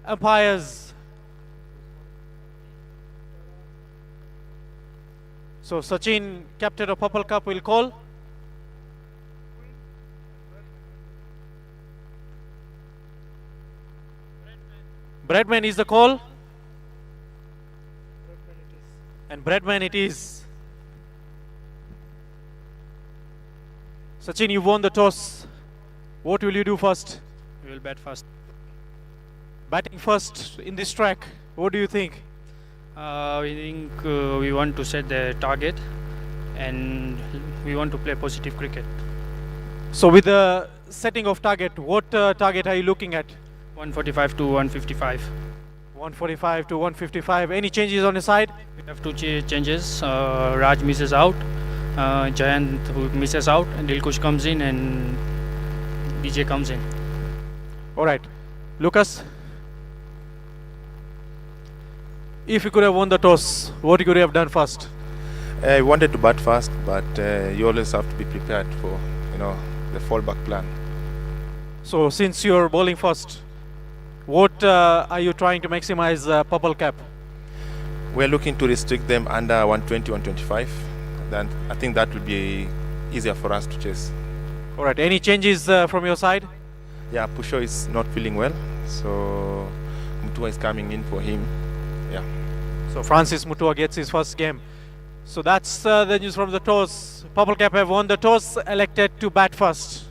Umpires. So Sachin, captain of Purple Cup, will call. Breadman is the call. And Breadman it is. Sachin, you won the toss. What will you do first? We will bat first. Batting first in this track. What do you think? We think we want to set the target and we want to play positive cricket. So with the setting of target, what target are you looking at? 145 to 155. 145 to 155. Any changes on the side? We have two changes. Raj misses out. Jayant who misses out, and Dilkush comes in, and DJ comes in. All right, Lucas. If you could have won the toss, what you could have done first? I wanted to bat fast, but you always have to be prepared for, the fallback plan. So since you're bowling first, what are you trying to maximize Purple Cap? We're looking to restrict them under 120, 125. Then I think that will be easier for us to chase. All right, any changes from your side? Yeah, Pusho is not feeling well, so Mutua is coming in for him. Yeah. So Francis Mutua gets his first game. So that's the news from the toss. Purple Cap have won the toss, elected to bat first.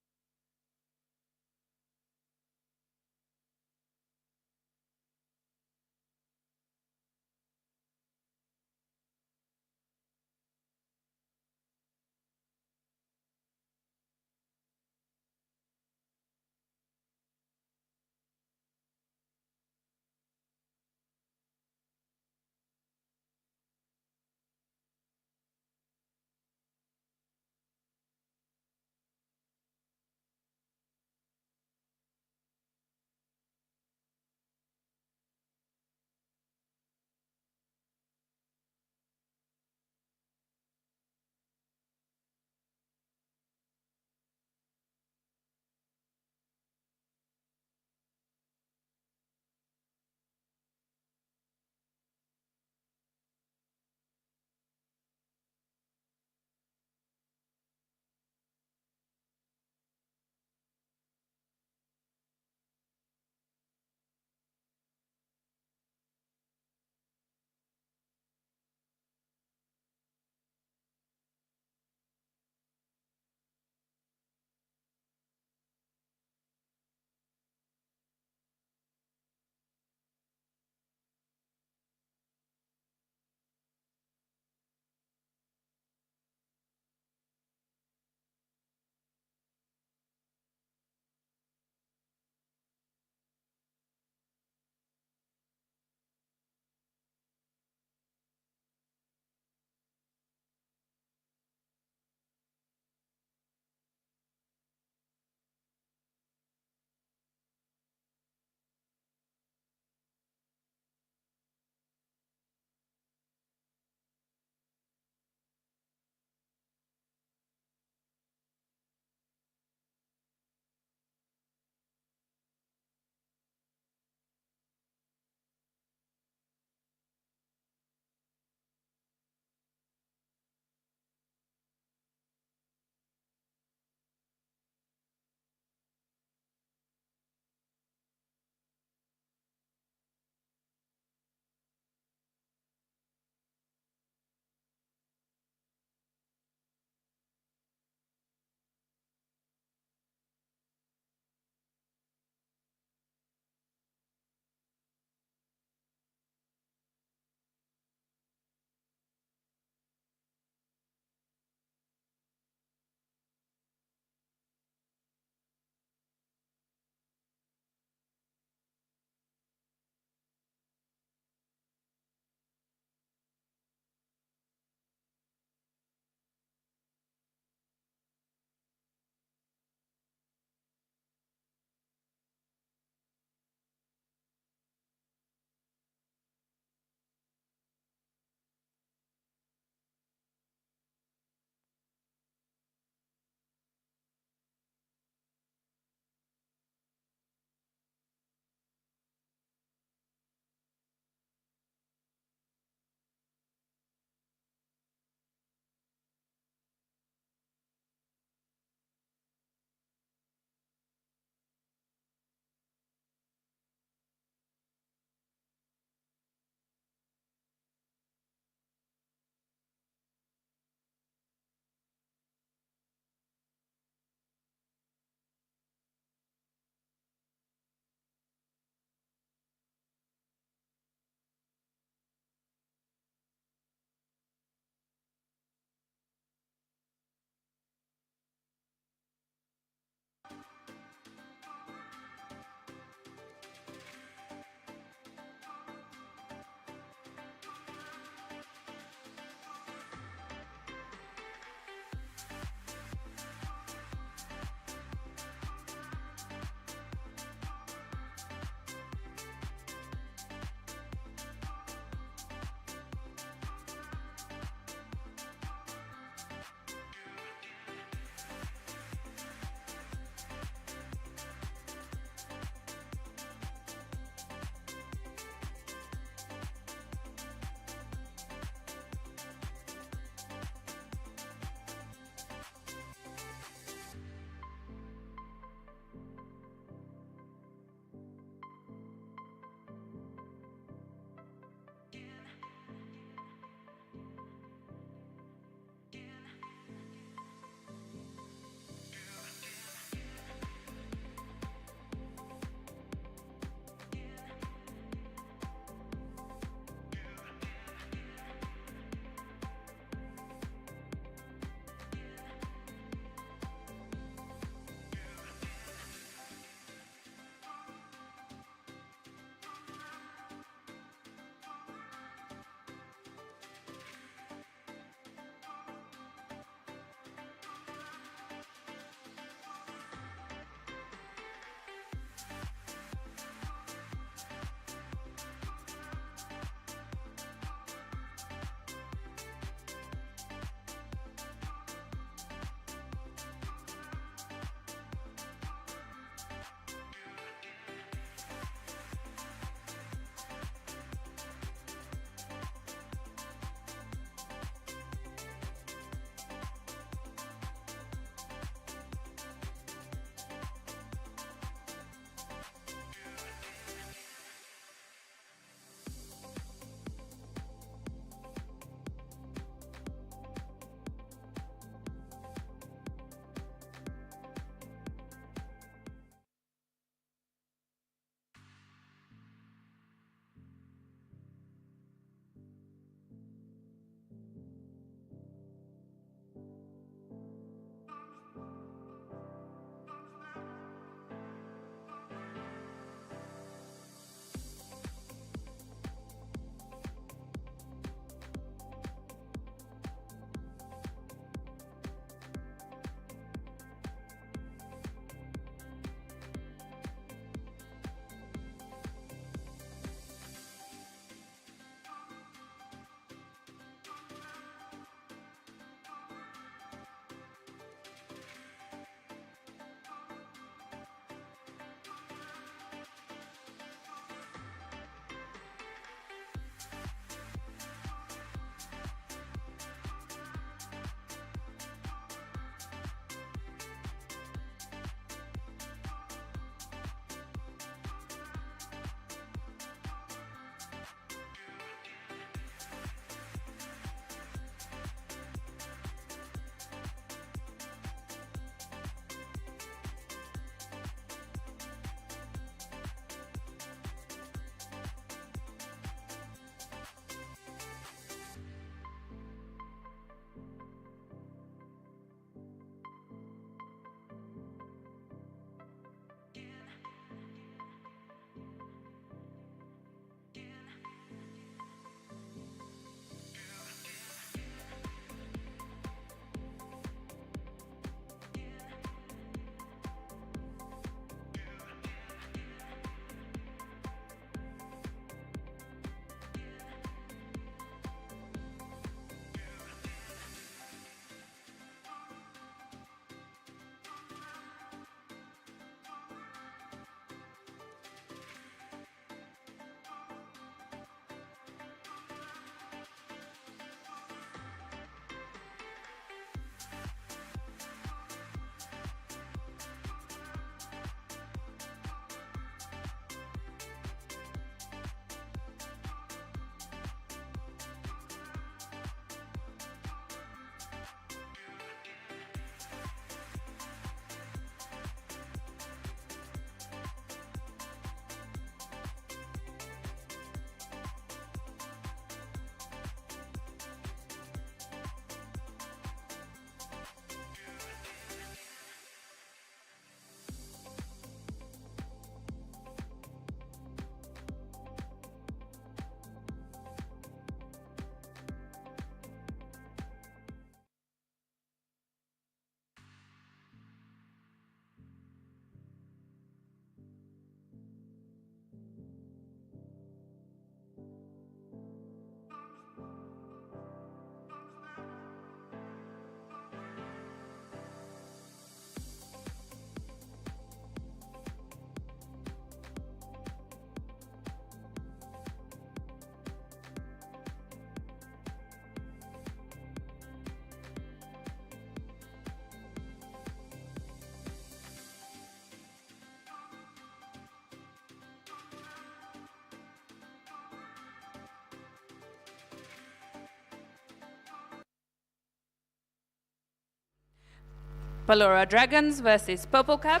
PALORA Dragons versus Purple Cap.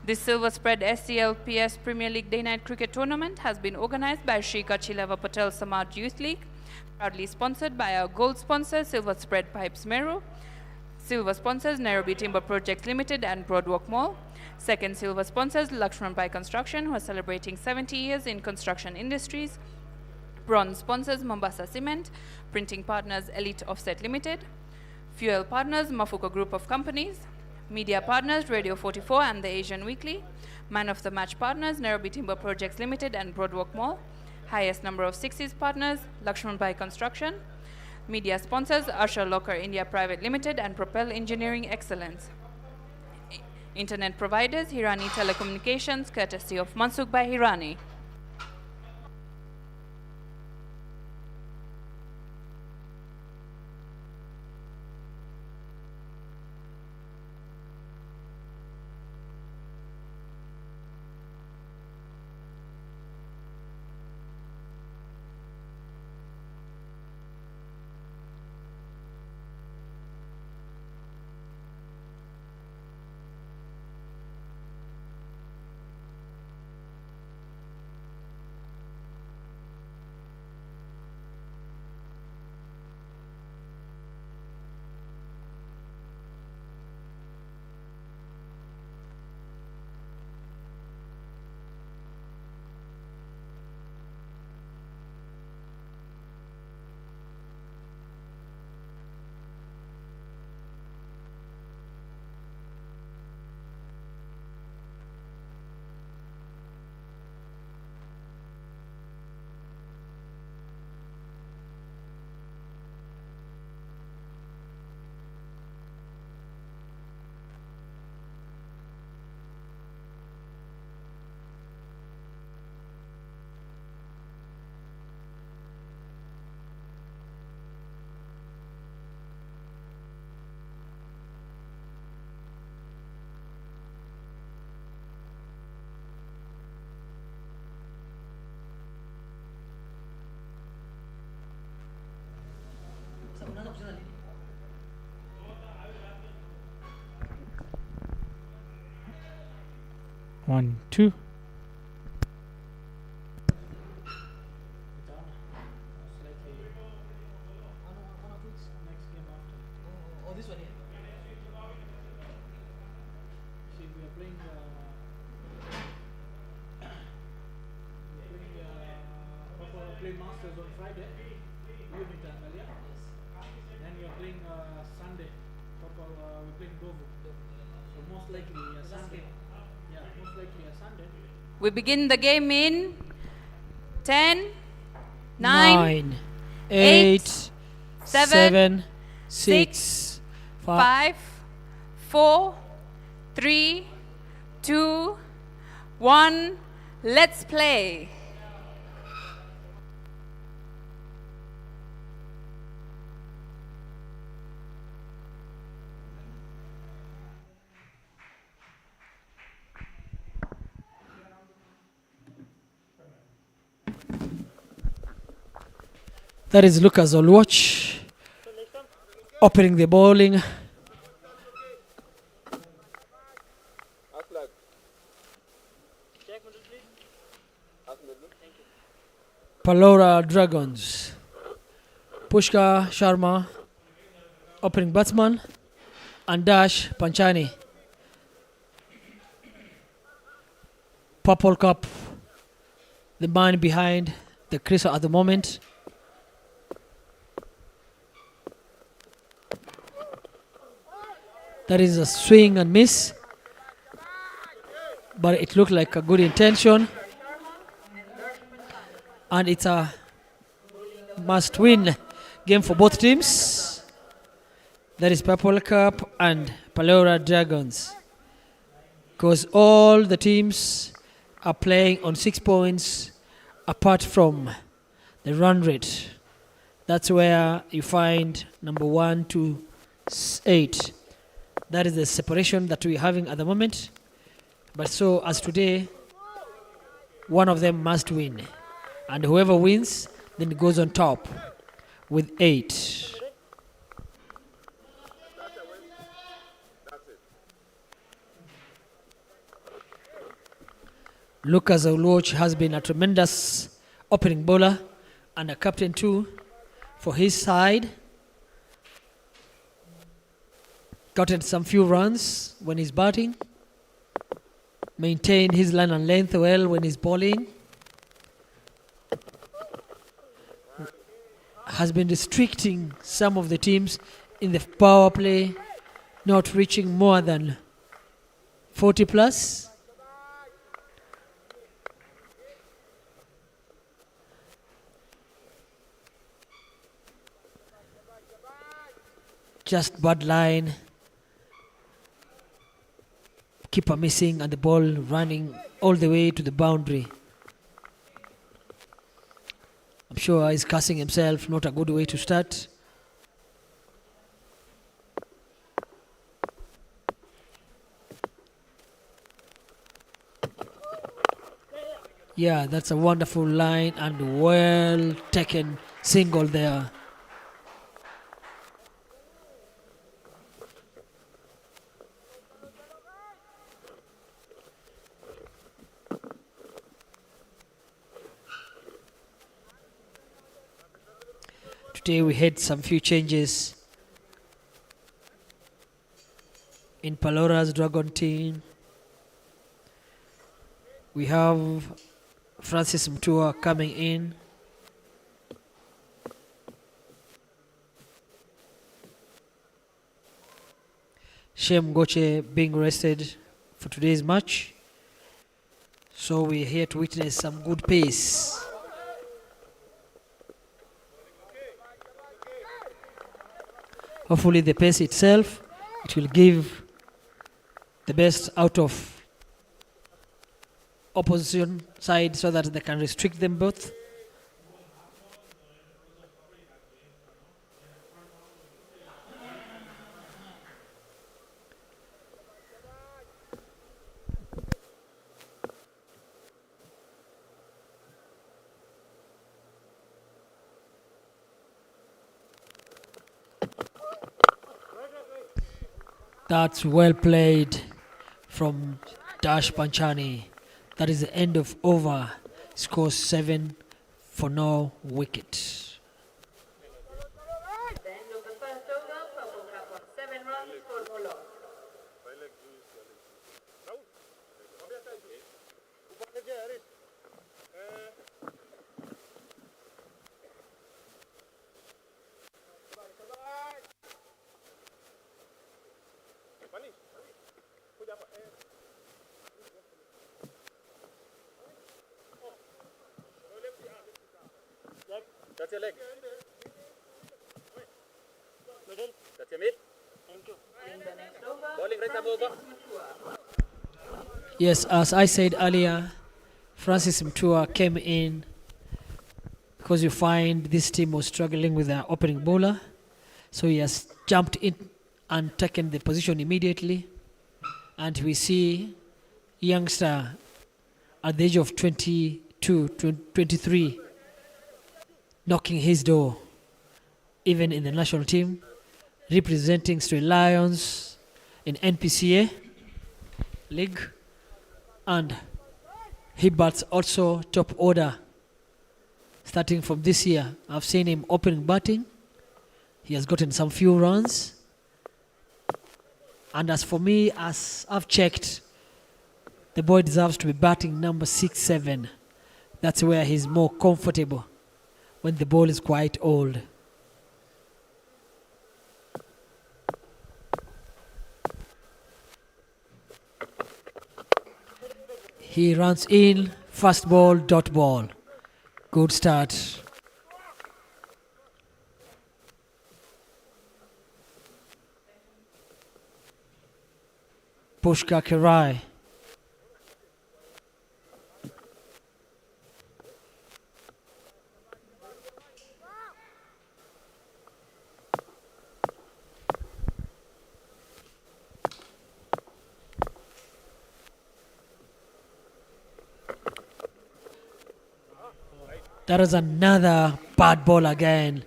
This SILVERSPREAD SCLPS Premier League Day-Night Cricket Tournament has been organized by Shri Kachilava Patel Samaj Youth League, proudly sponsored by our gold sponsor, SILVERSPREAD Pipes Meru. Silver sponsors, Nairobi Timber Projects Limited and Broadwalk Mall. Second silver sponsors, Lakshman Pai Construction, who are celebrating 70 years in construction industries. Bronze sponsors, Mombasa Cement. Printing partners, Elite Offset Limited. Fuel partners, Mafuko Group of Companies. Media partners, Radio 44 and the Asian Weekly. Man of the Match partners, Nairobi Timber Projects Limited and Broadwalk Mall. Highest number of sixes partners, Lakshman Pai Construction. Media sponsors, Usher Locker India Private Limited and Propel Engineering Excellence. Internet providers, Hirani Telecommunications, courtesy of Mansukh by Hirani. One, two. Play Masters on Friday, you meet Angalia. Then you are playing Sunday. We're playing Dovu. So most likely a Sunday. Yeah, most likely a Sunday. We begin the game in 10, 9, 8, 7, 7, 6, 5. 5, 4, 3, 2, 1. Let's play. That is Lucas Olwatch opening the bowling. PALORA Dragons. Pushkar Sharma opening batsman and Dash Panchani. Purple Cup, the man behind the crease at the moment. That is a swing and miss, but it looked like a good intention, and it's a must-win game for both teams. That is Purple Cup and PALORA Dragons, because all the teams are playing on 6 points apart from the run rate. That's where you find number 1 to 8. That is the separation that we're having at the moment. But so as today, one of them must win. And whoever wins then goes on top with 8. Lucas Oluoch has been a tremendous opening bowler and a captain too for his side. Gotten some few runs when he's batting. Maintained his line and length well when he's bowling. Has been restricting some of the teams in the power play, not reaching more than 40 plus. Just bad line. Keeper missing and the ball running all the way to the boundary. I'm sure he's cursing himself, not a good way to start. Yeah, that's a wonderful line and well taken single there. Today we had some few changes in PALORA's Dragon team. We have Francis Mtua coming in. Shem Goche being rested for today's match. So we're here to witness some good pace. Hopefully the pace itself, it will give the best out of opposition side so that they can restrict them both. That's well played from Dash Panchani. That is the end of over. Score 7 for no wicket. At the end of the first over, Purple Cup on 7 runs for no loss. That's your leg. That's your mid. In the next over, Bowling right up over. Yes, as I said earlier, Francis Mtua came in because you find this team was struggling with their opening bowler. So he has jumped in and taken the position immediately. And we see youngster at the age of 22, 23 knocking his door, even in the national team, representing Stray Lions in NPCA League. And he bats also top order starting from this year. I've seen him opening batting. He has gotten some few runs. And as for me, as I've checked, the boy deserves to be batting number 6, 7. That's where he's more comfortable when the ball is quite old. He runs in, fast ball, dot ball. Good start. Pushkar Kirai. That is another bad ball again.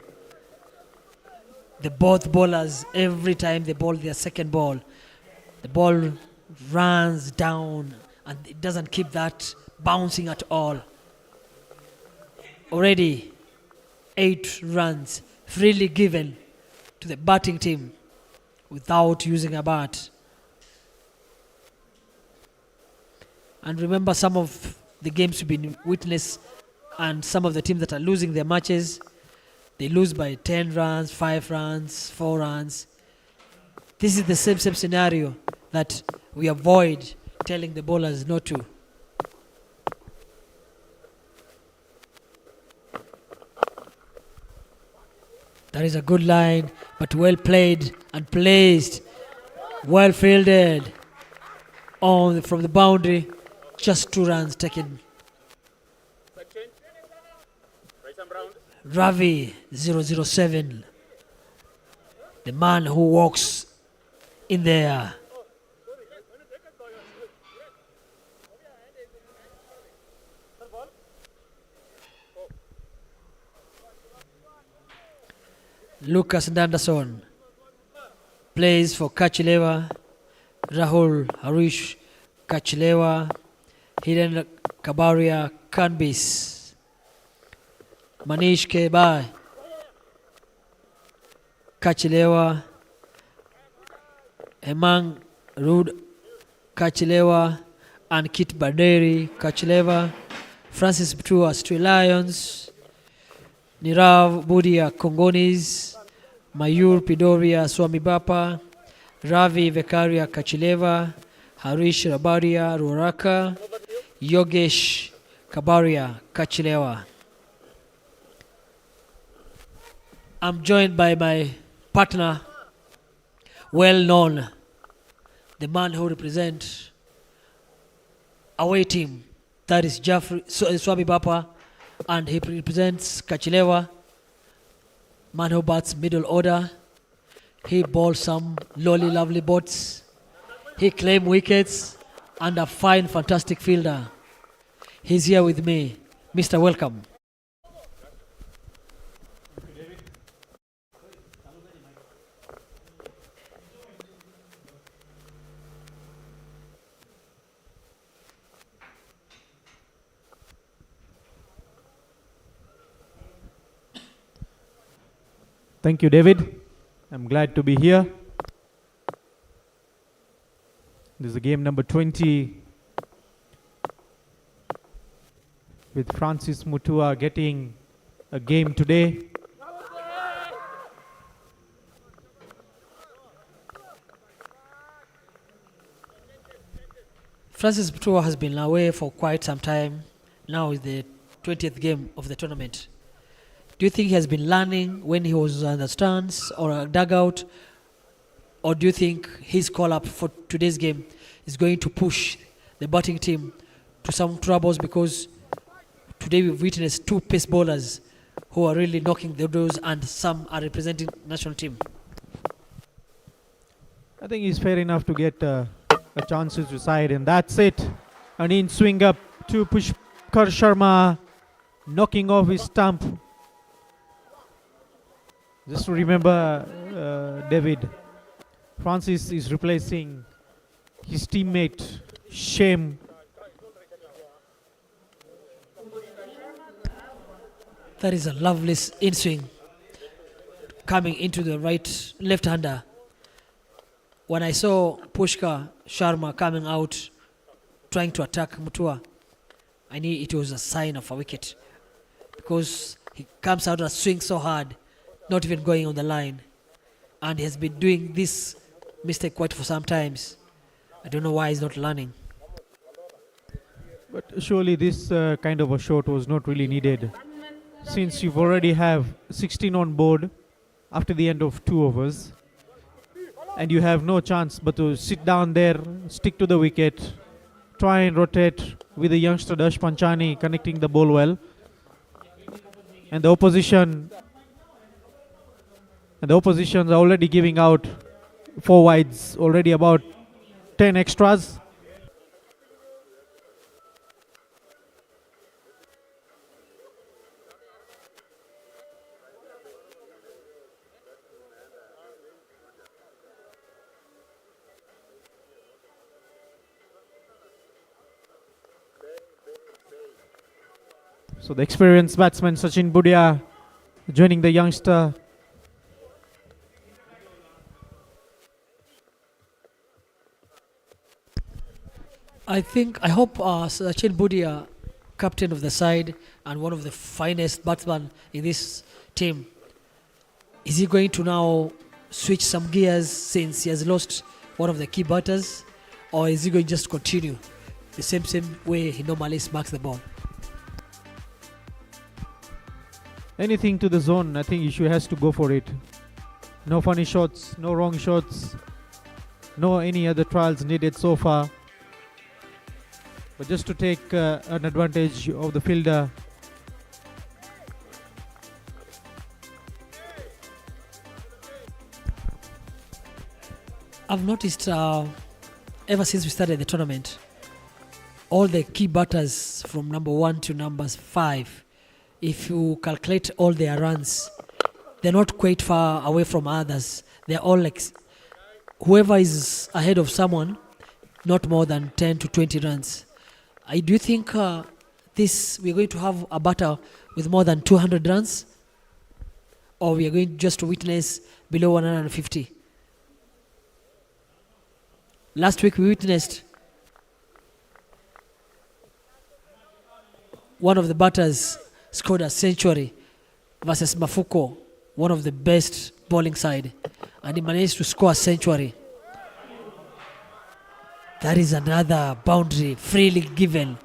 The both bowlers, every time they bowl their second ball, the ball runs down and it doesn't keep that bouncing at all. Already 8 runs freely given to the batting team without using a bat. And remember, some of the games we've been witness, and some of the teams that are losing their matches, they lose by 10 runs, 5 runs, 4 runs. This is the same scenario that we avoid telling the bowlers not to. That is a good line, but well played and placed. Well fielded on from the boundary. Just 2 runs taken. Section. Right arm round. Ravi 007. The man who walks in there. Lucas Nandason plays for Kachilewa. Rahul Harish Kachilewa. Hiren Kabaria Kanbis. Manish Kebai Kachilewa. Hemang Rud Kachilewa and Kit Baderi Kachilewa. Francis Ptua Stray Lions. Nirav Budia Kongonis. Mayur Pidoria Swami Bapa. Ravi Vekaria Kachileva. Harish Rabaria Ruraka. Yogesh Kabaria Kachilewa. I'm joined by my partner, well known, the man who represents away team, that is Swami Bapa, and he represents Kachilewa, man who bats middle order. He bowls some lowly lovely bots. He claimed wickets and a fine fantastic fielder. He's here with me. Mr. Welcome. Thank you, David. I'm glad to be here. This is game number 20 with Francis Mutua getting a game today. Francis Mutua has been away for quite some time. Now is the 20th game of the tournament. Do you think he has been learning when he was on the stands or a dugout? Or do you think his call-up for today's game is going to push the batting team to some troubles? Because today we've witnessed 2 pace bowlers who are really knocking the doors, and some are representing national team. I think he's fair enough to get a chance to side, and that's it. An in swing up to Pushkar Sharma, knocking off his stump. Just to remember, David, Francis is replacing his teammate Shem. That is a lovely in-swing coming into the left-hander. When I saw Pushkar Sharma coming out trying to attack Mutua, I knew it was a sign of a wicket, because he comes out and swings so hard, not even going on the line. And he has been doing this mistake quite for some times. I don't know why he's not learning. But surely this kind of a shot was not really needed, since you already have 16 on board after the end of 2 overs, and you have no chance but to sit down there, stick to the wicket, try and rotate with the youngster Dash Panchani connecting the ball well, and the opposition's are already giving out 4 wides, already about 10 extras. So the experienced batsman Sachin Budia joining the youngster. I hope Sachin Budia, captain of the side and one of the finest batsmen in this team, is he going to now switch some gears since he has lost one of the key batters, or is he going to just continue the same way he normally smacks the ball? Anything to the zone, I think Ishu has to go for it. No funny shots, no wrong shots, no any other trials needed so far. But just to take an advantage of the fielder. I've noticed ever since we started the tournament, all the key batters from number 1 to number 5, if you calculate all their runs, they're not quite far away from others. They're all like, whoever is ahead of someone, not more than 10 to 20 runs. Do you think we're going to have a batter with more than 200 runs, or we are going just to witness below 150? Last week we witnessed one of the batters scored a century versus Mafuko, one of the best bowling side, and he managed to score a century. That is another boundary freely given.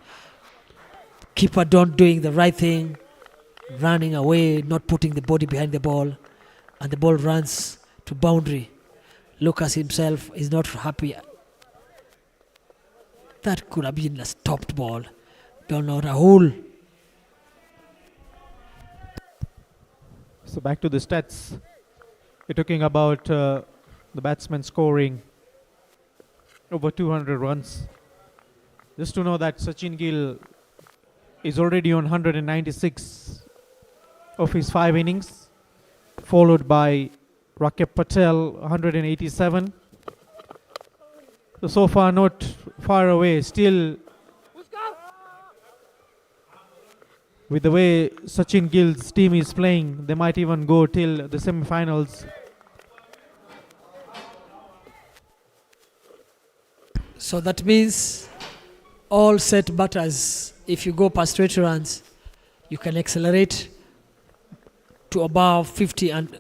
Keeper don't doing the right thing, running away, not putting the body behind the ball, and the ball runs to boundary. Lucas himself is not happy. That could have been a stopped ball. Don't know, Rahul. So back to the stats. We're talking about the batsman scoring over 200 runs. Just to know that Sachin Gill is already on 196 of his 5 innings, followed by Rakib Patel 187. So far not far away. Still, with the way Sachin Gill's team is playing, they might even go till the semi-finals. So that means all set batters, if you go past 20 runs, you can accelerate to above 50 and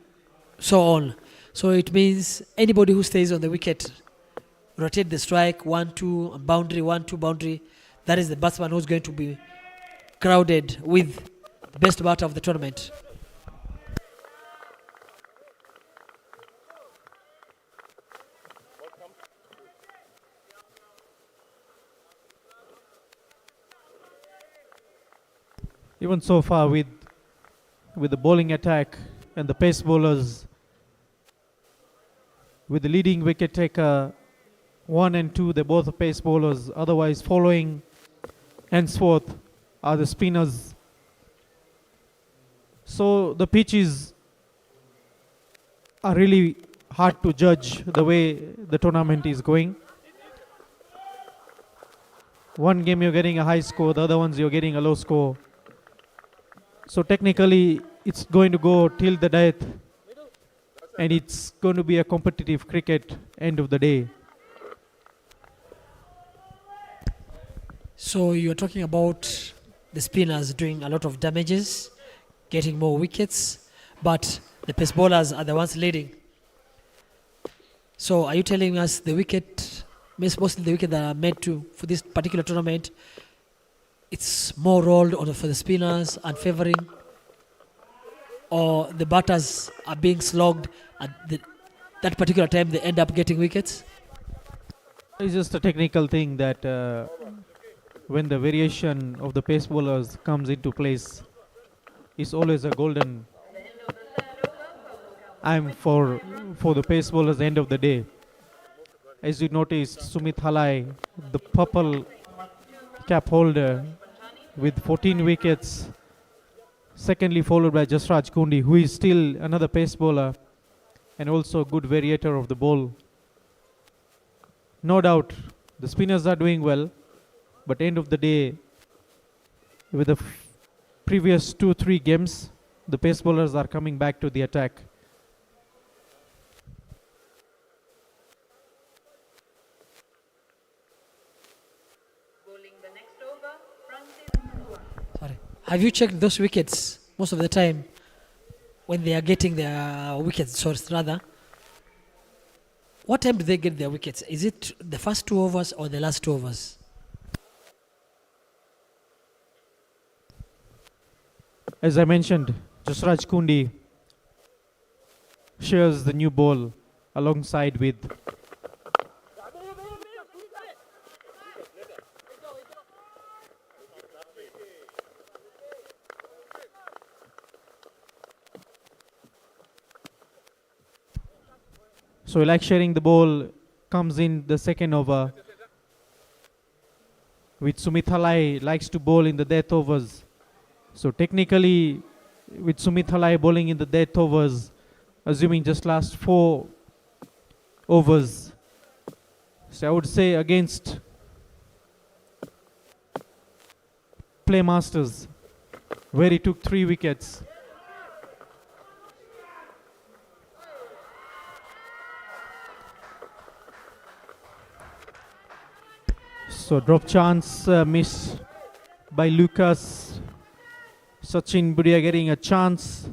so on. So it means anybody who stays on the wicket, rotate the strike, 1-2, boundary, 1-2, boundary. That is the batsman who's going to be crowded with the best batter of the tournament. Even so far with the bowling attack and the pace bowlers, with the leading wicket taker 1 and 2, they're both pace bowlers. Otherwise following henceforth are the spinners. So the pitches are really hard to judge the way the tournament is going. One game you're getting a high score, the other ones you're getting a low score. So technically it's going to go till the death, and it's going to be a competitive cricket end of the day. So you're talking about the spinners doing a lot of damages, getting more wickets, but the pace bowlers are the ones leading. So are you telling us the wicket, mostly the wicket that are meant to for this particular tournament, it's more rolled on for the spinners and favoring, or the batters are being slogged at that particular time they end up getting wickets? It's just a technical thing that when the variation of the pace bowlers comes into place, it's always a golden I'm for the pace bowlers end of the day. As you noticed, Sumit Halai, the purple cap holder with 14 wickets, secondly followed by Jasraj Kundi, who is still another pace bowler and also a good variator of the ball. No doubt the spinners are doing well, but end of the day, with the previous 2-3 games, the pace bowlers are coming back to the attack. Bowling the next over, Francis. Sorry. Have you checked those wickets most of the time when they are getting their wickets, sorts rather? What time do they get their wickets? Is it the first 2 overs or the last 2 overs? As I mentioned, Jasraj Kundi shares the new ball alongside with So like sharing the ball comes in the second over, which Sumit Halai likes to bowl in the death overs. So technically, with Sumit Halai bowling in the death overs, assuming just last 4 overs, so I would say against Playmasters, where he took 3 wickets. So drop chance miss by Lucas. Sachin Budia getting a chance.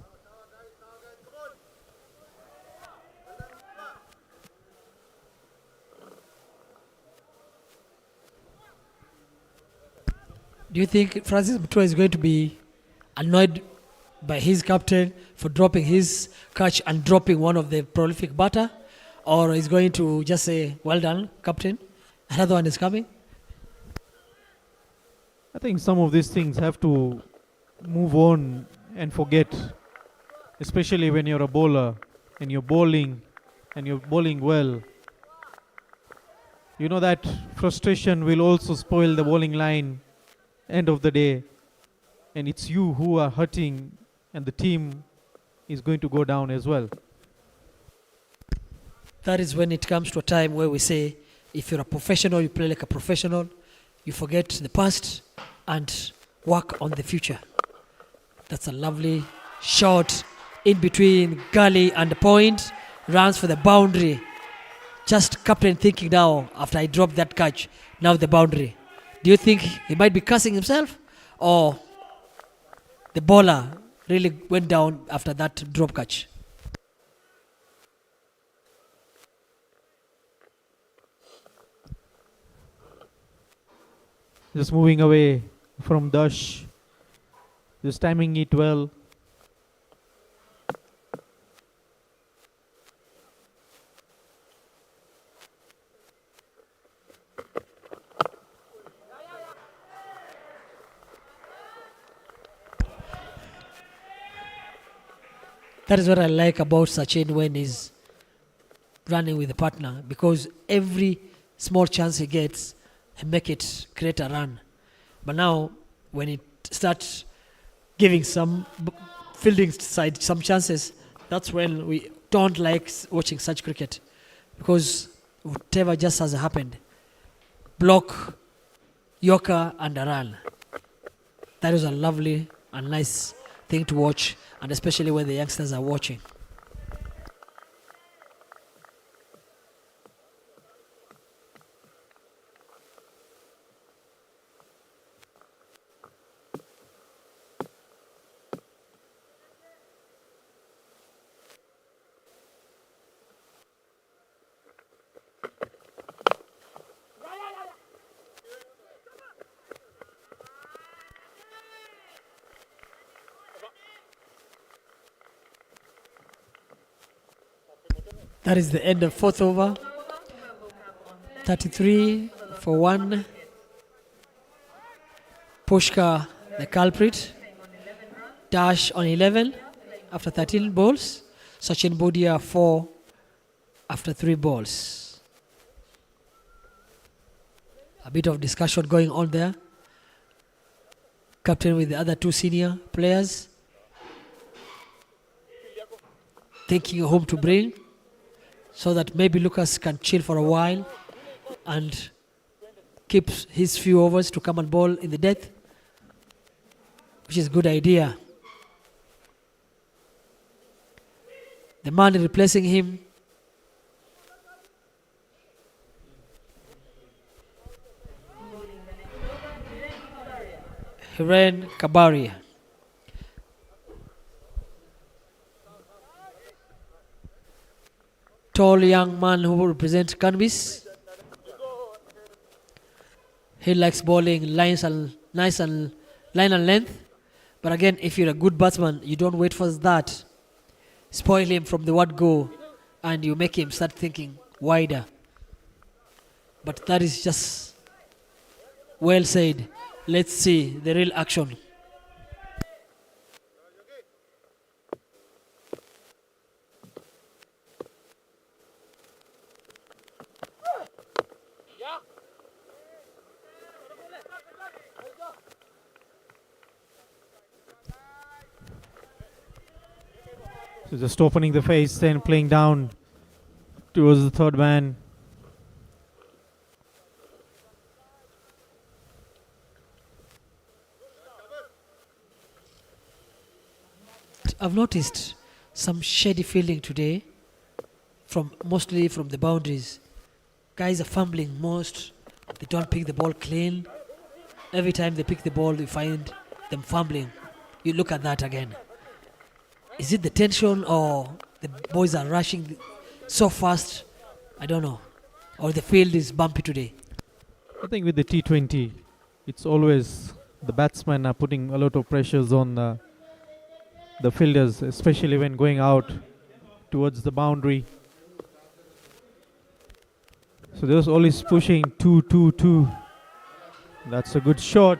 Do you think Francis Mutua is going to be annoyed by his captain for dropping his catch and dropping one of the prolific batter? Or is going to just say, well done, captain, another one is coming? I think some of these things have to move on and forget, especially when you're a bowler and you're bowling well. You know that frustration will also spoil the bowling line end of the day, and it's you who are hurting and the team is going to go down as well. That is when it comes to a time where we say, if you're a professional, you play like a professional, you forget the past and work on the future. That's a lovely shot in between gully and the point, runs for the boundary. Just captain thinking now, after I dropped that catch, now the boundary. Do you think he might be cursing himself, or the bowler really went down after that drop catch? Just moving away from Dash, just timing it well. That is what I like about Sachin when he's running with a partner, because every small chance he gets, he make it create a run. But now, when it starts giving some fielding side some chances, that's when we don't like watching such cricket, because whatever just has happened, block, yorker, and a run. That is a lovely and nice thing to watch, and especially when the youngsters are watching. That is the end of fourth over. 33 for 1. Pushkar, the culprit. Dash on 11 after 13 balls. Sachin Budia 4 after 3 balls. A bit of discussion going on there. Captain with the other 2 senior players. Thinking whom to bring, so that maybe Lucas can chill for a while and keep his few overs to come and bowl in the death. which is a good idea. The man replacing him, Hiren Kabaria. Tall young man who will represent Cannabis. He likes bowling nice and line and length. But again, if you're a good batsman, you don't wait for that. Spoil him from the word go and you make him start thinking wider. But that is just well said. Let's see the real action. So just opening the face, then playing down towards the third man. I've noticed some shady fielding today, mostly from the boundaries. Guys are fumbling most. They don't pick the ball clean. Every time they pick the ball, you find them fumbling. You look at that again. Is it the tension or the boys are rushing so fast? I don't know. Or the field is bumpy today. I think with the T20, it's always the batsmen are putting a lot of pressures on the fielders, especially when going out towards the boundary. So there's always pushing 2-2-2. That's a good shot.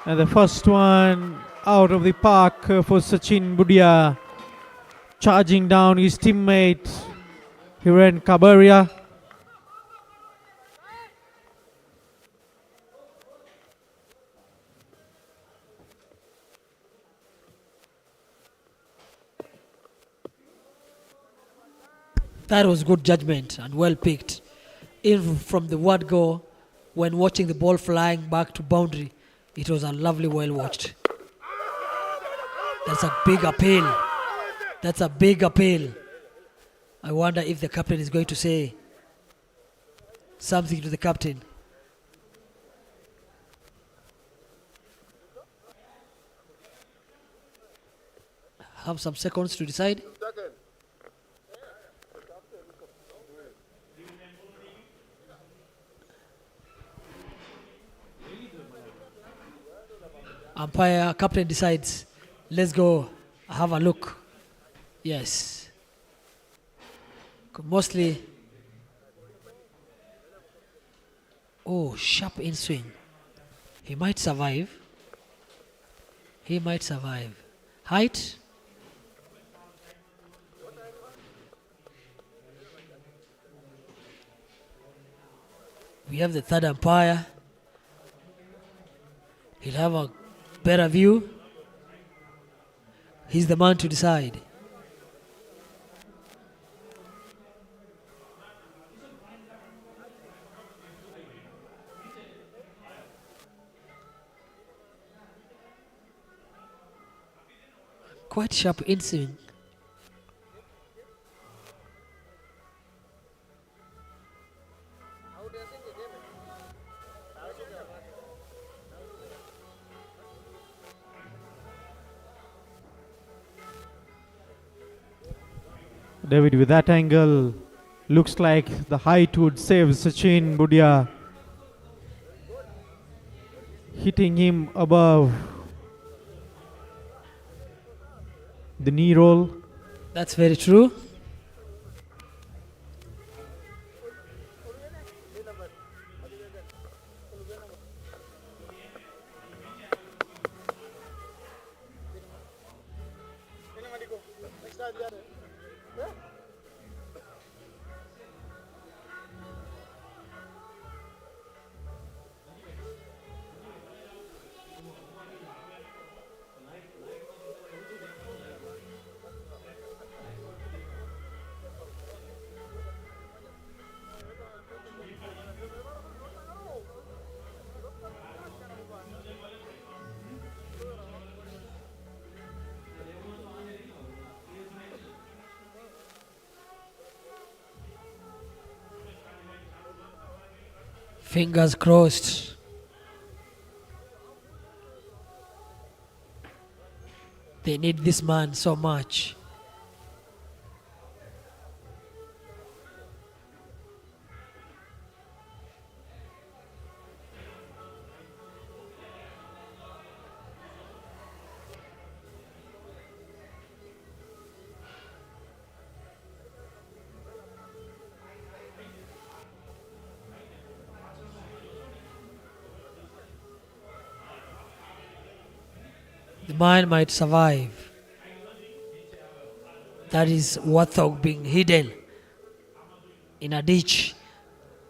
And the first one out of the park for Sachin Budia. Charging down his teammate Hiren Kabaria. That was good judgment and well picked. Even from the word go, when watching the ball flying back to boundary, it was a lovely well watched. That's a big appeal. That's a big appeal. I wonder if the captain is going to say something to the captain. Have some seconds to decide. Umpire, captain decides. Let's go have a look. Yes. Mostly. Oh, sharp in swing. He might survive. He might survive. Height. We have the third umpire. He'll have a better view. He's the man to decide. Quite sharp in swing. David, with that angle, looks like the height would save Sachin Budia. Hitting him above the knee roll. That's very true. Fingers crossed. They need this man so much. The man might survive. That is warthog being hidden in a ditch.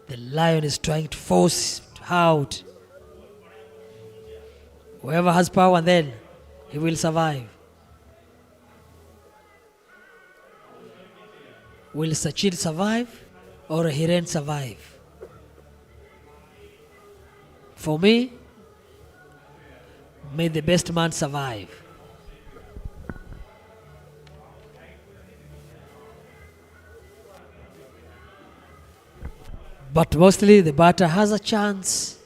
The lion is trying to force it out. Whoever has power, then he will survive. Will Sachin survive or Hiren survive? For me, may the best man survive. But mostly the batter has a chance.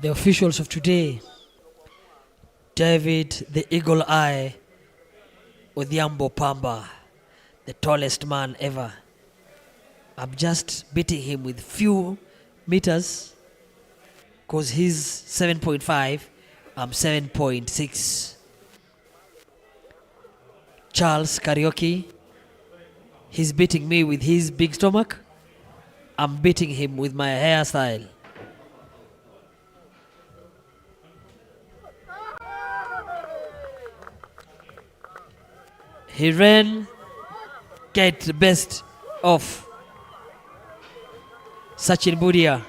The officials of today, David the Eagle Eye Odhiambo Pamba, the tallest man ever. I'm just beating him with few meters because he's 7.5, I'm 7.6. Charles Karaoke, he's beating me with his big stomach. I'm beating him with my hairstyle. He ran, get the best of Sachin Budia,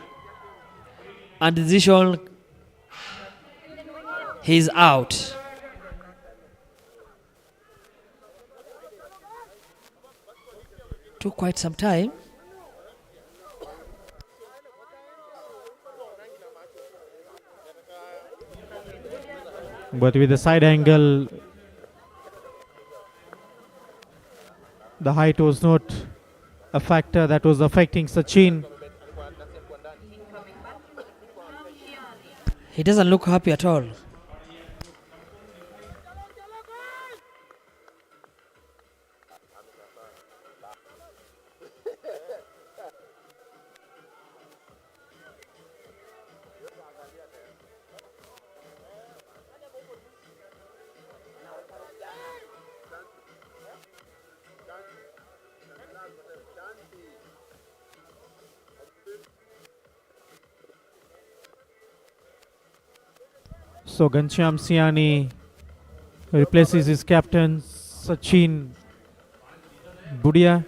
and the decision, he's out. Took quite some time. But with the side angle, the height was not a factor that was affecting Sachin. He doesn't look happy at all. So Ghanshyam Siani replaces his captain Sachin Budia.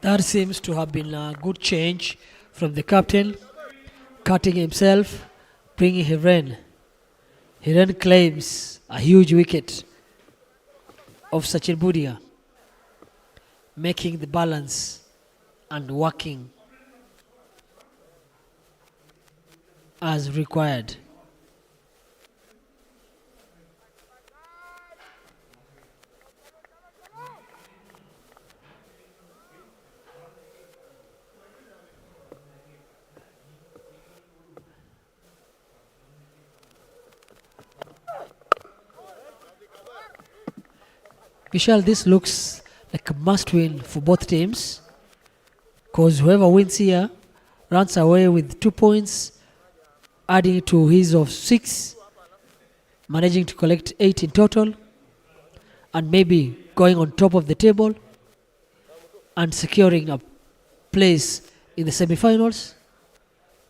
That seems to have been a good change from the captain, cutting himself, bringing Hiren. Hiren claims a huge wicket of Sachin Budia, making the balance and working as required. Vishal, this looks like a must-win for both teams because whoever wins here runs away with 2 points, adding to his of 6, managing to collect 8 in total, and maybe going on top of the table and securing a place in the semi-finals,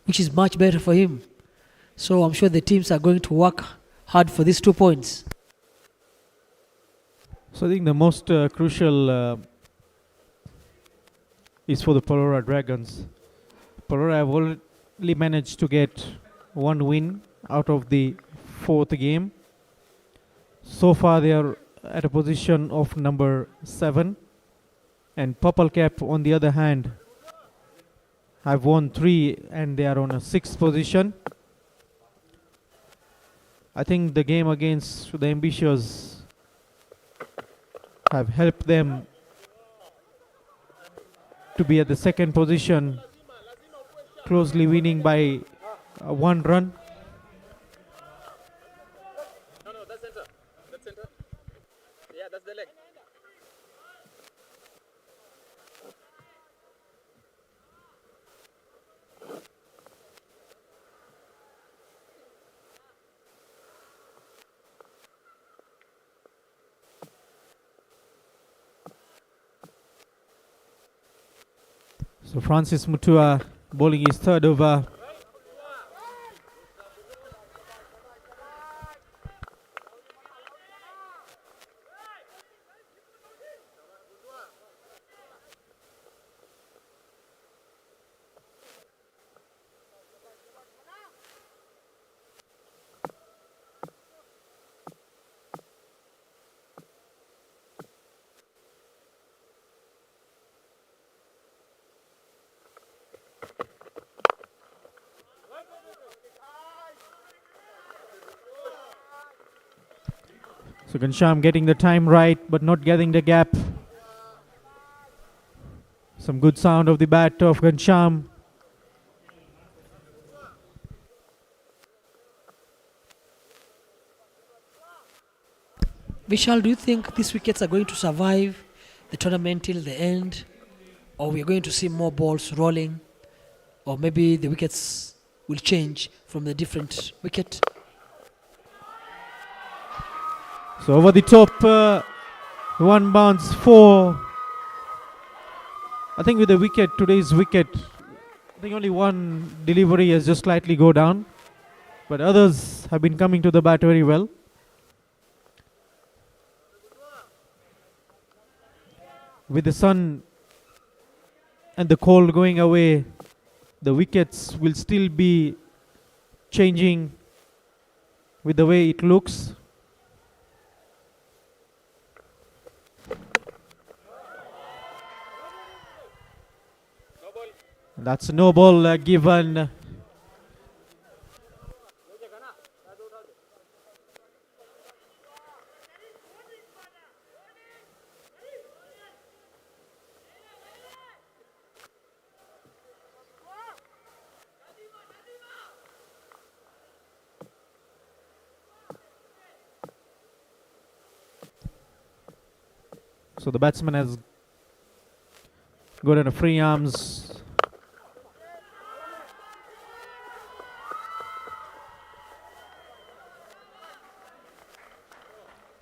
which is much better for him. So I'm sure the teams are going to work hard for these 2 points. So I think the most crucial is for the PALORA Dragons. PALORA have only managed to get 1 win out of the 4th game. So far they are at a position of number 7, and Purple Cap on the other hand have won 3 and they are on a 6th position. I think the game against the Ambitious have helped them to be at the 2nd position, closely winning by 1 run. No, that's center. That's center. Yeah, that's the leg. So Francis Mutua bowling his 3rd over. So Ghanshyam getting the time right but not getting the gap. Some good sound of the bat of Ghanshyam. Vishal, do you think these wickets are going to survive the tournament till the end, or we are going to see more balls rolling, or maybe the wickets will change from the different wicket? So over the top, 1 bounce 4. I think with the wicket, today's wicket, I think only 1 delivery has just slightly go down, but others have been coming to the bat very well. With the sun and the cold going away, the wickets will still be changing with the way it looks. That's a no ball given. So the batsman has got in a free arms.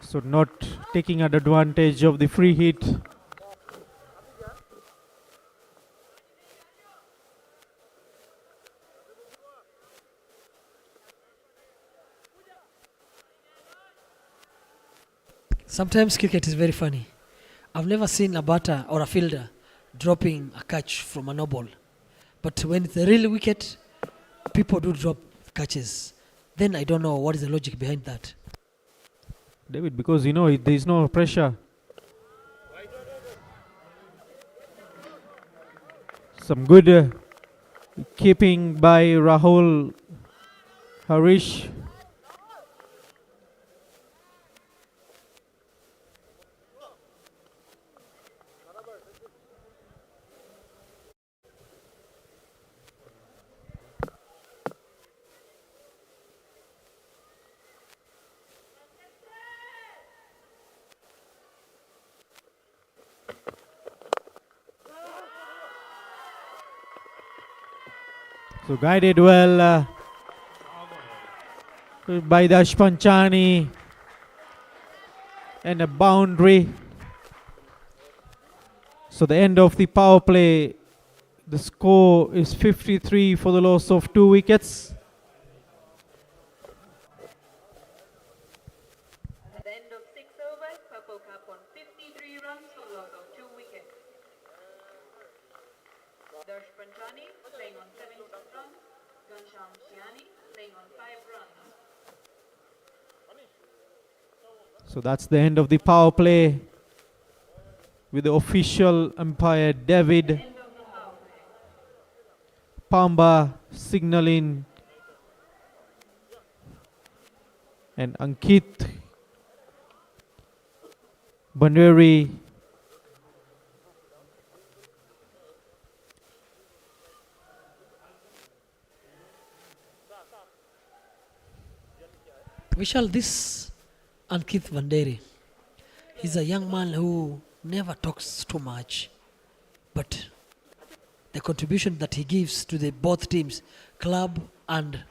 So not taking advantage of the free hit. Sometimes cricket is very funny. I've never seen a batter or a fielder dropping a catch from a no ball. But when it's a real wicket, people do drop catches. Then I don't know what is the logic behind that. David, because you know there is no pressure. Some good keeping by Rahul Harish. So guided well by Dash Panchani, and a boundary. So the end of the power play The score is 53 for the loss of 2 wickets. At the end of 6 overs, Purple Cup on 53 runs for loss of 2 wickets. Darsh Panchani playing on 7 runs. Ghansham Shiani playing on 5 runs. So that's the end of the power play with the official umpire David Pamba signaling and Ankit Banderi Vishal, this Ankit Banderi, he's a young man who never talks too much, but the contribution that he gives to the both teams, club and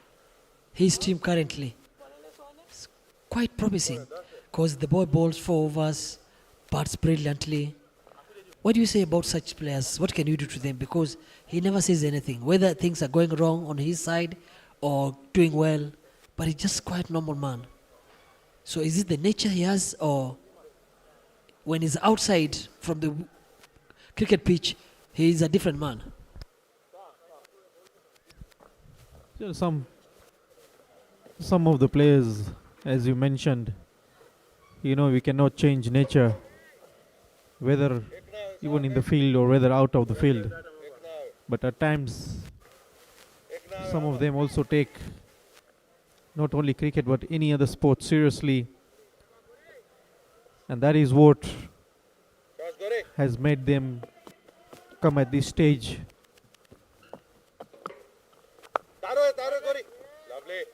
his team currently, is quite promising because the boy bowls 4 overs, bats brilliantly. What do you say about such players? What can you do to them? Because he never says anything, whether things are going wrong on his side or doing well, but he's just quite normal man. So is it the nature he has, or when he's outside from the cricket pitch, he is a different man? Some of the players, as you mentioned, we cannot change nature, whether even in the field or whether out of the field. But at times, some of them also take not only cricket but any other sport seriously, and that is what has made them come at this stage. Lovely.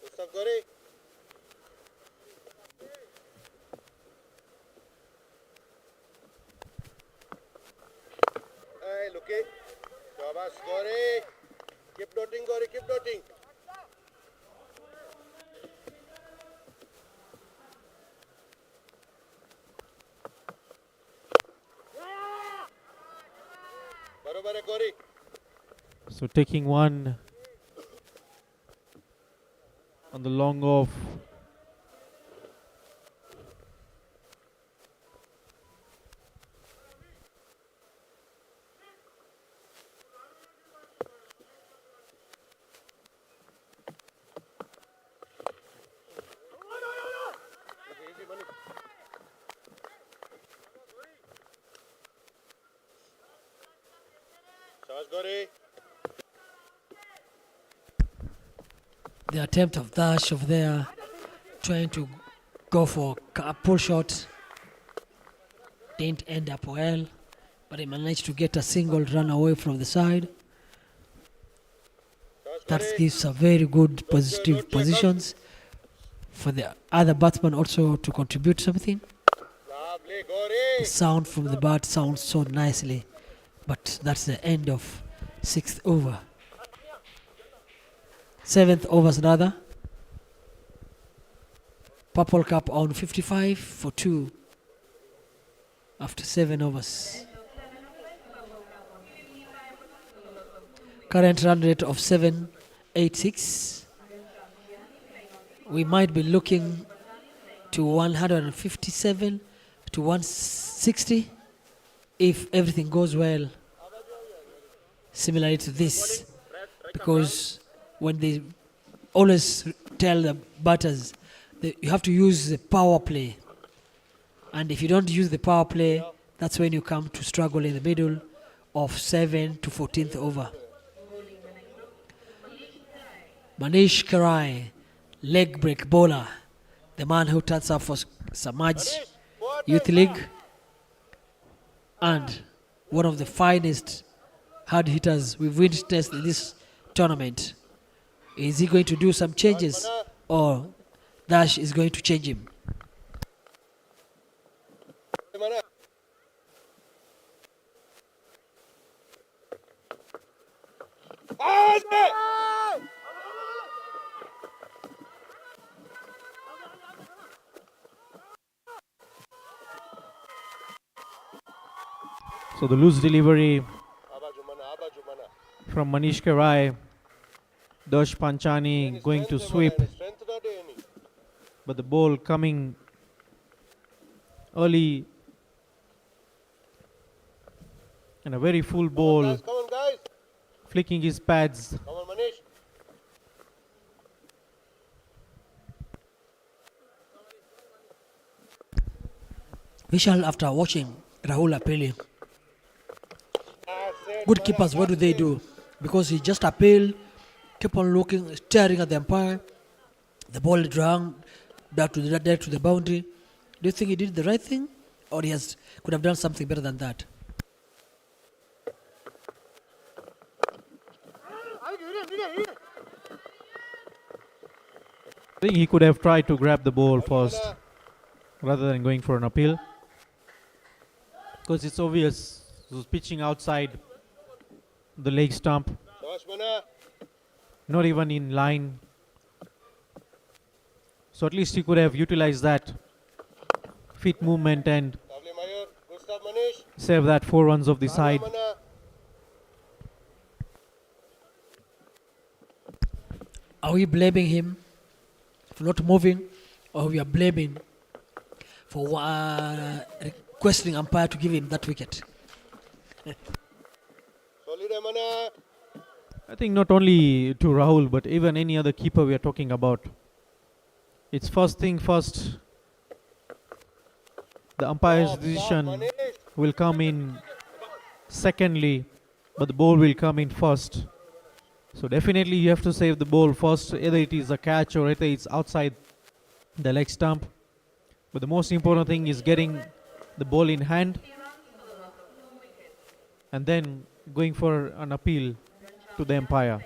Ustav Gori. Hey, Luki. Shabas Gori. Keep dotting, Gori. Keep dotting. Barobar hai, Gori. So taking one on the long off. Shabas Gori. The attempt of Dash over there, trying to go for a pull shot, didn't end up well, but he managed to get a single run away from the side. That gives a very good positive positions for the other batsman also to contribute something. Lovely, Gori. The sound from the bat sounds so nicely, but that's the end of 6th over. 7th overs rather. Purple Cup on 55 for 2 after 7 overs. Current run rate of 786. We might be looking to 157 to 160 if everything goes well, similarly to this, because when they always tell the batters that you have to use the power play, and if you don't use the power play, that's when you come to struggle in the middle of 7th to 14th over. Manish Karai, leg break bowler, the man who turns up for Samaj Youth League and one of the finest hard hitters we've witnessed in this tournament. Is he going to do some changes, or Dash is going to change him? So the loose delivery Aba Jumana. from Manish Karai. Dash Panchani going to sweep, Strength na de any. but the ball coming early. And a very full ball, Come on, guys. flicking his pads. Come on, Manish. Vishal, after watching Rahul appealing, good keepers, what do they do? Because he just appeal, keep on looking, staring at the umpire, the ball drawn back to the boundary. Do you think he did the right thing, or he could have done something better than that? I think he could have tried to grab the ball first rather than going for an appeal. Because it's obvious he was pitching outside the leg stump, Shabash, Mana. not even in line. So at least he could have utilized that feet movement and Lovely, Mayur. Good stuff, Manish. save that 4 runs of the side. Mana. Are we blaming him for not moving, or we are blaming for requesting umpire to give him that wicket? Solid, Mana. I think not only to Rahul, but even any other keeper we are talking about. It's first thing first. The umpire's decision Manish. will come in secondly, but the ball will come in first. So definitely you have to save the ball first, either it is a catch or either it's outside the leg stump. But the most important thing is getting the ball in hand and then going for an appeal to the umpire.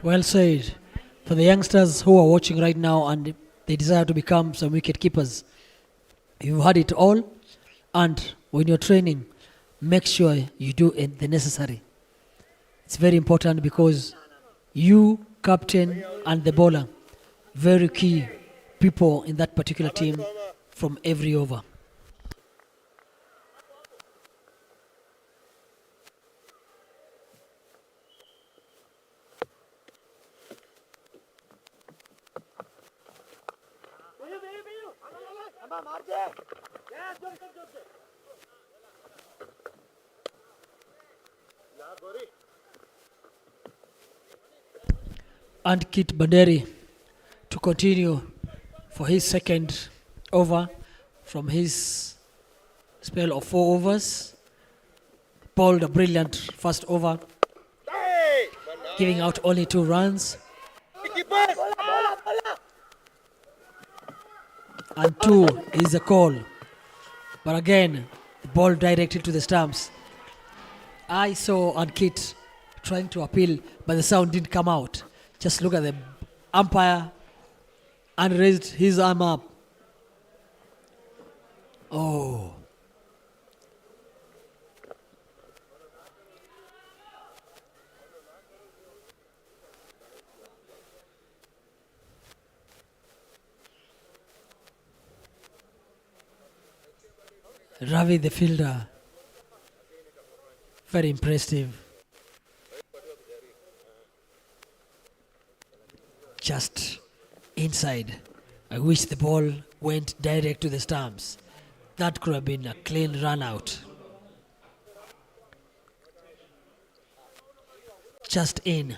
Well said. For the youngsters who are watching right now and they desire to become some wicket keepers, you've had it all, and when you're training, make sure you do the necessary. It's very important because you, captain, and the bowler, very key people in that particular team from every over. And Kit Banderi to continue for his second over from his spell of 4 overs. Bowled a brilliant first over, Hey! giving out only 2 runs, Keepers. and 2 is a call. But again, the ball directed to the stumps. I saw Ankit trying to appeal, but the sound didn't come out. Just look at the umpire and raised his arm up. Oh. Ravi, the fielder, very impressive. Just inside. I wish the ball went direct to the stumps. That could have been a clean run out. Just in.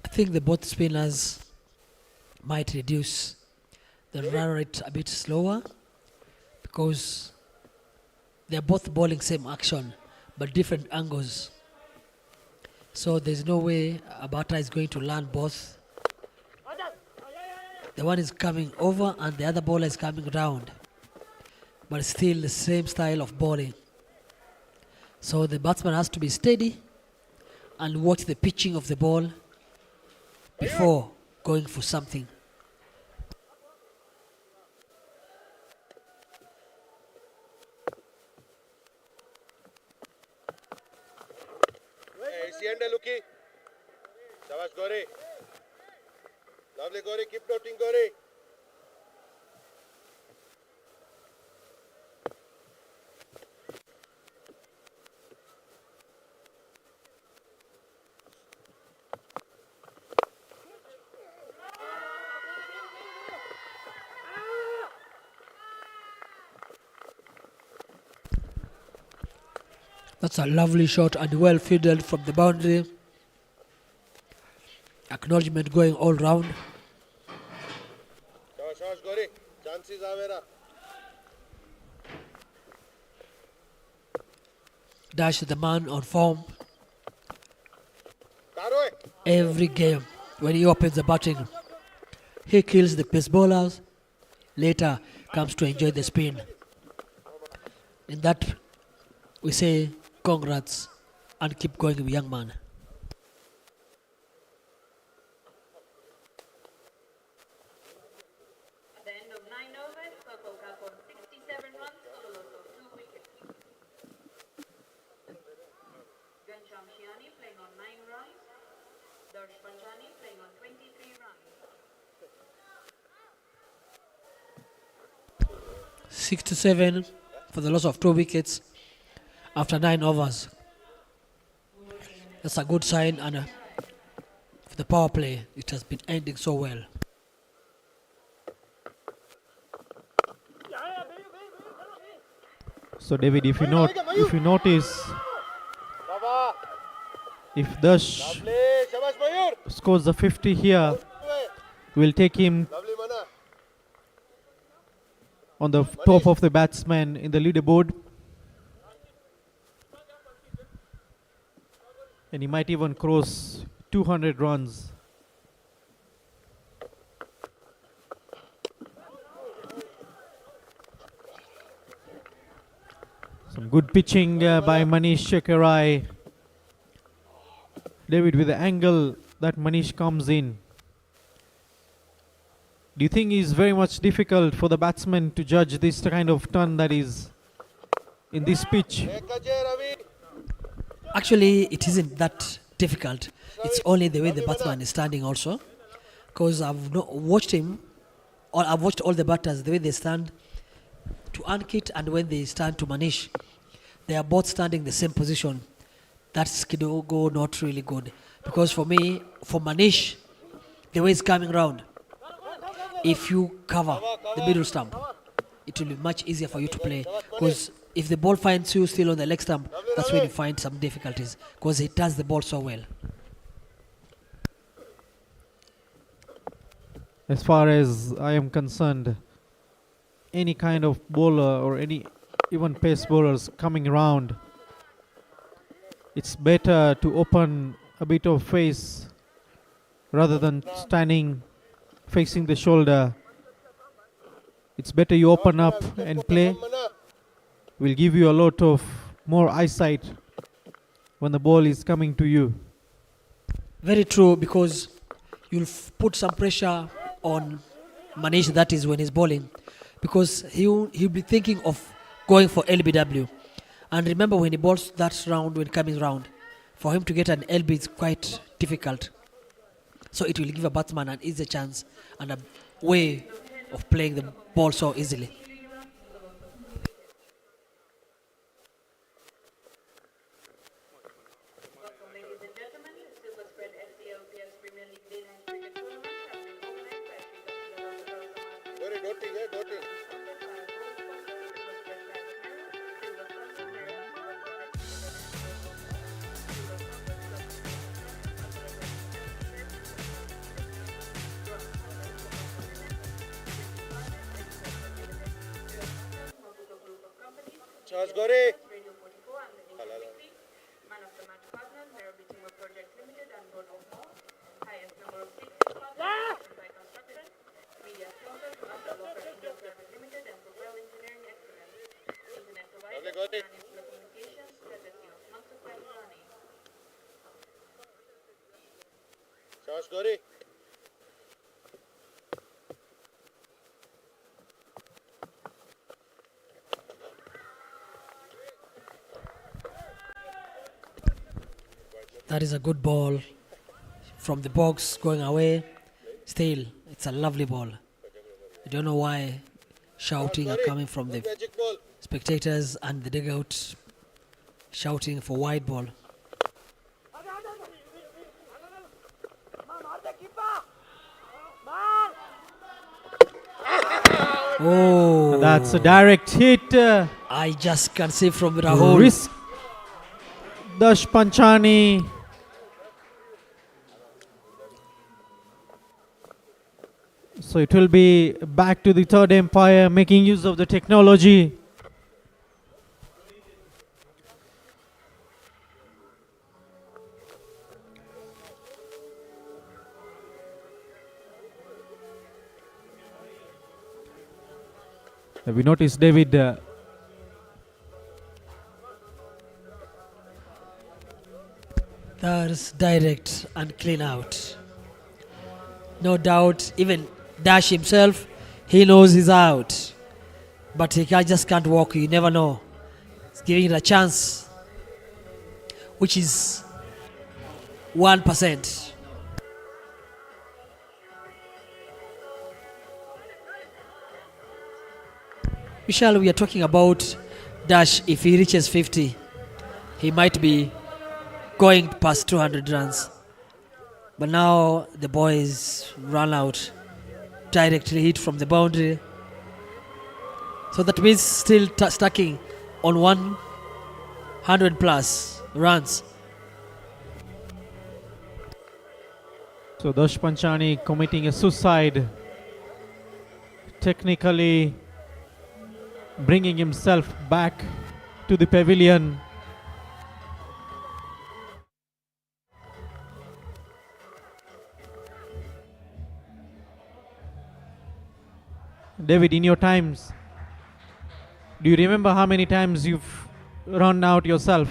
I think the both spinners might reduce the run rate a bit slower because they're both bowling same action but different angles. So there's no way a batter is going to land both. The one is coming over and the other bowler is coming round, but still the same style of bowling. So the batsman has to be steady and watch the pitching of the ball before going for something. Hey, Sienda Luki. Shabash Gori. Lovely Gori, keep dotting Gori. That's a lovely shot and well fielded from the boundary. Acknowledgement going all round. Shabash, Shabash Gori. Chances Avera. Dash the man on form. Karoe. Every game when he opens the batting, he kills the pace bowlers. Later comes to enjoy the spin. In that we say congrats and keep going, young man. At the end of 9 overs, Purple Cup on 67 runs for the loss of 2 wickets. Gansham Shiani playing on 9 runs. Darsh Panchani playing on 23 runs. 67 for the loss of 2 wickets after 9 overs. That's a good sign, and for the power play, it has been ending so well. So David, if you notice, Baba. if Dash Lovely. Shabash Mayur. scores the 50 here, we'll take him Lovely Mana. on the top of the batsman in the leaderboard. And he might even cross 200 runs. Some good pitching by Manish Shekarai. David, with the angle that Manish comes in, do you think it's very much difficult for the batsman to judge this kind of turn that is in this pitch? Ekaje Ravi. Actually, it isn't that difficult. It's only the way the batsman is standing also. Because I've watched him, or I've watched all the batters, the way they stand to Ankit and when they stand to Manish. They are both standing the same position. That's go not really good. Because for me, for Manish, the way it's coming round, if you cover the middle stump, it will be much easier for you to play. Because if the ball finds you still on the leg stump, that's when you find some difficulties. Because he does the ball so well. As far as I am concerned, any kind of bowler or any even pace bowlers coming around, it's better to open a bit of face rather than standing facing the shoulder. It's better you open up and play. Will give you a lot of more eyesight when the ball is coming to you. Very true, because you'll put some pressure on Manish, that is when he's bowling, because he'll be thinking of going for LBW. And remember, when he bowls that round, when coming round, for him to get an LB is quite difficult. So it will give a batsman an easy chance and a way of playing the ball so easily. Welcome, ladies and gentlemen. The SILVERSPREAD SCLPS Premier League Day Night Cricket Tournament has been organized by Sri Gori, dotting, dotting. Shabash Gori. Radio 44 and the Nation Weekly. Man of the match partner, Nairobi Team of Project Gori. Communications courtesy of Master File Running. Shabash Gori. That is a good ball from the box going away. Still, it's a lovely ball. I don't know why shouting are coming from the Magic ball. spectators and the dugout shouting for wide ball. Oh, That's a direct hit. I just can see from Rahul. Risk Dash Panchani. So it will be back to the third empire, making use of the technology. We noticed David That's direct and clean out. No doubt, even Dash himself, he knows he's out. But just can't walk, you never know. It's giving it a chance, which is 1%. Vishal, we are talking about Dash. If he reaches 50, he might be going past 200 runs. But now the boys run out, directly hit from the boundary. So that means still stacking on 100 plus runs. So Dash Panchani committing a suicide, technically bringing himself back to the pavilion. David, in your times, do you remember how many times you've run out yourself?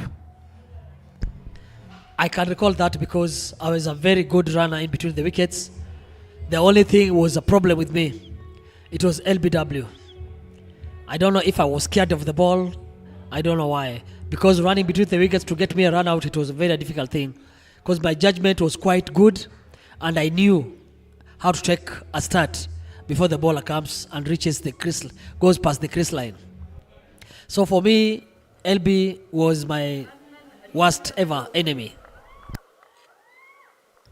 I can recall that because I was a very good runner in between the wickets. The only thing was a problem with me. It was LBW. I don't know if I was scared of the ball. I don't know why. Because running between the wickets to get me a run out, it was a very difficult thing. Because my judgment was quite good and I knew how to take a start before the bowler comes and reaches the crease, goes past the crease line. So for me, LB was my worst ever enemy.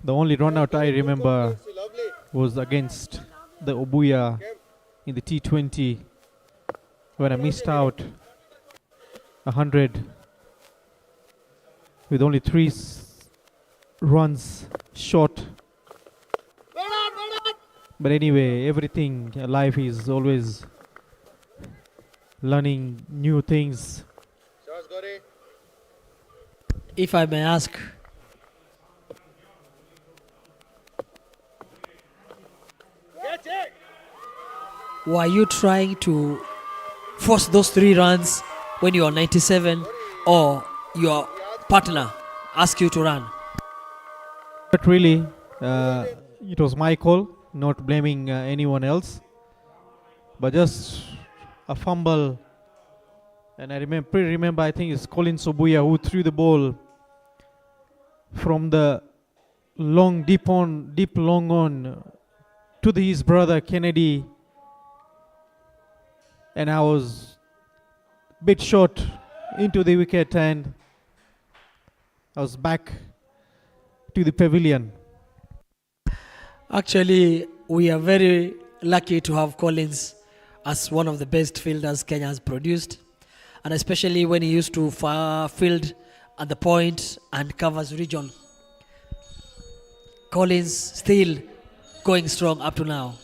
The only run out I remember was against the Obuya in the T20 when I missed out 100 with only 3 runs short. But anyway, everything, life is always learning new things. Shabash Gori. If I may ask, Catch it. were you trying to force those 3 runs when you are 97 or your partner asked you to run? But really, it was my call, not blaming anyone else. But just a fumble. And I remember, I think it's Colin Sobuya who threw the ball from the deep long on to his brother Kennedy. And I was a bit short into the wicket and I was back to the pavilion. Actually, we are very lucky to have Collins as one of the best fielders Kenya has produced, and especially when he used to field at the point and covers region. Collins still going strong up to now.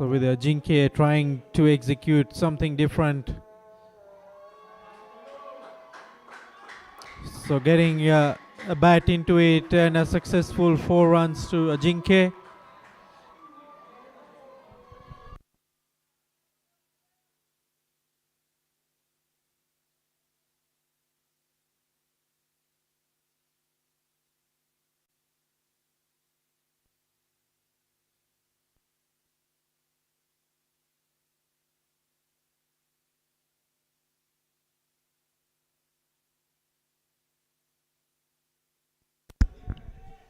So with Ajinkya trying to execute something different. So getting a bat into it and a successful 4 runs to Ajinkya.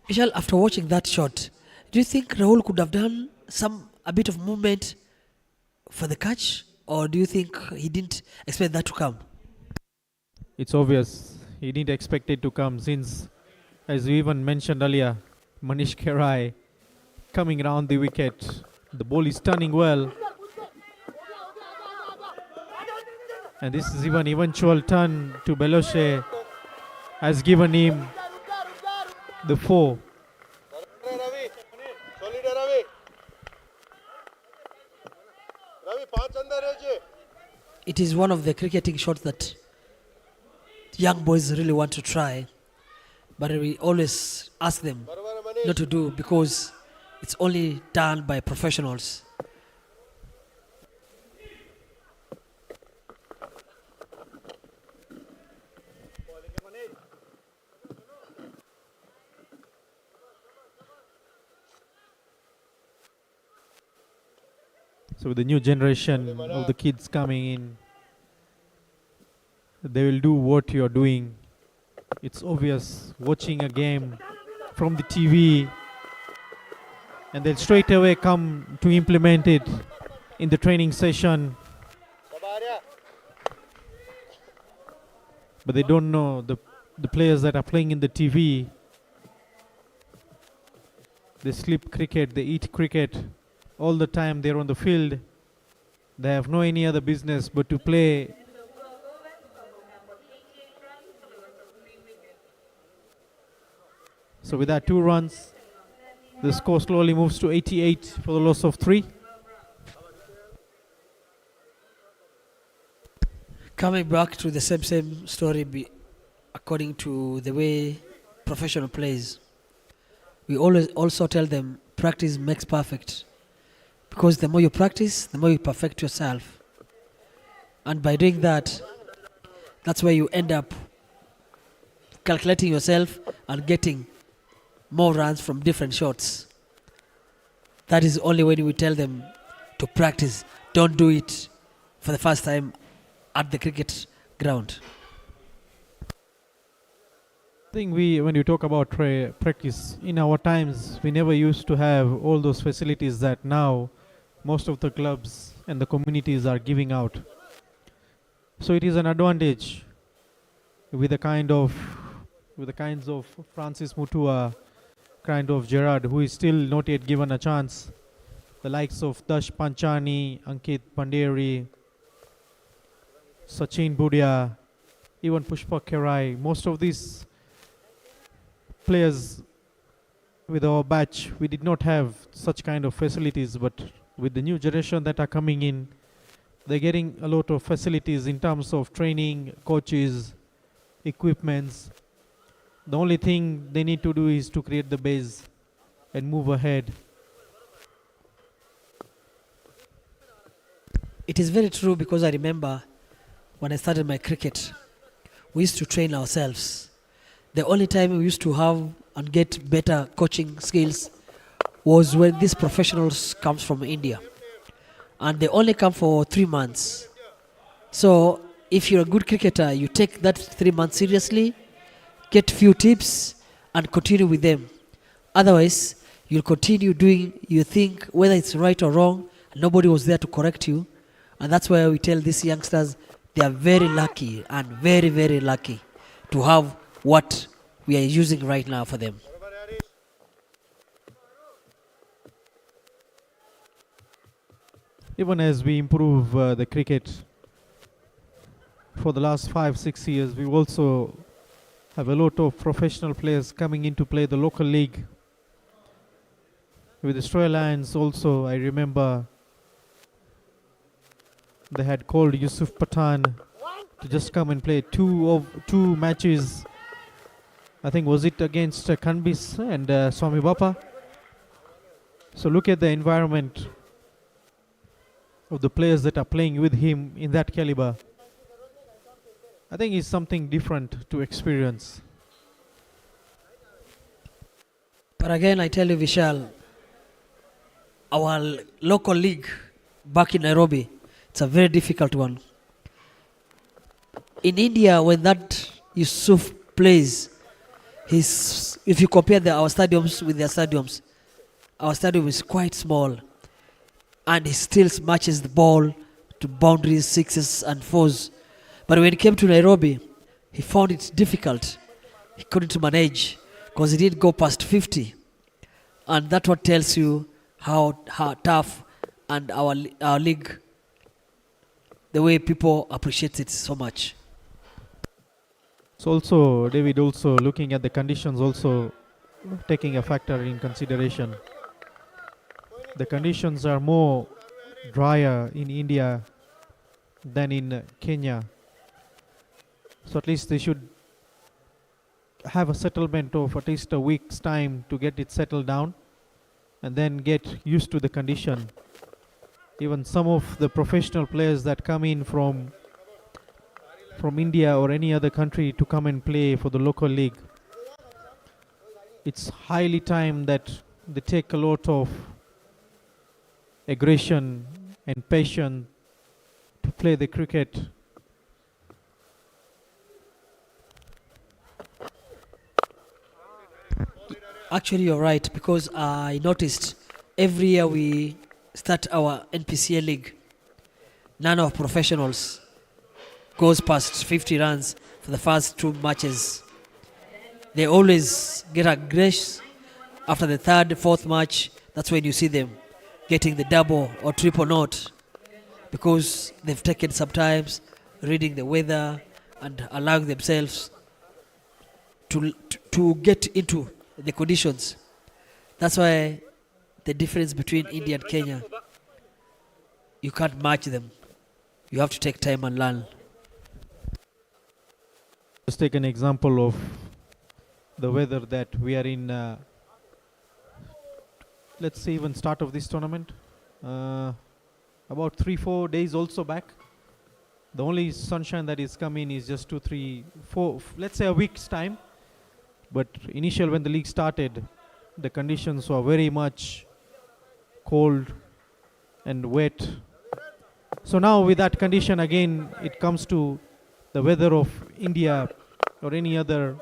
Vishal, after watching that shot, do you think Rahul could have done a bit of movement for the catch, or do you think he didn't expect that to come? It's obvious he didn't expect it to come, since, as you even mentioned earlier, Manish Kerai coming around the wicket. The ball is turning well. And this is even eventual turn to Beloche has given him the 4. Ravi, solid है Ravi. Ravi, 5 अंदर है जी. It is one of the cricketing shots that young boys really want to try, but we always ask them not to do because it's only done by professionals. So with the new generation of the kids coming in, they will do what you're doing. It's obvious watching a game from the TV, and they'll straight away come to implement it in the training session. But they don't know the players that are playing in the TV. They sleep cricket, they eat cricket. All the time they're on the field. They have no any other business but to play. So with that 2 runs, the score slowly moves to 88 for the loss of 3. Coming back to the same story, according to the way professional plays, we always also tell them practice makes perfect. Because the more you practice, the more you perfect yourself. And by doing that, that's where you end up calculating yourself and getting more runs from different shots. That is only when we tell them to practice. Don't do it for the first time at the cricket ground. I think when you talk about practice, in our times, we never used to have all those facilities that now most of the clubs and the communities are giving out. So it is an advantage with the kinds of Francis Mutua, kind of Gerard, who is still not yet given a chance. The likes of Dash Panchani, Ankit Panderi, Sachin Budia, even Pushpa Kerai. Most of these players with our batch, we did not have such kind of facilities, but with the new generation that are coming in, they're getting a lot of facilities in terms of training, coaches, equipments. The only thing they need to do is to create the base and move ahead. It is very true, because I remember when I started my cricket, we used to train ourselves. The only time we used to have and get better coaching skills was when these professionals comes from India, and they only come for 3 months. So if you're a good cricketer, you take that 3 months seriously, get few tips and continue with them. Otherwise, you'll continue doing your thing, whether it's right or wrong, and nobody was there to correct you. And that's why we tell these youngsters they are very lucky and very, very lucky to have what we are using right now for them. Even as we improve the cricket for the last 5-6 years, we also have a lot of professional players coming in to play the local league. With the Australians also, I remember they had called Yusuf Pathan to just come and play two matches. I think was it against Kanbis and Swami Bapa. So look at the environment of the players that are playing with him in that caliber. I think it's something different to experience. But again, I tell you, Vishal, our local league back in Nairobi, it's a very difficult one. In India, when that Yusuf plays, if you compare our stadiums with their stadiums, our stadium is quite small, and he still matches the ball to boundaries, sixes and fours. But when he came to Nairobi, he found it difficult. He couldn't manage because he didn't go past 50. And that's what tells you how tough and our league, the way people appreciate it so much. So also, David, also looking at the conditions, also taking a factor in consideration. The conditions are more drier in India than in Kenya. So at least they should have a settlement of at least a week's time to get it settled down and then get used to the condition. Even some of the professional players that come in from India or any other country to come and play for the local league, it's highly time that they take a lot of aggression and passion to play the cricket. Actually, you're right, because I noticed every year we start our NPCA league, none of professionals goes past 50 runs for the first two matches. They always get a grace after the third, fourth match. That's when you see them getting the double or triple note, because they've taken some times reading the weather and allowing themselves to get into the conditions. That's why the difference between India and Kenya, you can't match them. You have to take time and learn. Let's take an example of the weather that we are in. Let's say even start of this tournament, about 3-4 days also back. The only sunshine that is coming is just 2, 3, 4, let's say a week's time. But initial when the league started, the conditions were very much cold and wet. So now with that condition again, it comes to the weather of India or any other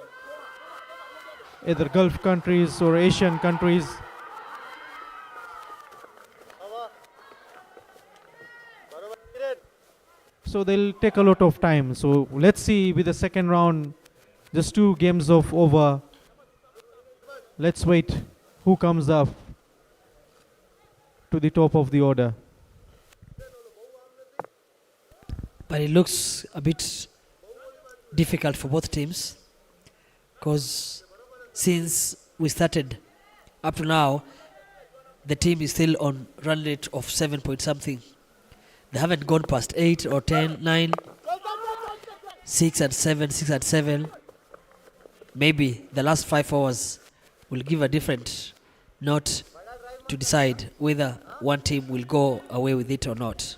either Gulf countries or Asian countries. So they'll take a lot of time. So let's see with the second round, just 2 games of over. Let's wait who comes up to the top of the order. But it looks a bit difficult for both teams, because since we started up to now, the team is still on run rate of 7 point something. They haven't gone past 8 or 10, 9, 6 and 7, 6 and 7. Maybe the last 5 hours will give a different note to decide whether one team will go away with it or not.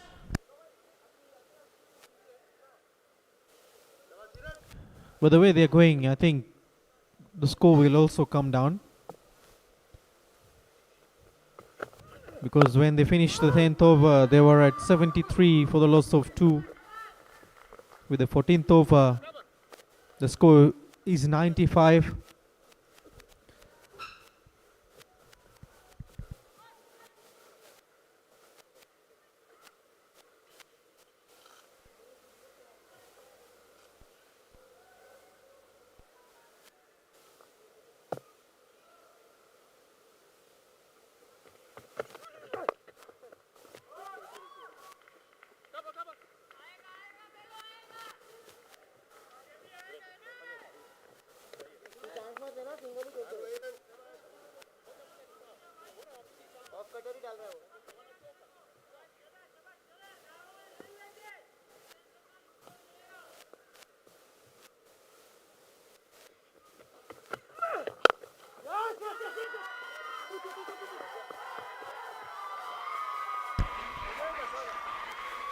But the way they're going, I think the score will also come down. Because when they finished the 10th over, they were at 73 for the loss of 2. With the 14th over, the score is 95.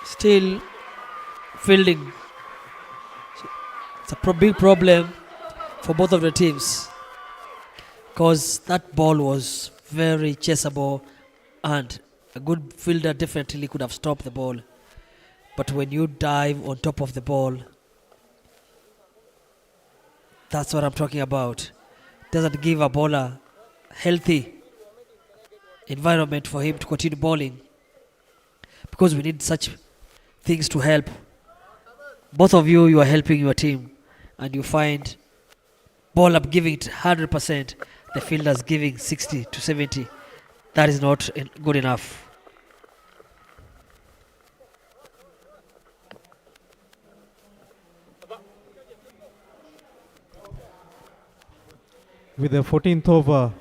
Still fielding. It's a big problem for both of the teams because that ball was very chaseable and a good fielder definitely could have stopped the ball. But when you dive on top of the ball, that's what I'm talking about. Doesn't give a bowler healthy environment for him to continue bowling because we need such things to help. Both of you are helping your team and you find bowler giving it 100%, the fielders giving 60 to 70. That is not good enough. With the 14th over,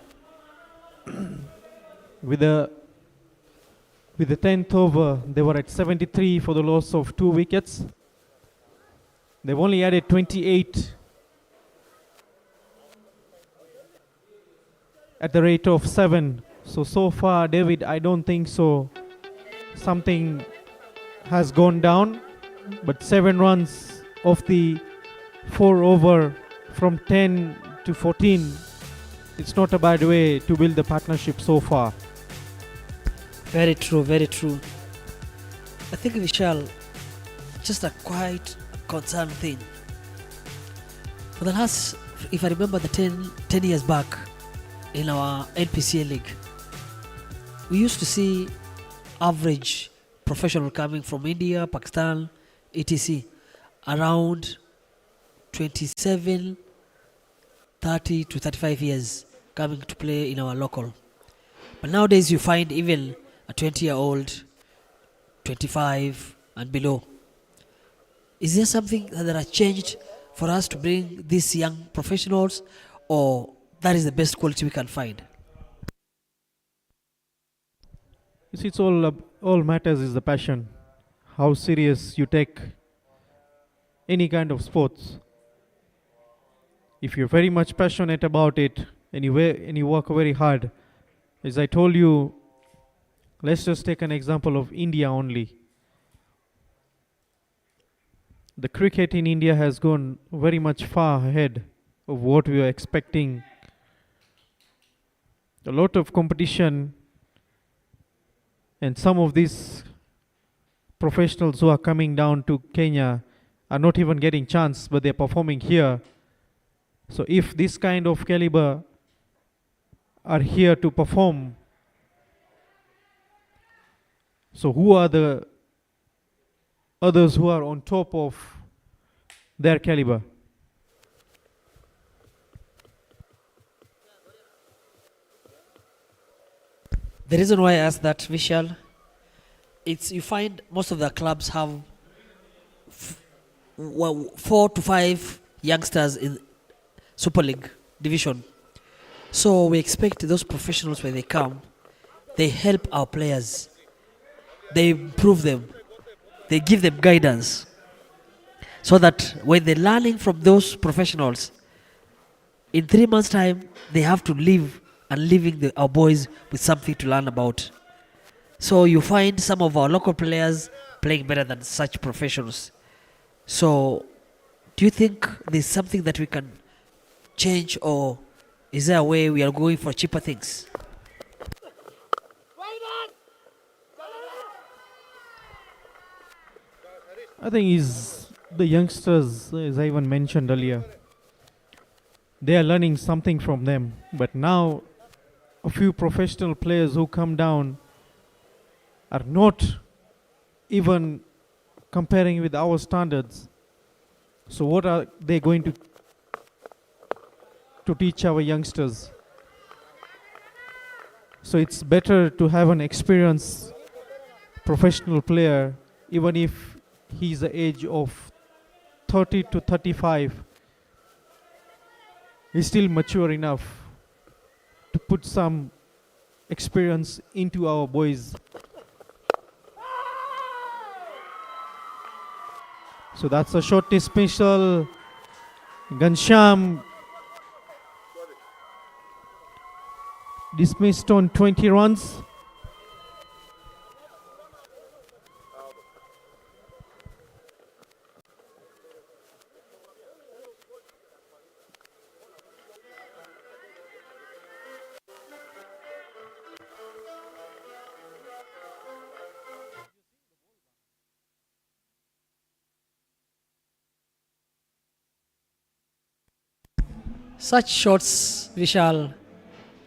with the 10th over, they were at 73 for the loss of 2 wickets. They've only added 28 at the rate of 7. So far, David, I don't think so. Something has gone down, but 7 runs off the 4 over from 10 to 14. It's not a bad way to build the partnership so far. Very true, very true. I think Vishal, just a quite concerned thing. For the last, if I remember the 10 years back in our NPCA league, we used to see average professional coming from India, Pakistan, etc. around 27, 30 to 35 years coming to play in our local. But nowadays you find even a 20-year-old, 25 and below. Is there something that has changed for us to bring these young professionals, or that is the best quality we can find? You see, it's all matters is the passion. How serious you take any kind of sports. If you're very much passionate about it and you work very hard, as I told you, let's just take an example of India only. The cricket in India has gone very much far ahead of what we were expecting. A lot of competition, and some of these professionals who are coming down to Kenya are not even getting chance, but they're performing here. So if this kind of caliber are here to perform, so who are the others who are on top of their caliber? The reason why I asked that, Vishal, it's you find most of the clubs have 4 to 5 youngsters in Super League division. So we expect those professionals, when they come, they help our players. They improve them. They give them guidance. So that when they're learning from those professionals, in 3 months' time, they have to leave and leaving our boys with something to learn about. So you find some of our local players playing better than such professionals. So do you think there's something that we can change, or is there a way we are going for cheaper things? I think is the youngsters, as I even mentioned earlier, they are learning something from them. But now a few professional players who come down are not even comparing with our standards. So what are they going to teach our youngsters? So it's better to have an experienced professional player, even if he's the age of 30 to 35. He's still mature enough to put some experience into our boys. So that's a short dismissal. Gansham dismissed on 20 runs. Such shots, Vishal,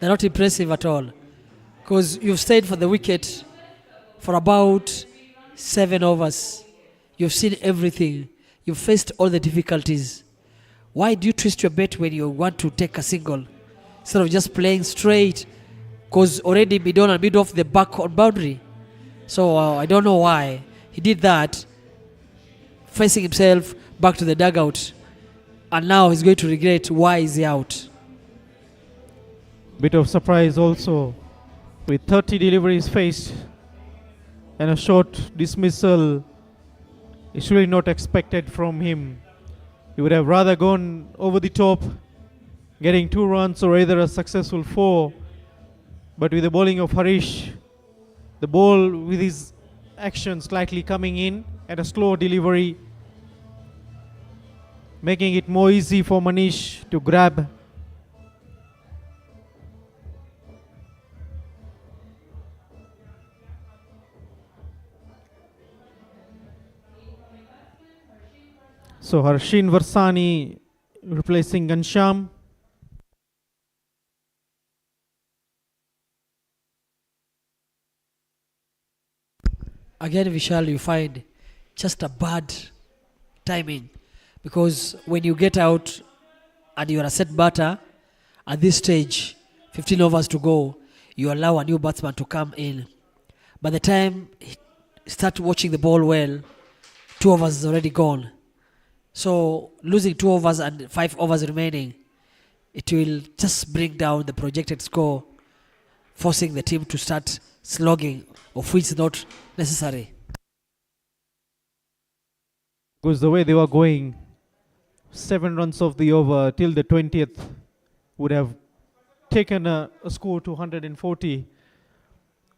they're not impressive at all. Because you've stayed for the wicket for about 7 overs. You've seen everything. You've faced all the difficulties. Why do you twist your bet when you want to take a single instead of just playing straight? Because already mid-on and mid-off the back on boundary. So I don't know why he did that, facing himself back to the dugout. And now he's going to regret why is he out. Bit of surprise also with 30 deliveries faced and a short dismissal is really not expected from him. He would have rather gone over the top, getting 2 runs or either a successful 4. But with the bowling of Harish, the ball with his action slightly coming in at a slow delivery, making it more easy for Manish to grab. So Harshin Varsani replacing Gansham. Again, Vishal, you find just a bad timing, because when you get out and you're a set batter at this stage, 15 overs to go, you allow a new batsman to come in. By the time he start watching the ball well, 2 overs is already gone. So losing 2 overs and 5 overs remaining, it will just bring down the projected score, forcing the team to start slogging, of which is not necessary. Because the way they were going, 7 runs of the over till the 20th would have taken a score to 140.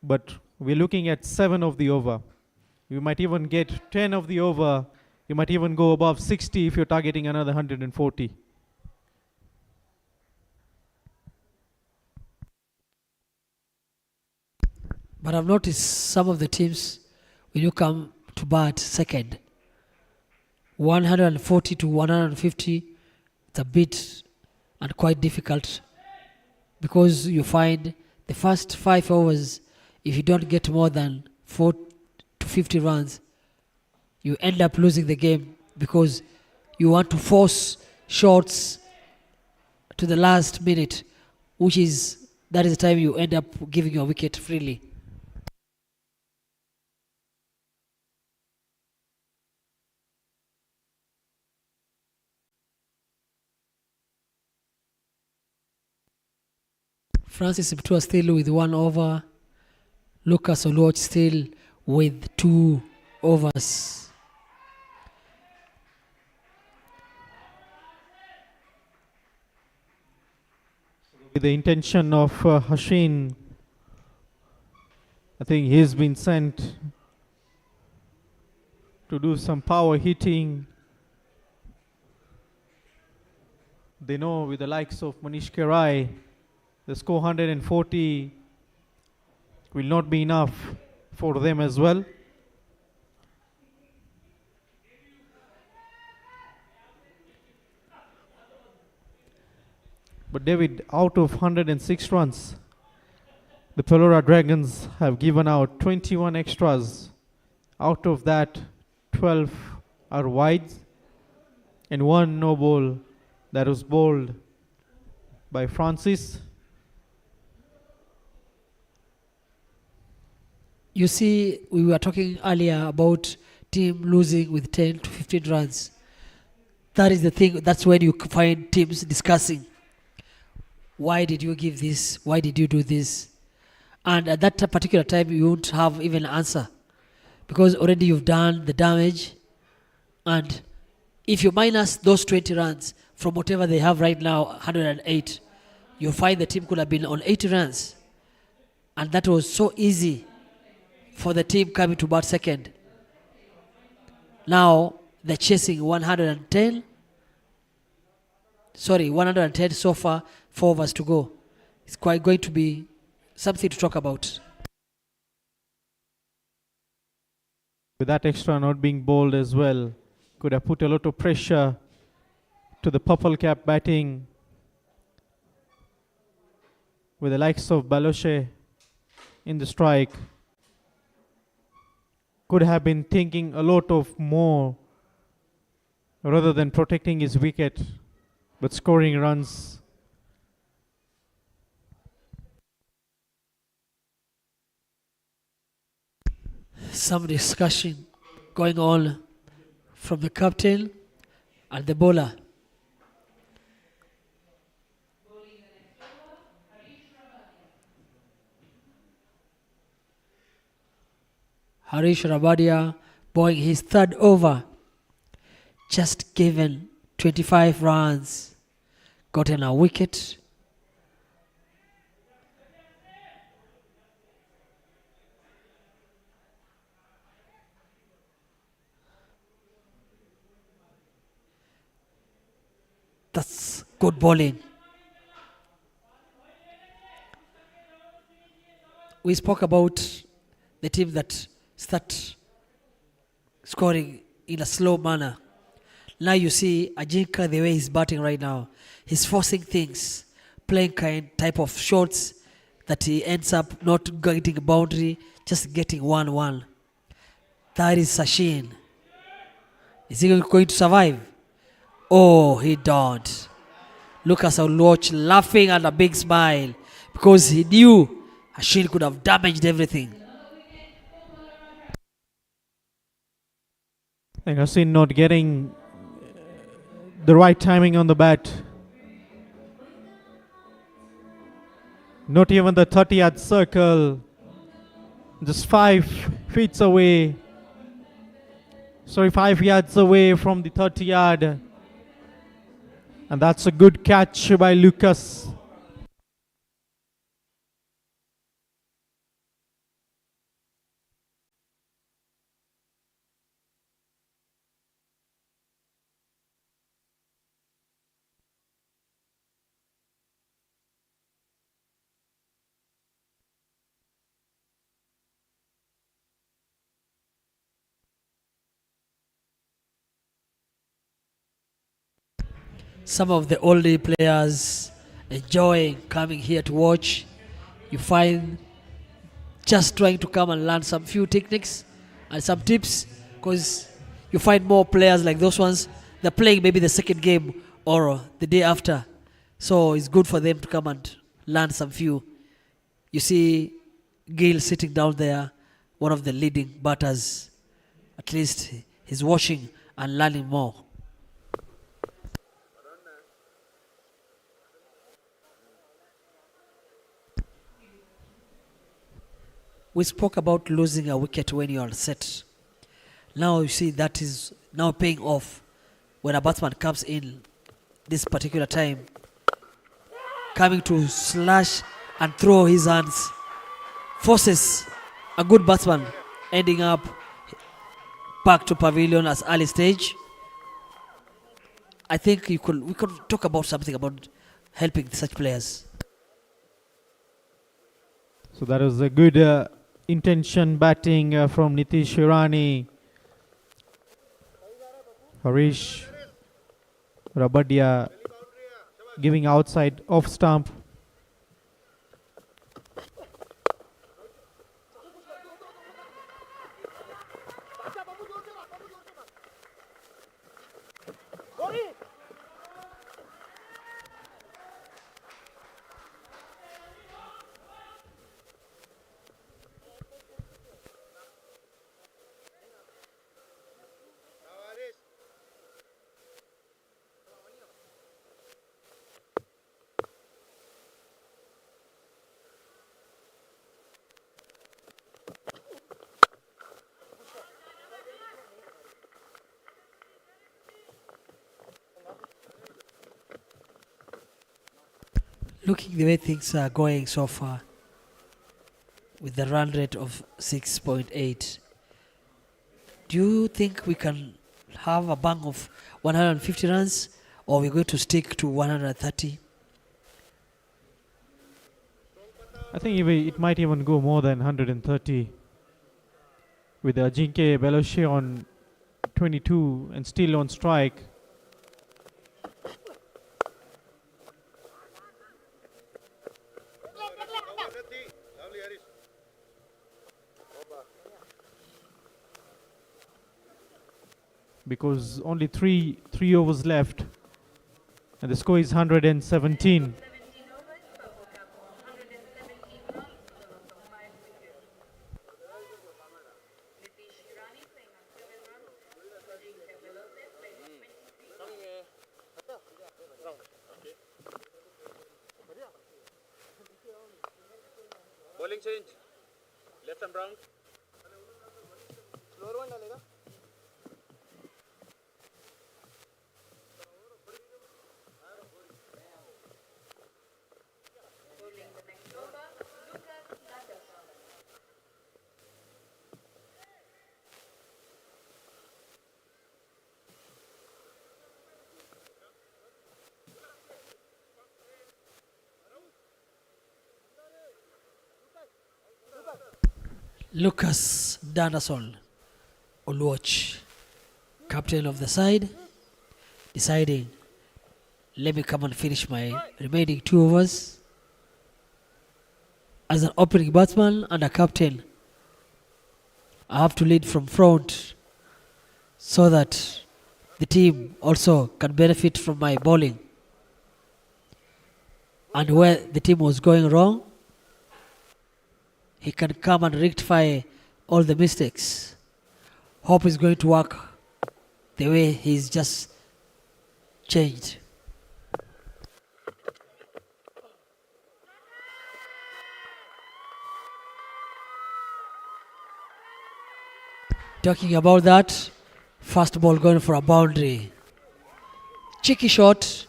But we're looking at 7 of the over. You might even get 10 of the over. You might even go above 60 if you're targeting another 140. But I've noticed some of the teams, when you come to bat second, 140 to 150, it's a bit and quite difficult, because you find the first 5 overs, if you don't get more than 4 to 50 runs, you end up losing the game, because you want to force shots to the last minute, that is the time you end up giving your wicket freely. Francis Mtua still with 1 over. Lucas Oluoch still with 2 overs. With the intention of Hashin, I think he's been sent to do some power hitting. They know with the likes of Manish Kerai, the score 140 will not be enough for them as well. But David, out of 106 runs, the PALORA Dragons have given out 21 extras. Out of that, 12 are wides and 1 no ball that was bowled by Francis. You see, we were talking earlier about team losing with 10 to 15 runs. That is the thing, that's when you find teams discussing, why did you give this? Why did you do this? And at that particular time, you won't have even an answer, because already you've done the damage. And if you minus those 20 runs from whatever they have right now, 108, you find the team could have been on 80 runs. And that was so easy for the team coming to bat second. Now they're chasing 110 so far, 4 overs to go. It's quite going to be something to talk about. With that extra not being bowled as well, could have put a lot of pressure to the purple cap batting. with the likes of Baloche in the strike, could have been thinking a lot of more rather than protecting his wicket, but scoring runs. Some discussion going on from the captain and the bowler. Harish Rabadia bowling his third over, just given 25 runs, gotten a wicket. That's good bowling. We spoke about the team that start scoring in a slow manner. Now you see Ajinka, the way he's batting right now, he's forcing things, playing type of shots that he ends up not getting a boundary, just getting 1-1. That is Sachin. Is he going to survive? Oh, he don't. Lucas will watch laughing and a big smile because he knew Sachin could have damaged everything. And Hasin not getting the right timing on the bat. Not even the 30-yard circle. Just 5 feet away. Sorry, 5 yards away from the 30-yard. And that's a good catch by Lucas. Some of the oldie players enjoying coming here to watch. You find just trying to come and learn some few techniques and some tips, because you find more players like those ones, they're playing maybe the second game or the day after. So it's good for them to come and learn some few. You see Gil sitting down there, one of the leading batters. At least he's watching and learning more. We spoke about losing a wicket when you are set. Now you see that is now paying off when a batsman comes in this particular time, coming to slash and throw his hands, forces a good batsman ending up back to pavilion as early stage. I think we could talk about something about helping such players. So that was a good intention batting from Nitish Irani. Harish Rabadia giving outside off stump. Looking the way things are going so far, with the run rate of 6.8, do you think we can have a bang of 150 runs, or we're going to stick to 130? I think it might even go more than 130 with Ajinke Baloche on 22 and still on strike. because only three overs left, and the score is 117. Bowling change. Left and round. Slower one डालेगा. Lucas Danderson will watch, captain of the side, deciding, let me come and finish my remaining 2 overs. As an opening batsman and a captain, I have to lead from front so that the team also can benefit from my bowling. And where the team was going wrong, he can come and rectify all the mistakes. Hope is going to work the way he's just changed. Talking about that, first ball going for a boundary. Cheeky shot,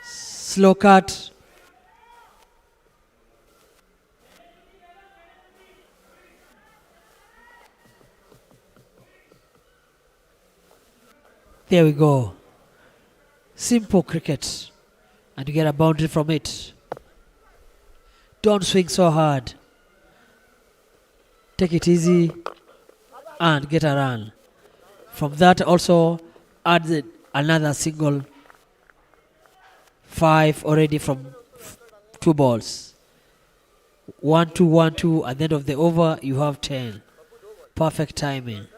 slow cut. There we go. Simple cricket. And you get a boundary from it. Don't swing so hard. Take it easy and get a run. From that also add another single. 5 already from 2 balls. 1-2, 1-2. At the end of the over, you have 10. Perfect timing.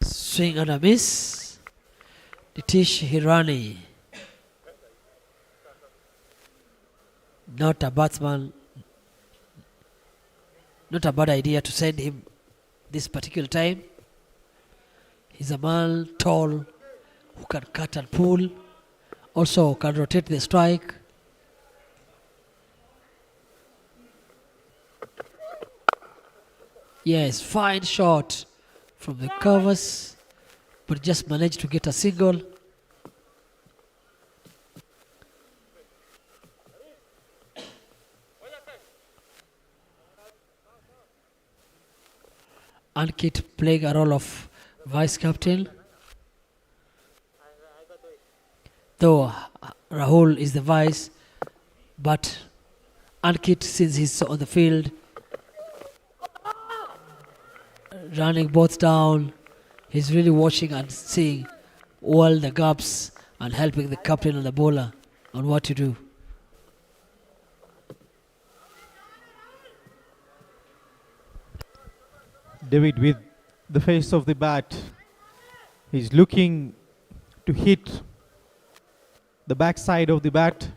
Swing and a miss. Nitish Hirani. Not a batsman. Not a bad idea to send him this particular time. He's a man tall who can cut and pull. Also can rotate the strike. Yes, fine shot from the covers, but just managed to get a single. Ankit playing a role of vice captain, though Rahul is the vice, but Ankit, since he's on the field, running both down, he's really watching and seeing all the gaps and helping the captain and the bowler on what to do. David with the face of the bat. He's looking to hit the back side of the bat.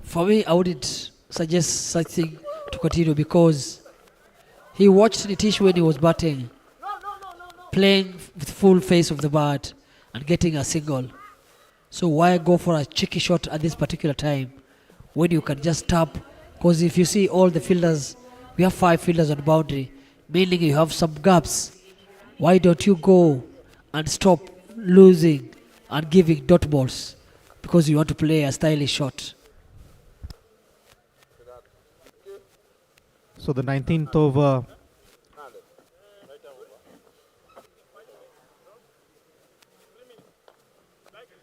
For me, I wouldn't suggest such thing to continue because he watched Nitish when he was batting, playing with full face of the bat and getting a single. So why go for a cheeky shot at this particular time when you can just tap? Because if you see all the fielders, we have 5 fielders on boundary, meaning you have some gaps. Why don't you go and stop losing and giving dot balls because you want to play a stylish shot? So the 19th over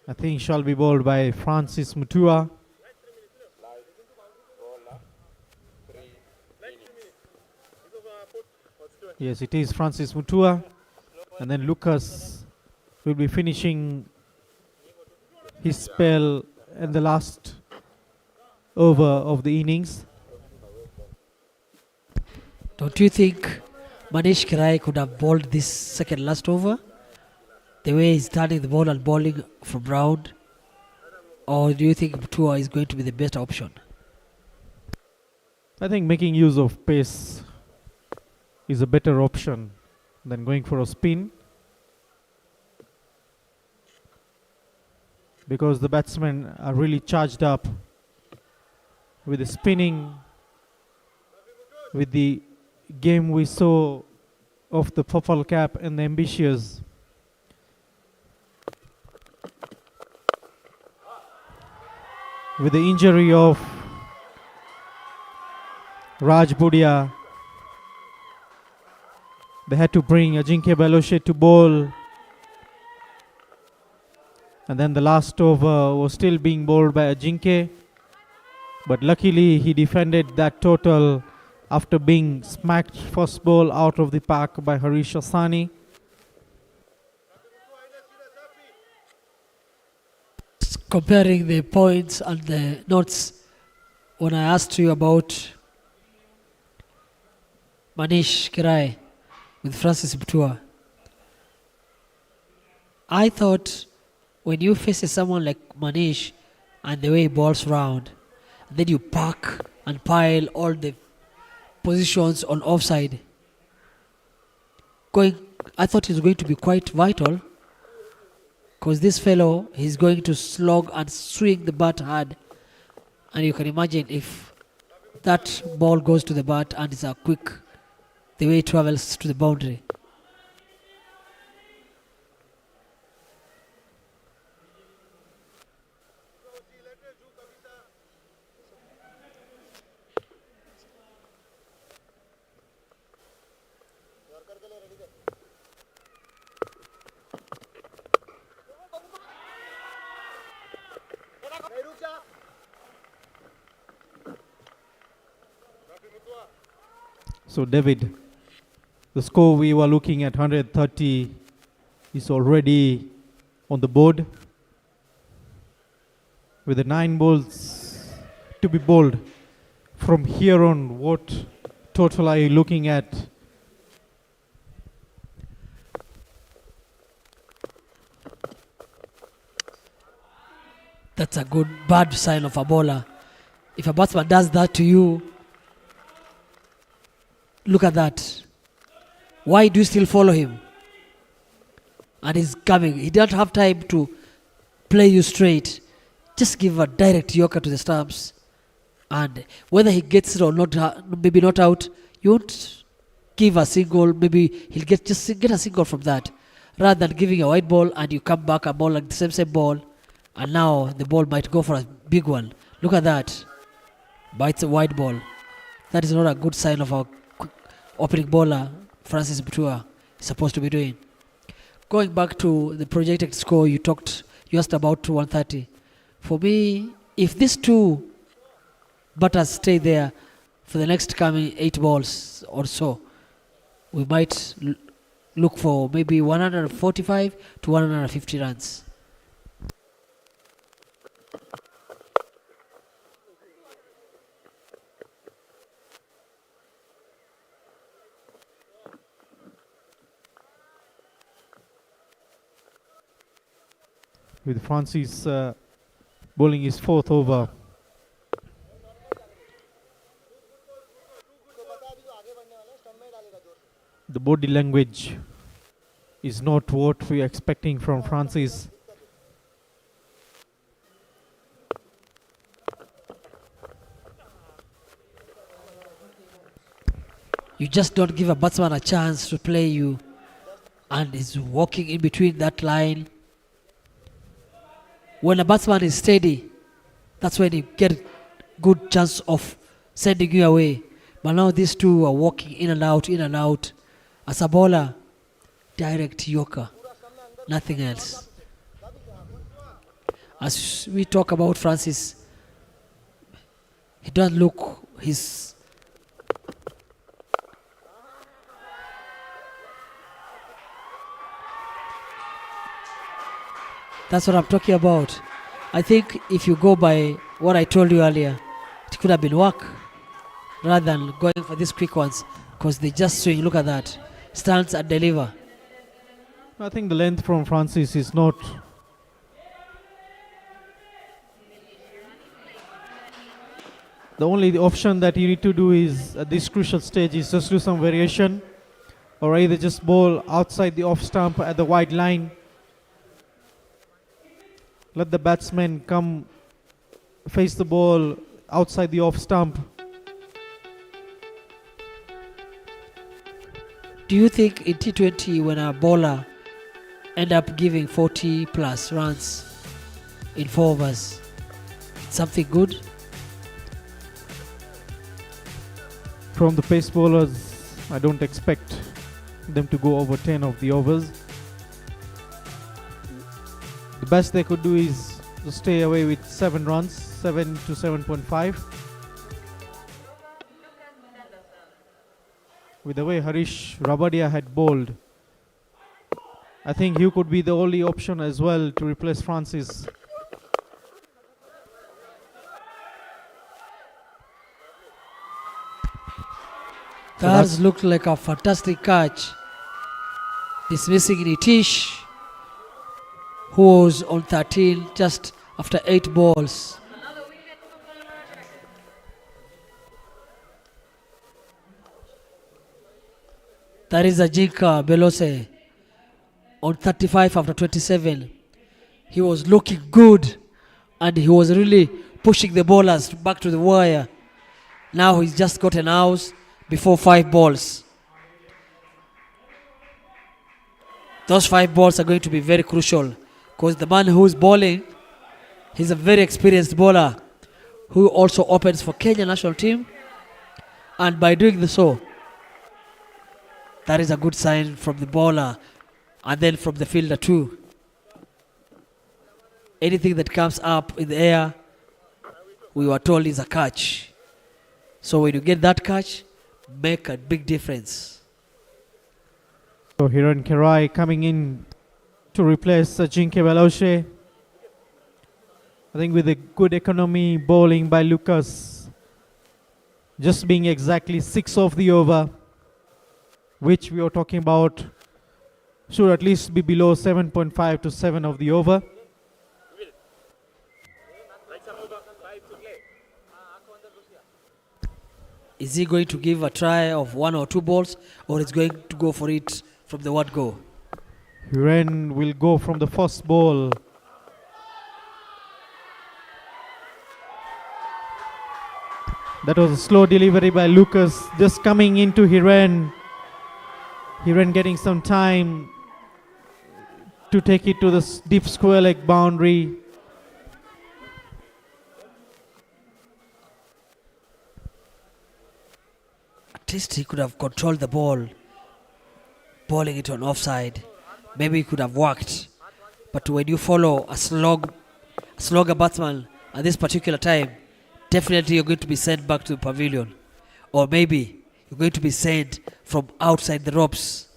I think shall be bowled by Francis Mutua. Yes, it is Francis Mutua. And then Lucas will be finishing his spell in the last over of the innings. Don't you think Manish Kirai could have bowled this second last over? The way he's turning the ball and bowling from round? Or do you think Mutua is going to be the best option? I think making use of pace is a better option than going for a spin, because the batsmen are really charged up with the spinning, with the game we saw of the purple cap and the ambitious. With the injury of Raj Budia, they had to bring Ajinkya Baloche to bowl. And then the last over was still being bowled by Ajinkya. But luckily he defended that total after being smacked first ball out of the park by Harish Asani. Comparing the points and the notes, when I asked you about Manish Kirai with Francis Mutua, I thought when you face someone like Manish and the way he balls round, and then you pack and pile all the positions on offside, I thought he was going to be quite vital, because this fellow, he's going to slog and swing the bat hard, and you can imagine if that ball goes to the bat and it's a quick, the way it travels to the boundary. So David, the score we were looking at 130 is already on the board, with the 9 balls to be bowled. From here on, what total are you looking at? That's a bad sign of a bowler. If a batsman does that to you, look at that. Why do you still follow him? And he's coming. He doesn't have time to play you straight. Just give a direct yorker to the stumps. And whether he gets it or not, maybe not out, you won't give a single. Maybe he'll get a single from that, rather than giving a wide ball and you come back and bowl like the same ball, and now the ball might go for a big one. Look at that. But it's a wide ball. That is not a good sign of a opening bowler Francis Mutua is supposed to be doing. Going back to the projected score you asked about 130. For me, if these two batters stay there for the next coming 8 balls or so, we might look for maybe 145 to 150 runs. With Francis bowling his 4th over. The body language is not what we are expecting from Francis. You just don't give a batsman a chance to play you, and he's walking in between that line. When a batsman is steady, that's when you get good chance of sending you away. But now these two are walking in and out, in and out. As a bowler, direct Yorker, nothing else. As we talk about Francis, he doesn't look his. That's what I'm talking about. I think if you go by what I told you earlier, it could have been work rather than going for these quick ones, because they just swing. Look at that. Stands and deliver. I think the length from Francis is not. The only option that you need to do is at this crucial stage is just do some variation, or either just bowl outside the off stump at the wide line. Let the batsman come face the ball outside the off stump. Do you think in T20 when a bowler end up giving 40 plus runs in 4 overs, it's something good? From the pace bowlers, I don't expect them to go over 10 of the overs. The best they could do is to stay away with 7 runs, 7 to 7.5. With the way Harish Rabadia had bowled, I think he could be the only option as well to replace Francis. That looked like a fantastic catch. Dismissing Nitish, who was on 13 just after 8 balls. That is Ajinka Belose on 35 after 27. He was looking good and he was really pushing the bowlers back to the wire. Now he's just got an out before 5 balls. Those 5 balls are going to be very crucial because the man who's bowling, he's a very experienced bowler who also opens for Kenya national team, and by doing so, that is a good sign from the bowler and then from the fielder too. Anything that comes up in the air, we were told is a catch. So when you get that catch, make a big difference. So Hiran Kerai coming in to replace Ajinke Beloshe. I think with a good economy bowling by Lucas, just being exactly 6 of the over, which we are talking about should at least be below 7.5 to 7 of the over. Is he going to give a try of 1 or 2 balls, or is going to go for it from the word go? Hiren will go from the first ball. That was a slow delivery by Lucas, just coming into Hiren. Hiren getting some time to take it to the deep square leg boundary. At least he could have controlled the ball, bowling it on offside. Maybe he could have worked. But when you follow a slogger batsman at this particular time, definitely you're going to be sent back to the pavilion. Or maybe you're going to be sent from outside the ropes.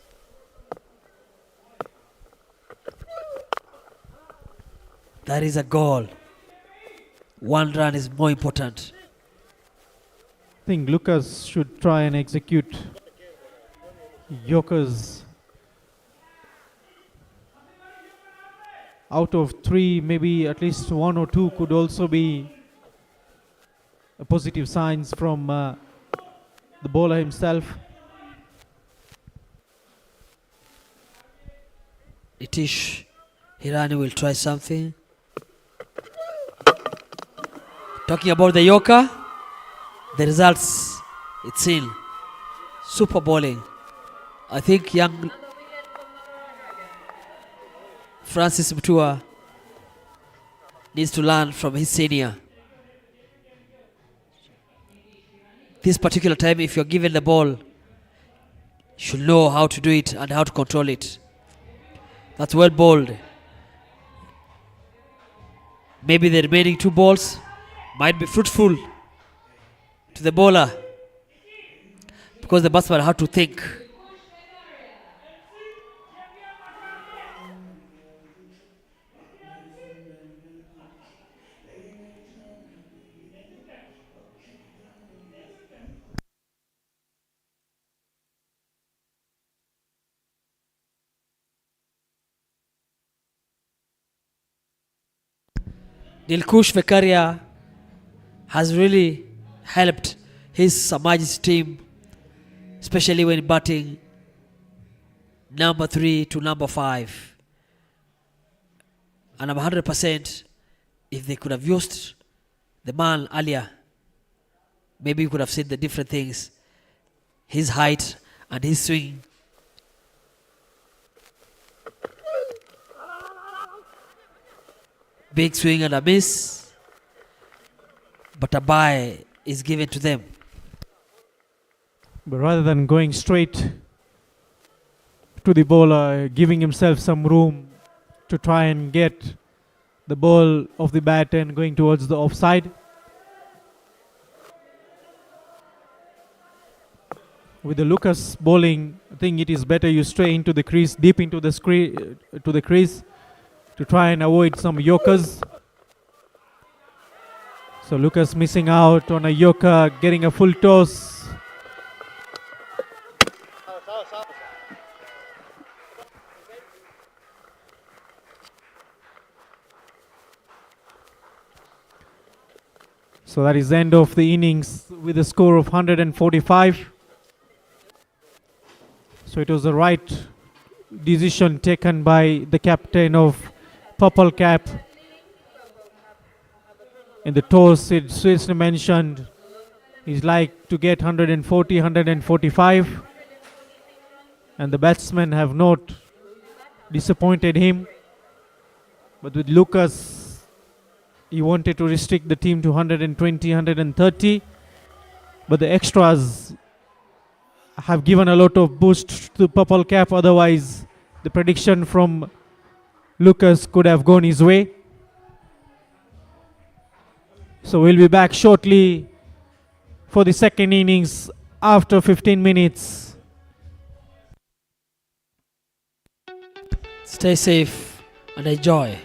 That is a goal. 1 run is more important. I think Lucas should try and execute Yorkers. Out of 3, maybe at least 1 or 2 could also be a positive signs from the bowler himself. Nitish Hirani will try something. Talking about the Yorker, the results, it's in. Super bowling. I think young Francis Mutua needs to learn from his senior. this particular time, if you're given the ball, you should know how to do it and how to control it. That's well bowled. Maybe the remaining 2 balls might be fruitful to the bowler, because the batsman had to think. Dilkush Vekaria has really helped his Samaj's team, especially when batting number 3 to number 5. And I'm 100% if they could have used the man earlier, maybe you could have seen the different things. His height and his swing. Big swing and a miss, but a bye is given to them. But rather than going straight to the bowler, giving himself some room to try and get the ball off the bat and going towards the offside. With the Lucas bowling, I think it is better you stray into the crease, deep into the crease, to try and avoid some yorkers. So Lucas missing out on a yorker, getting a full toss. So that is the end of the innings with a score of 145. So it was the right decision taken by the captain of Purple Cap. In the toss, it Swiss mentioned he's like to get 140, 145. And the batsmen have not disappointed him. But with Lucas, he wanted to restrict the team to 120, 130. But the extras have given a lot of boost to Purple Cap. Otherwise, the prediction from Lucas could have gone his way. So we'll be back shortly for the second innings after 15 minutes. Stay safe and enjoy.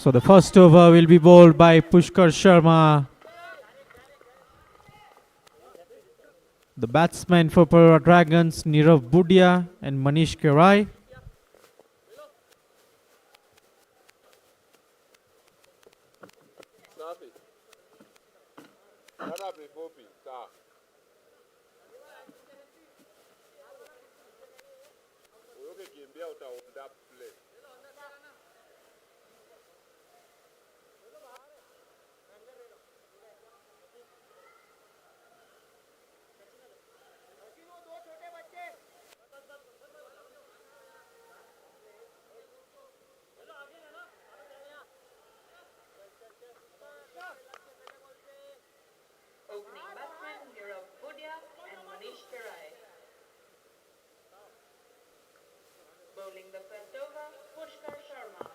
So the first over will be bowled by Pushkar Sharma. The batsmen for PALORA Dragons, Nirav Budia and Manish Kerai. Safi. Shut up, Poppy. Stop. Ukikimbia utaunda play. Opening batsmen Nirav Budia and Manish Kerai. Bowling the first over, Pushkar Sharma.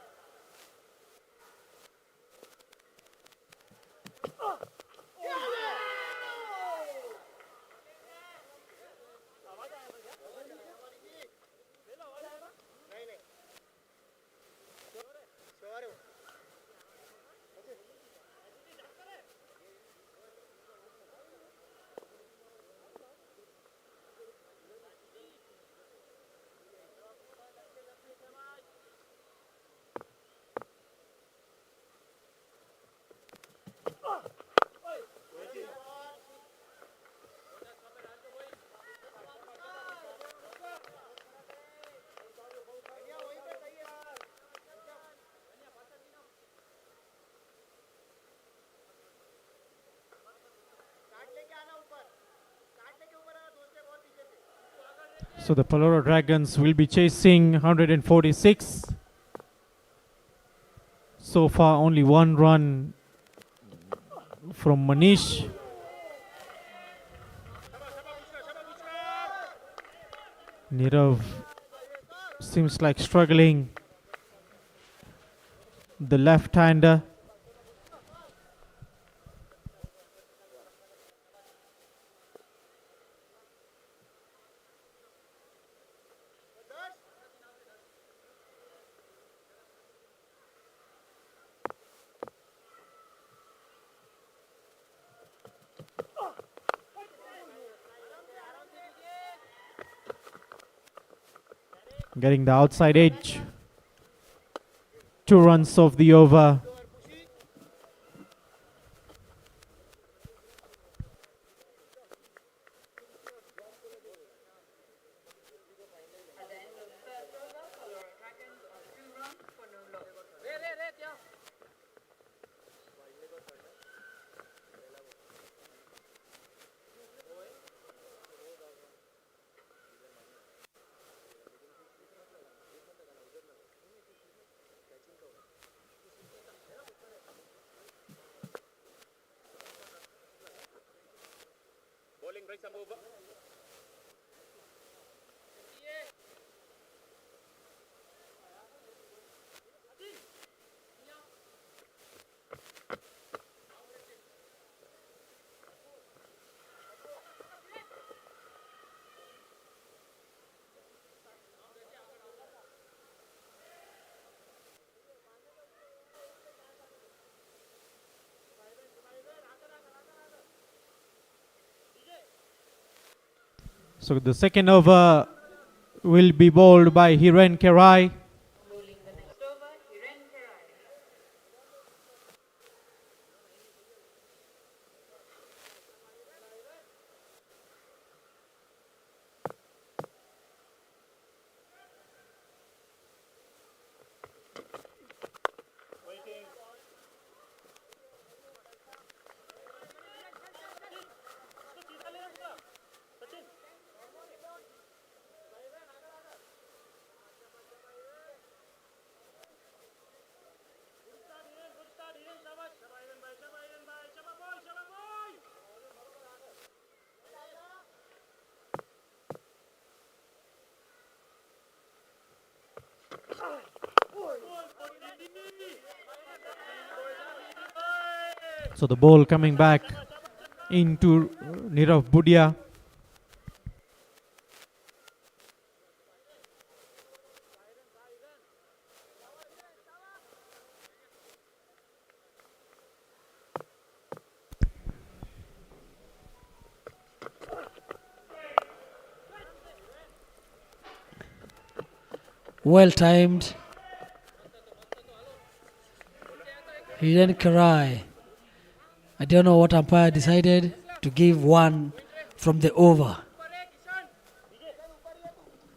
So the PALORA Dragons will be chasing 146. So far only one run from Manish. Nirav seems like struggling. The left-hander. Getting the outside edge. 2 runs off the over. At the end of the first over, PALORA Dragons on 2 runs for no loss. Bowling break some over. So the second over will be bowled by Hiren Kerai. Bowling the next over, Hiren Kerai. So the ball coming back into Nirav Budia. Well timed. He didn't cry. I don't know what umpire decided to give one from the over.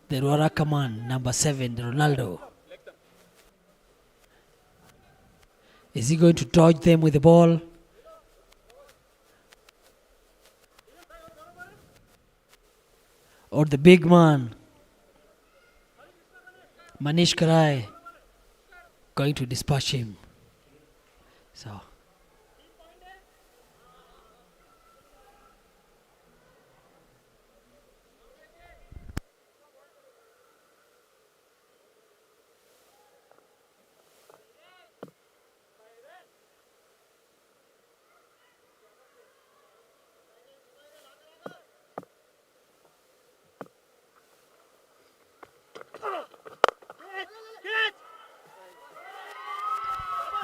The Ruaraka man, number 7, Ronaldo. Is he going to dodge them with the ball? Or the big man, Manish Karai, going to dispatch him? So,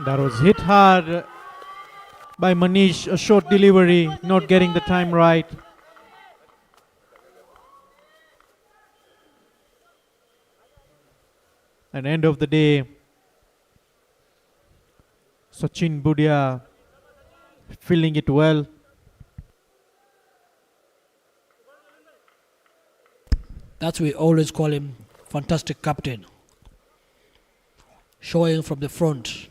That was hit hard by Manish. A short delivery, not getting the time right. And end of the day, Sachin Budia filling it well. that's we always call him, fantastic captain. Showing from the front.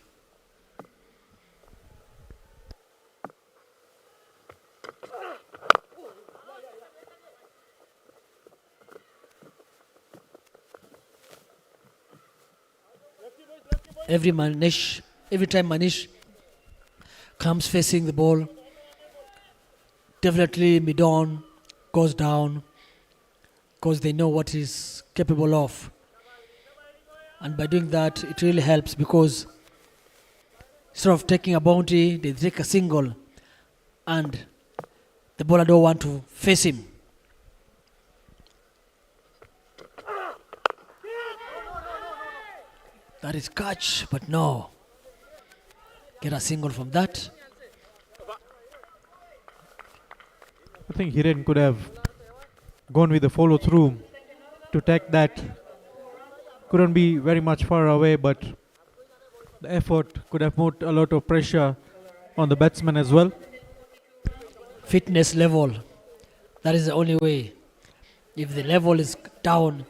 Every time Manish comes facing the ball, definitely mid-on goes down because they know what he's capable of. And by doing that, it really helps because instead of taking a bounty, they take a single and the bowler don't want to face him. That is catch, but no. Get a single from that. I think Hiren could have gone with the follow through to take that. Couldn't be very much far away, but the effort could have put a lot of pressure on the batsman as well. Fitness level. That is the only way. If the level is down,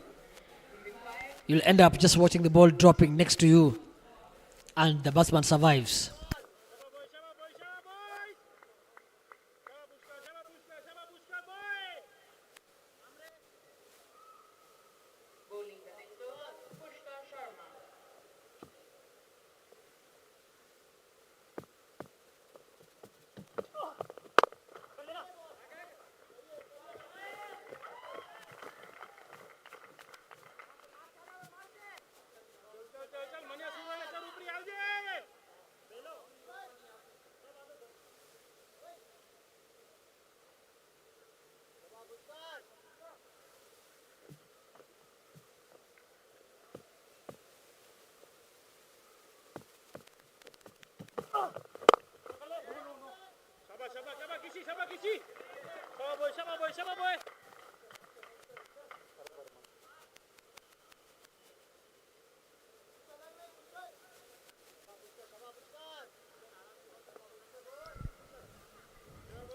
you'll end up just watching the ball dropping next to you and the batsman survives. Bowling the next over, Pushpa Sharma.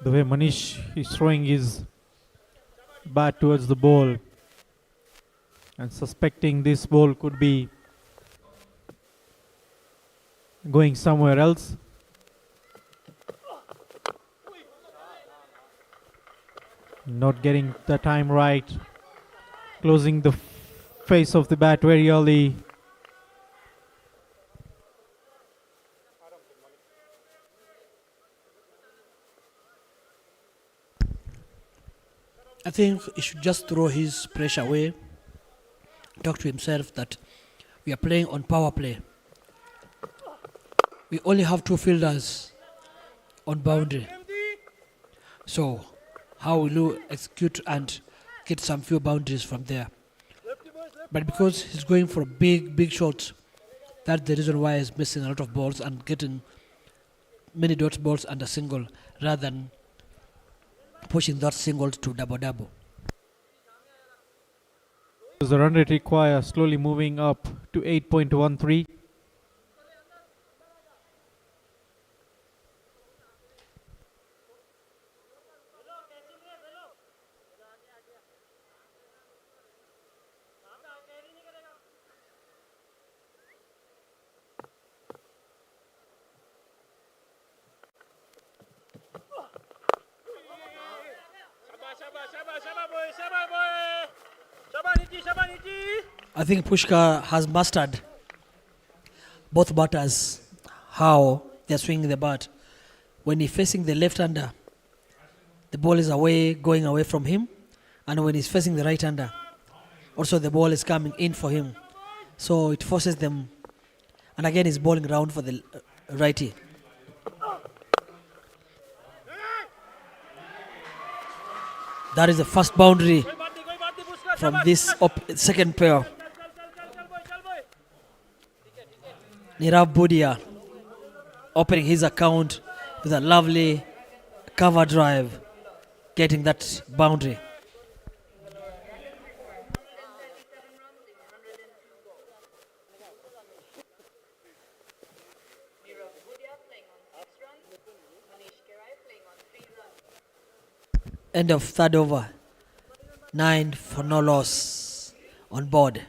The way Manish is throwing his bat towards the ball and suspecting this ball could be going somewhere else. Not getting the time right. Closing the face of the bat very early. I think he should just throw his pressure away. Talk to himself that we are playing on power play. We only have 2 fielders on boundary. So how will you execute and get some few boundaries from there? But because he's going for big shots, that's the reason why he's missing a lot of balls and getting many dot balls and a single rather than pushing that single to double. The run rate required slowly moving up to 8.13. I think Pushkar has mastered both batters, how they're swinging the bat. When he's facing the left-hander, the ball is away, going away from him. And when he's facing the right-hander, also the ball is coming in for him. So it forces them. And again, he's bowling round for the righty. That is the first boundary from this second pair. Nirav Budia opening his account with a lovely cover drive, getting that boundary. Nirav Budia playing on 6 runs. Manish Kerai playing on 3 runs. End of third over. 9 for no loss on board.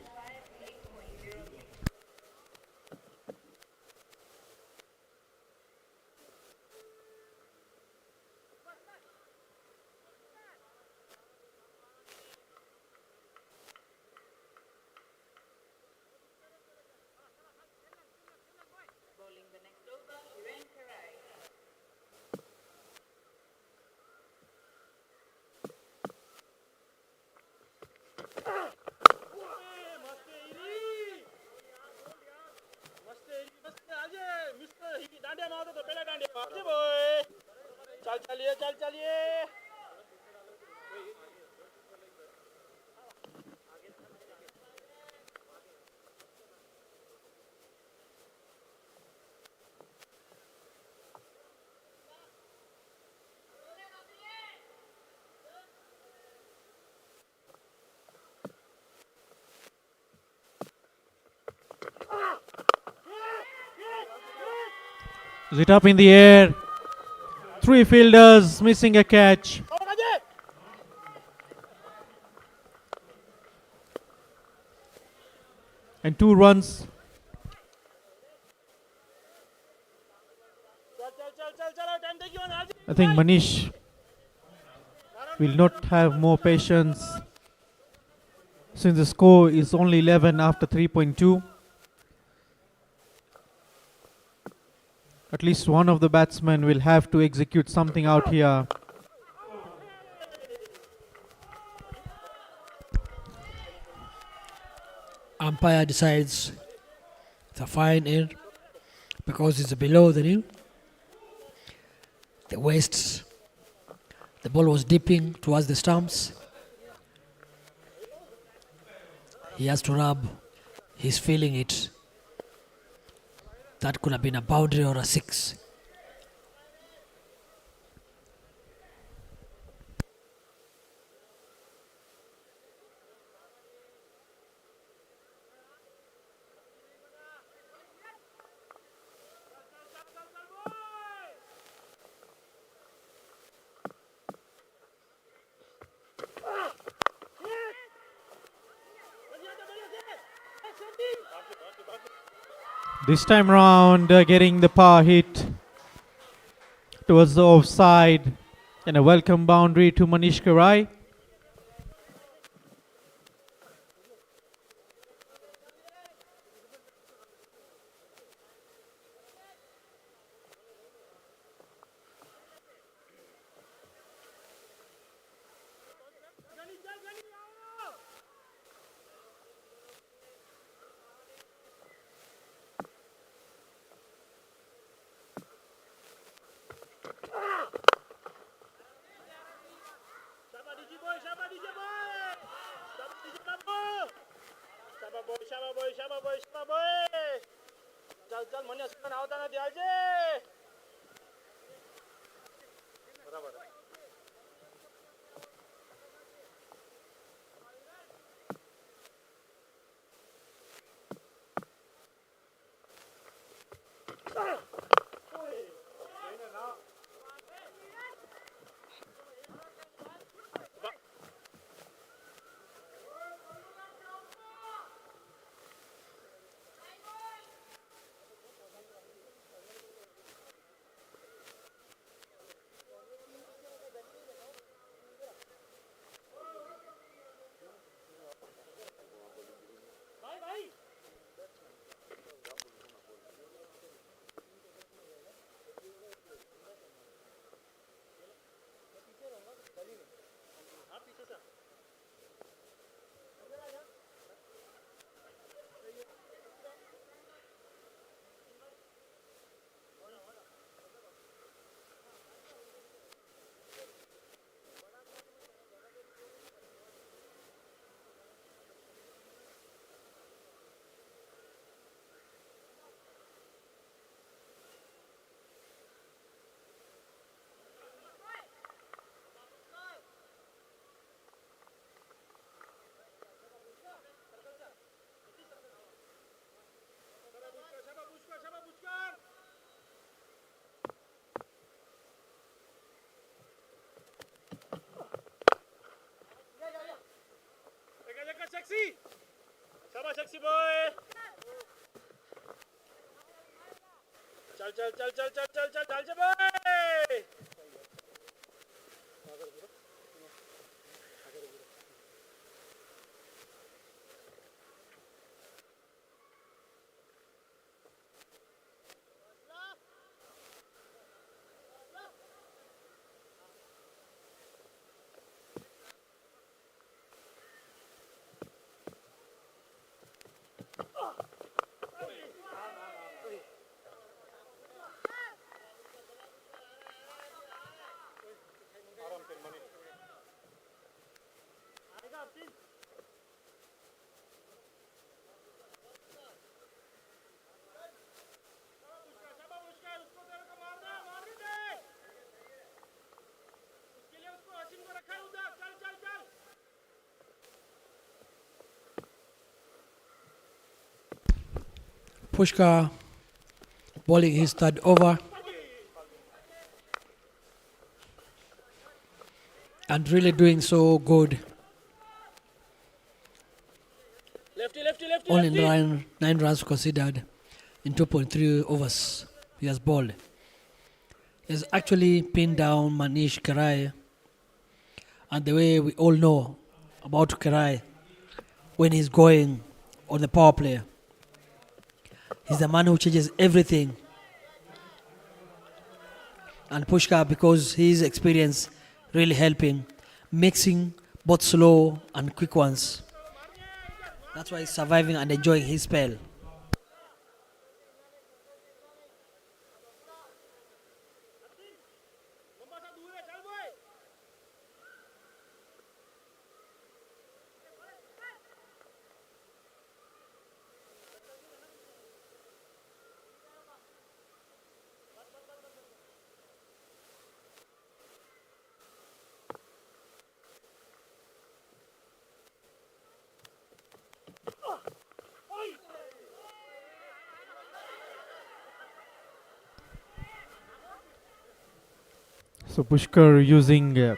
Bowling the next over, Hiren Kerai. Is it up in the air? 3 fielders missing a catch. And 2 runs. I think Manish will not have more patience since the score is only 11 after 3.2. At least one of the batsmen will have to execute something out here. Umpire decides it's a fine in because it's below the knee. The waist, the ball was dipping towards the stumps. He has to rub. He's feeling it. That could have been a boundary or a 6. This time round, getting the power hit towards the offside and a welcome boundary to Manish Kerai. Messi boy. चल डाल boy. Pushkar bowling his third over and really doing so good. Lefty. Only nine runs considered in 2.3 overs he has bowled. He has actually pinned down Manish Karai, and the way we all know about Karai when he's going on the power play, he's the man who changes everything. And Pushkar, because his experience really helping, mixing both slow and quick ones. That's why he's surviving and enjoying his spell. So Pushkar using the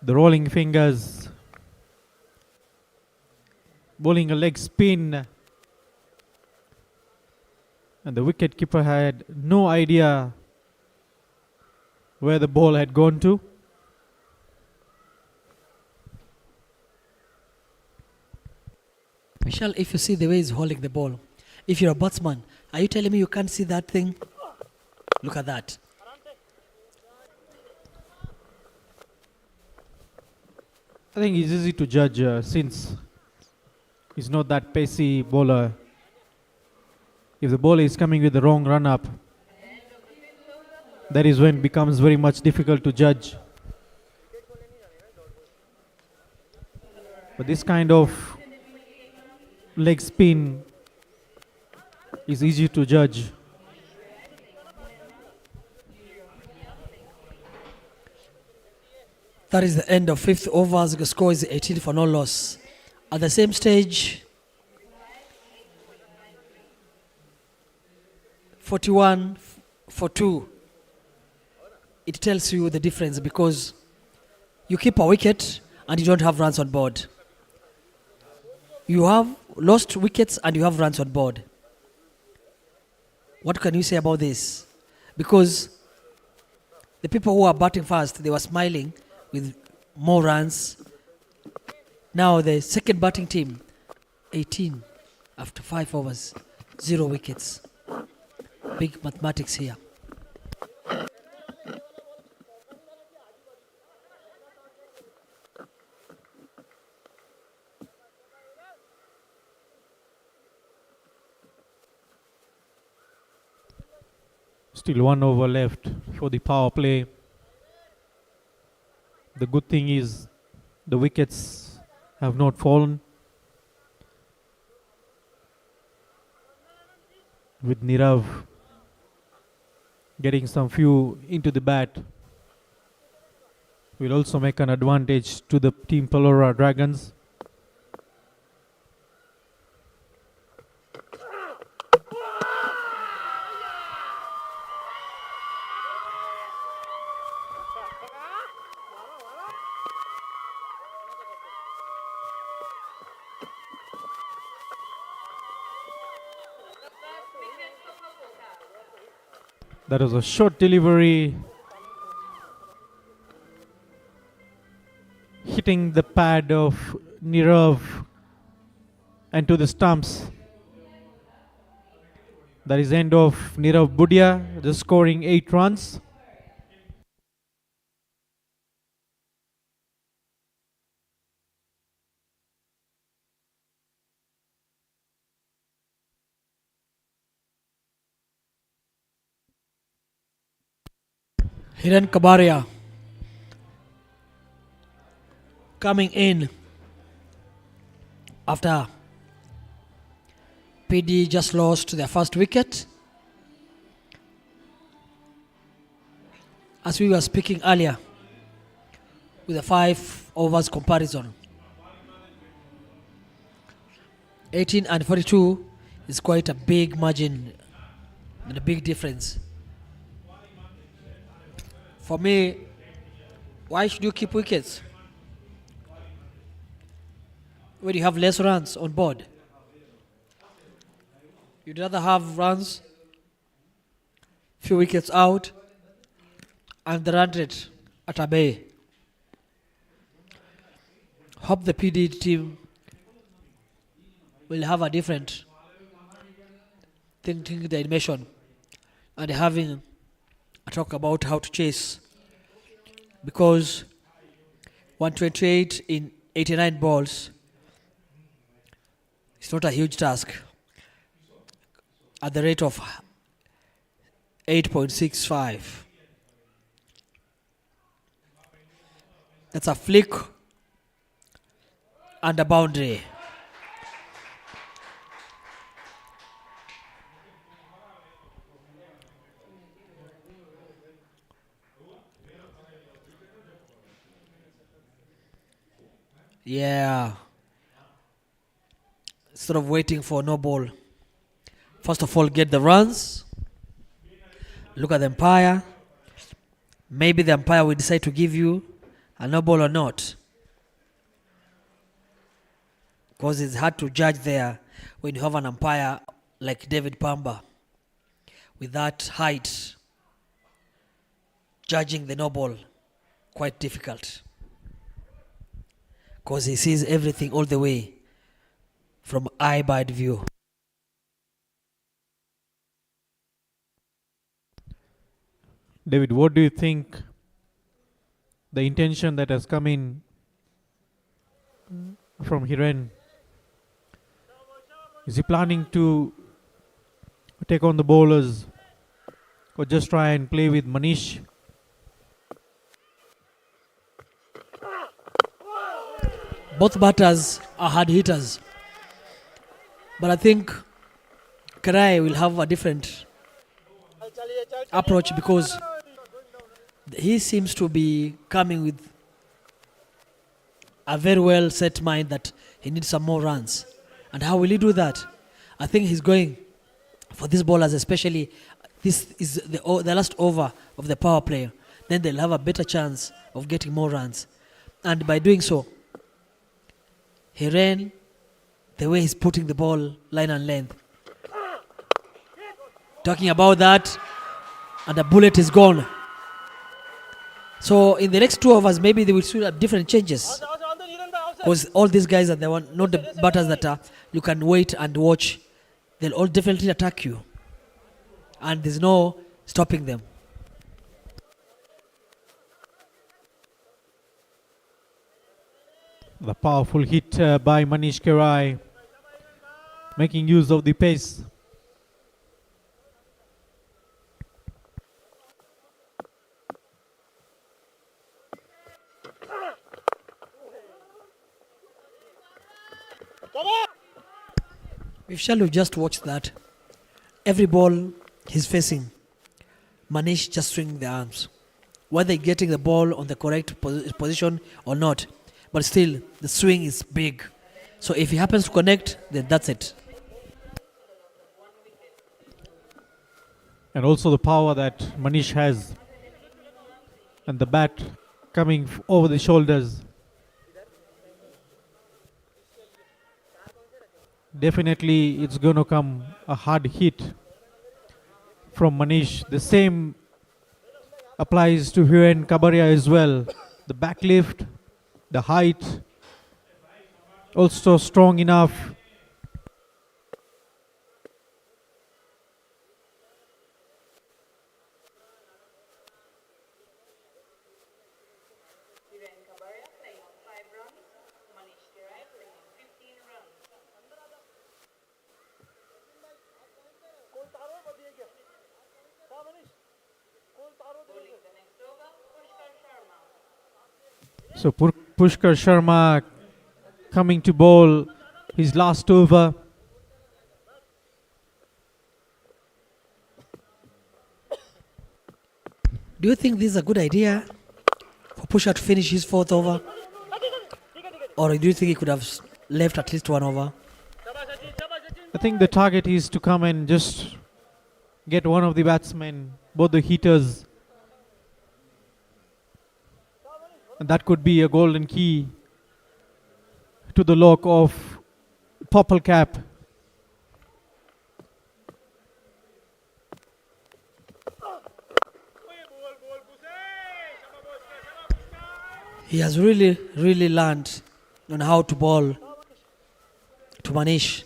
rolling fingers, bowling a leg spin, and the wicket keeper had no idea where the ball had gone to. Michelle, if you see the way he's holding the ball, if you're a batsman, are you telling me you can't see that thing? Look at that. I think it's easy to judge since he's not that pacey bowler. If the ball is coming with the wrong run-up, that is when it becomes very much difficult to judge. But this kind of leg spin is easy to judge. That is the end of fifth over. The score is 18 for no loss. At the same stage, 41 for 2. It tells you the difference because you keep a wicket and you don't have runs on board. You have lost wickets and you have runs on board. What can you say about this? Because the people who are batting first, they were smiling with more runs. Now the second batting team, 18 after 5 overs, 0 wickets. Big mathematics here. Still 1 over left for the power play. The good thing is the wickets have not fallen. With Nirav getting some few into the bat, will also make an advantage to the team PALORA Dragons. That was a short delivery, hitting the pad of Nirav and to the stumps. That is end of Nirav Budia, just scoring 8 runs. Hiran Kabaria coming in after PD just lost their first wicket. As we were speaking earlier with the 5 overs comparison, 18 and 42 is quite a big margin and a big difference. For me, why should you keep wickets when you have less runs on board? You'd rather have runs, few wickets out, and the run rate at a bay. Hope the PD team will have a different thinking the animation and having a talk about how to chase, because 128 in 89 balls is not a huge task at the rate of 8.65. That's a flick and a boundary. Yeah. Instead of waiting for no ball, first of all, get the runs. Look at the umpire. Maybe the umpire will decide to give you a no ball or not, because it's hard to judge there when you have an umpire like David Pamba with that height. Judging the no ball, quite difficult, because he sees everything all the way from eye-bird view. David, what do you think the intention that has come in from Hiren? Is he planning to take on the bowlers or just try and play with Manish? Both batters are hard hitters, but I think Karai will have a different approach, because he seems to be coming with a very well set mind that he needs some more runs. And how will he do that? I think he's going for these bowlers, especially this is the last over of the power play. Then they'll have a better chance of getting more runs. And by doing so, he ran the way he's putting the ball line and length. Talking about that, and the bullet is gone. So in the next 2 overs, maybe they will see different changes, because all these guys are the one, not the batters that you can wait and watch. They'll all definitely attack you, and there's no stopping them. The powerful hit by Manish Karai, making use of the pace. If Shalu just watch that, every ball he's facing, Manish just swinging the arms, whether getting the ball on the correct position or not, but still the swing is big. So if he happens to connect, then that's it. And also the power that Manish has, and the bat coming over the shoulders. Definitely it's going to come a hard hit from Manish. The same applies to Huen Kabaria as well. The backlift, the height, also strong enough. Hiren Kabaria playing on 5 runs. Manish Kirai playing on 15 runs. Bowling the next over, Pushkar Sharma. So Pushkar Sharma coming to bowl his last over. Do you think this is a good idea for Pusha to finish his 4th over? Or do you think he could have left at least 1 over? I think the target is to come and just get one of the batsmen, both the heaters. And that could be a golden key to the lock of purple cap. He has really learned on how to bowl to Manish,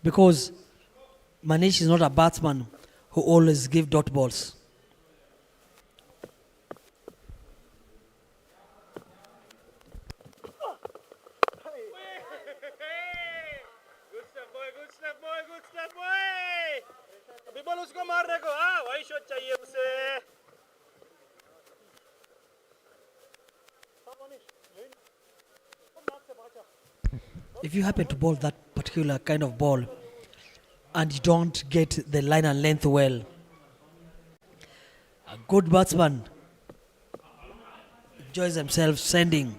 because Manish is not a batsman who always give dot balls. Good stuff, boy. Good stuff, boy. Good stuff, boy. अभी ball उसको मारने को हाँ वही shot चाहिए उसे. If you happen to bowl that particular kind of ball and you don't get the line and length well, a good batsman enjoys himself sending.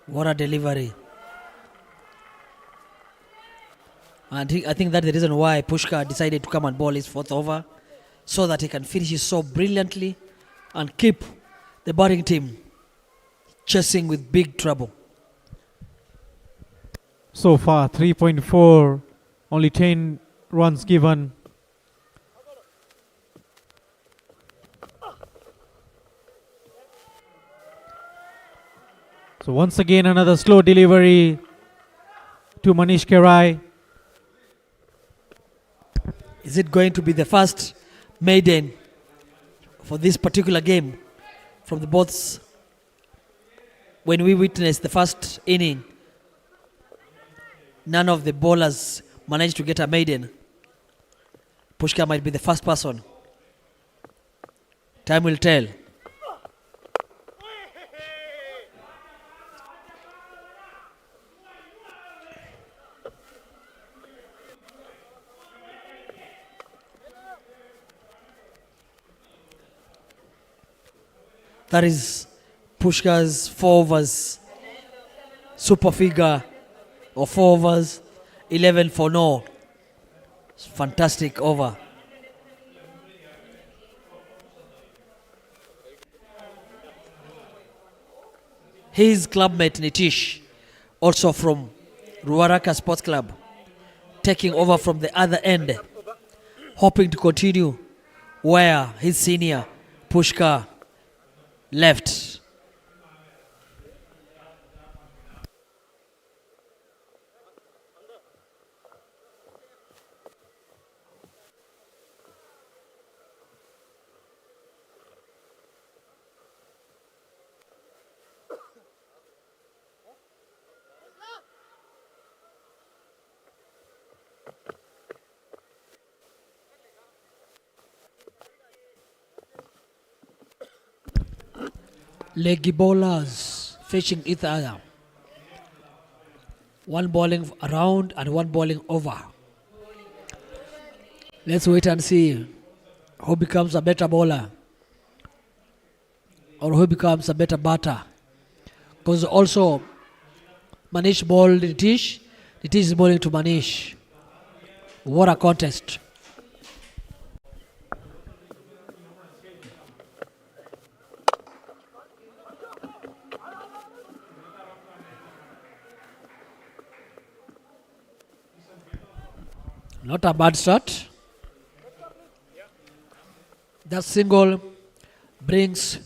What a delivery. And I think that's the reason why Pushkar decided to come and bowl his 4th over, so that he can finish it so brilliantly and keep the batting team chasing with big trouble. So far, 3.4, only 10 runs given. So once again, another slow delivery to Manish Kirai. Is it going to be the first maiden for this particular game from the boths? When we witnessed the first inning, none of the bowlers managed to get a maiden. Pushkar might be the first person. Time will tell. That is Pushkar's 4 overs super figure, or 4 overs, 11 for no. Fantastic over. His clubmate Nitish, also from Ruaraka Sports Club, taking over from the other end, hoping to continue where his senior Pushkar left. Leggy bowlers facing each other. One bowling around and one bowling over. Let's wait and see who becomes a better bowler or who becomes a better batter. Because also Manish bowled Nitish. Nitish is bowling to Manish. What a contest. Not a bad start. That single brings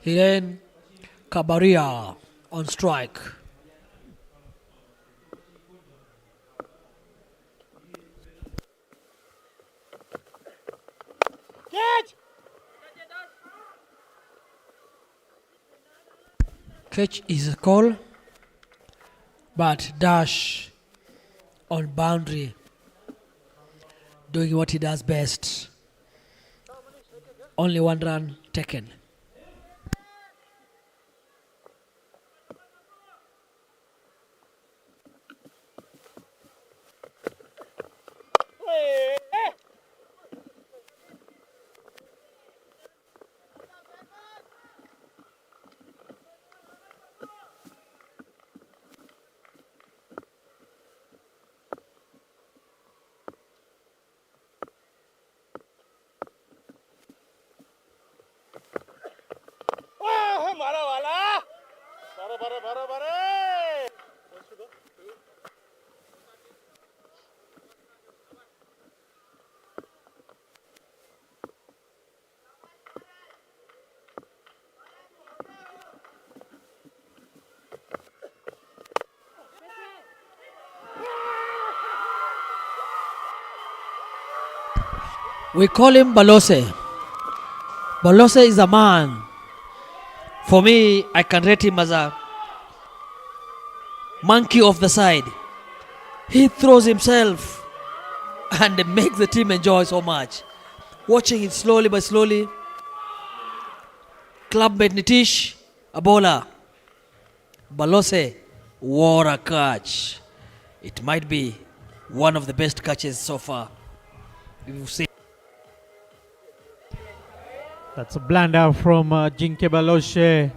Hiren Kabaria on strike. Catch! Catch is a call, but Dash on boundary, doing what he does best. Only one run taken. Hey! Ah, mara wala! Bara! We call him Balose. Balose is a man. For me, I can rate him as a monkey of the side. He throws himself and makes the team enjoy so much. Watching it slowly by slowly. Clubmate Nitish, a bowler. Balose, what a catch. It might be one of the best catches so far we've seen. That's a blunder from Jinke Baloshe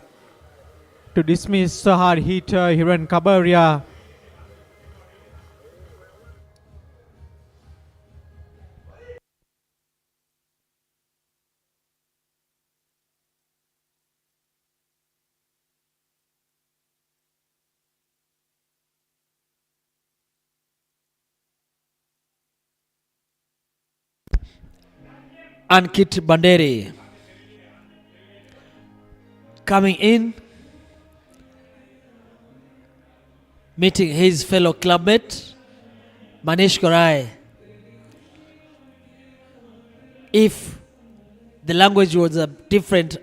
to dismiss the hard hitter Hiren Kabaria. Ankit Banderi coming in, meeting his fellow clubmate Manish Korai. If the language was different,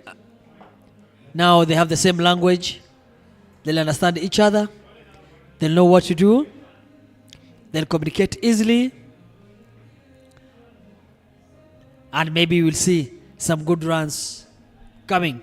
now they have the same language. They'll understand each other. They'll know what to do. They'll communicate easily. And maybe we'll see some good runs coming.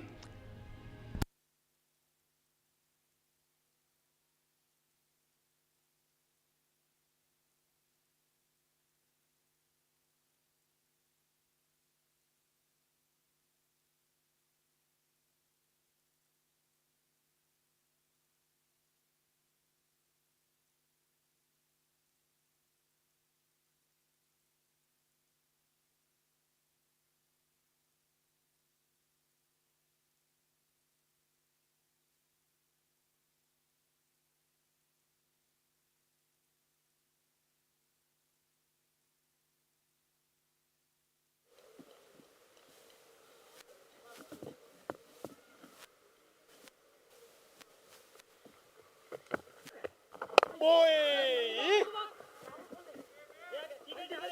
Boy!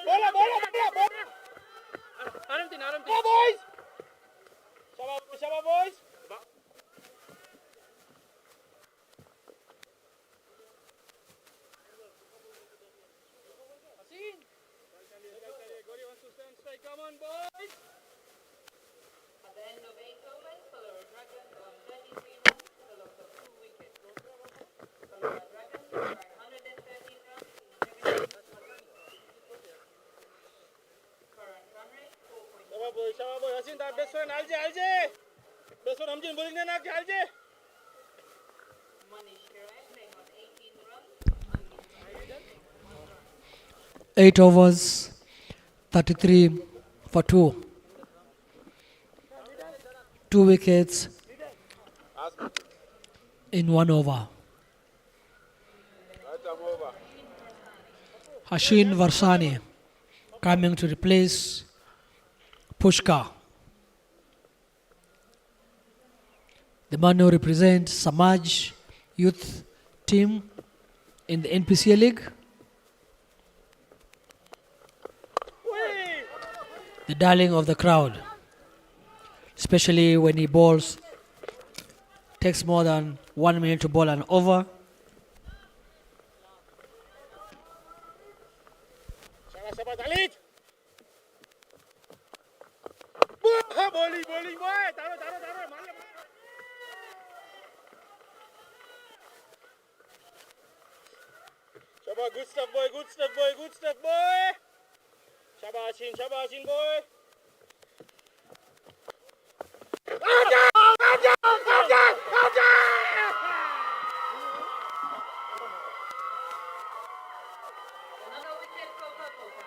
Bola! Go boys! Shaba boys! Gori wants to stand strike. Come on, boys! At the end of 8 overs, PALORA Dragons on 33 runs, with a loss of 2 wickets. PALORA Dragons by 113 runs in 17 current run rate 4.2. Shaba boy. Hasin that best friend. Alje. Best friend Hamjin bowling na Alje. Manish Kirai playing on 18 runs. 8 overs, 33 for 2. 2 wickets in 1 over. Hashin Varsani coming to replace Pushkar. The man who represents Samaj youth team in the NPCA league. The darling of the crowd, especially when he bowls, takes more than 1 minute to bowl an over. Sabar talit. Bowling boy. Taruh. Malam. Sabar, good stuff boy. Shabashin boy. Another wicket for Purple Cap.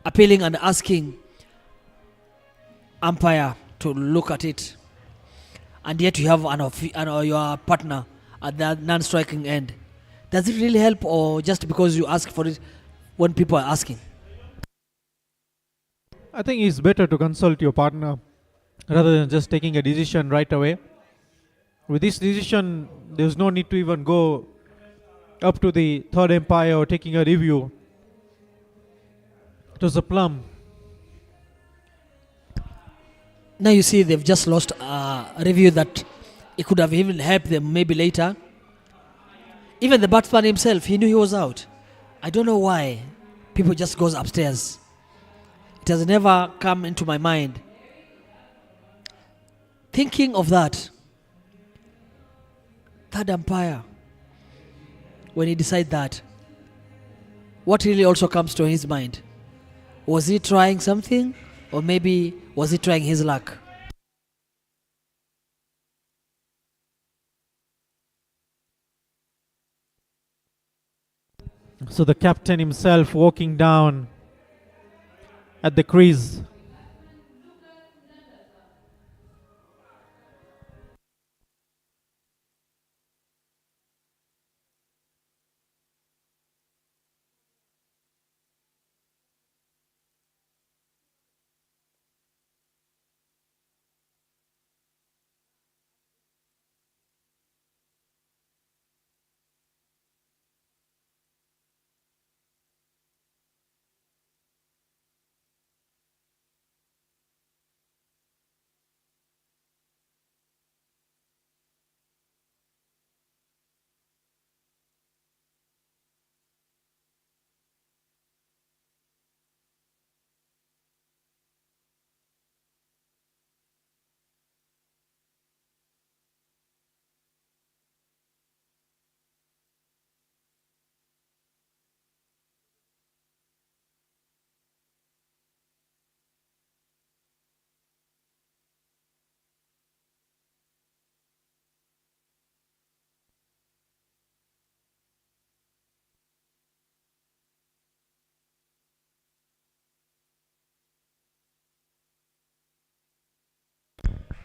Appealing and asking umpire to look at it, and yet you have your partner at the non-striking end. Does it really help, or just because you ask for it when people are asking? I think it's better to consult your partner rather than just taking a decision right away. With this decision, there's no need to even go up to the third umpire or taking a review. It was a plum. Now you see they've just lost a review that it could have even helped them maybe later. Even the batsman himself, he knew he was out. I don't know why people just goes upstairs. It has never come into my mind. Thinking of that, third umpire, when he decides that, what really also comes to his mind? Was he trying something, or maybe was he trying his luck? So the captain himself walking down at the crease.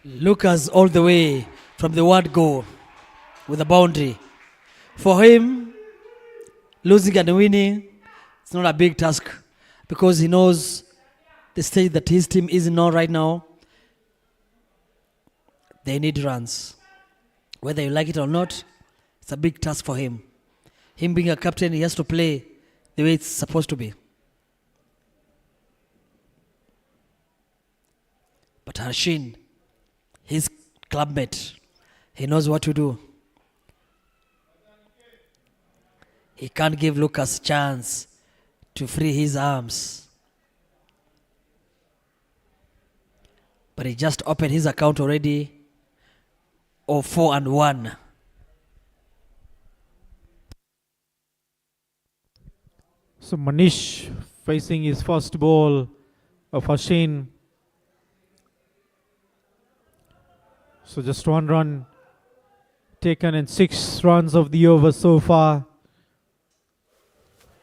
Lucas all the way from the word go with a boundary. For him, losing and winning, it's not a big task because he knows the stage that his team is in now right now. They need runs. Whether you like it or not, it's a big task for him. Him being a captain, he has to play the way it's supposed to be. But Harshin, his clubmate, he knows what to do. He can't give Lucas chance to free his arms. But he just opened his account already of 4-1. So Manish facing his first ball of Hashin. So just 1 run taken in 6 runs of the over so far.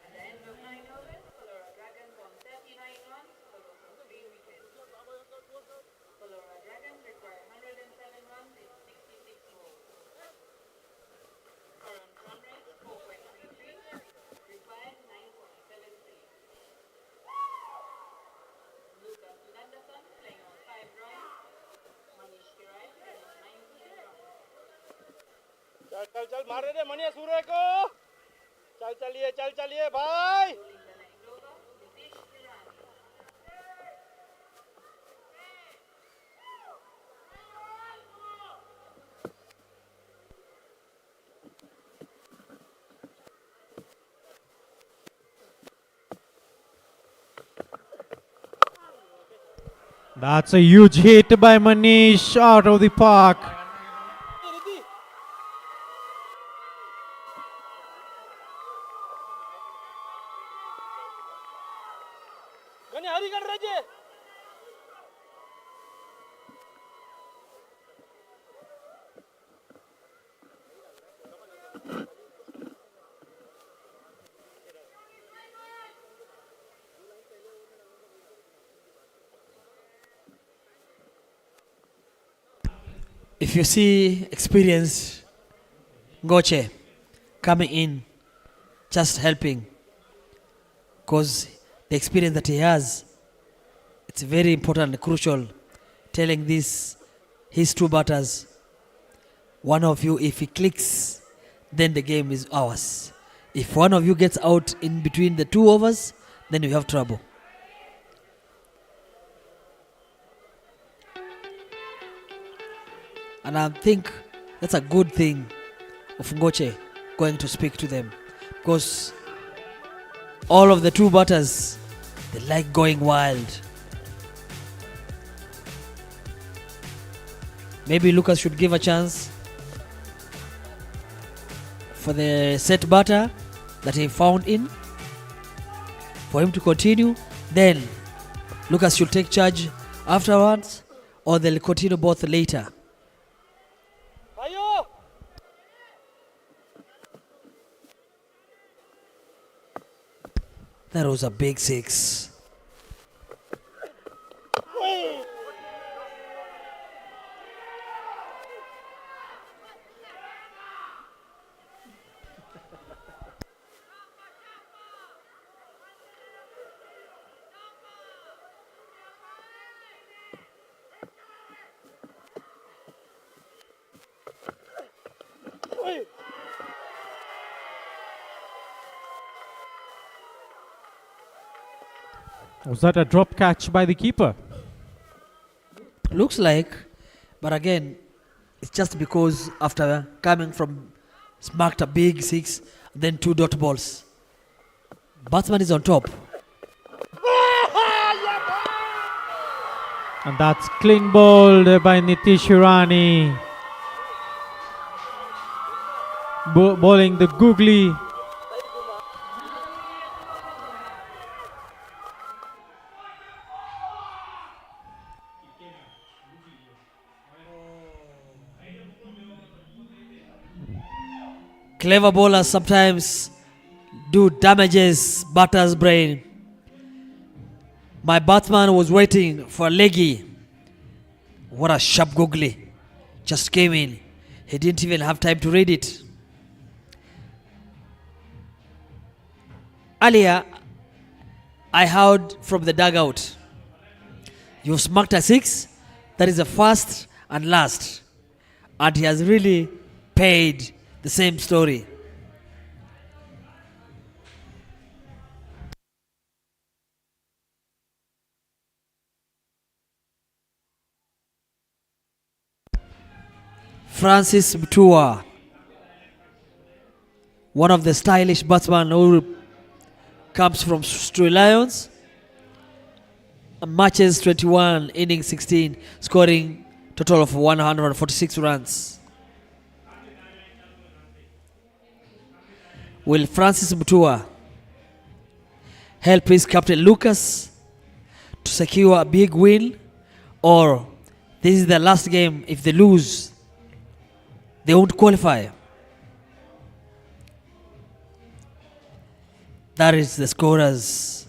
At the end of 9 overs, PALORA Dragons on 39 runs for a loss of 3 wickets. PALORA Dragons require 107 runs in 66 balls. Current run rate 4.33, required 9.73. Lucas Landerson playing on 5 runs. Manish Kirai playing on 19 runs. चल चल चल मार दे मनिया सूर्य को चल चलिए भाई Bowling the ninth over, Nitish Irani. That's a huge hit by Manish out of the park. गने हरी कर रहे If you see experienced Goche coming in, just helping, because the experience that he has, it's very important, crucial, telling this, his 2 batters, one of you, if he clicks, then the game is ours. If one of you gets out in between the 2 overs, then you have trouble. And I think that's a good thing of Ngoche going to speak to them, because all of the 2 batters, they like going wild. Maybe Lucas should give a chance for the set batter that he found in, for him to continue. Then Lucas should take charge afterwards, or they'll continue both later. भाइयों That was a big 6. Was that a drop catch by the keeper? Looks like, but again, it's just because after coming from smacked a big 6, then 2 dot balls. Batsman is on top. And that's clean bowled by Nitish Irani. Bowling the googly. Clever bowlers sometimes do damages batter's brain. My batsman was waiting for a leggy. What a sharp googly. Just came in. He didn't even have time to read it. Earlier, I heard from the dugout, you've smacked a 6, that is the first and last. And he has really paid the same story. Francis Mtua, one of the stylish batsmen who comes from Stray Lions, matches 21, innings 16, scoring total of 146 runs. Will Francis Mtua help his captain Lucas to secure a big win, or This is the last game. If they lose, they won't qualify. That is the scorers.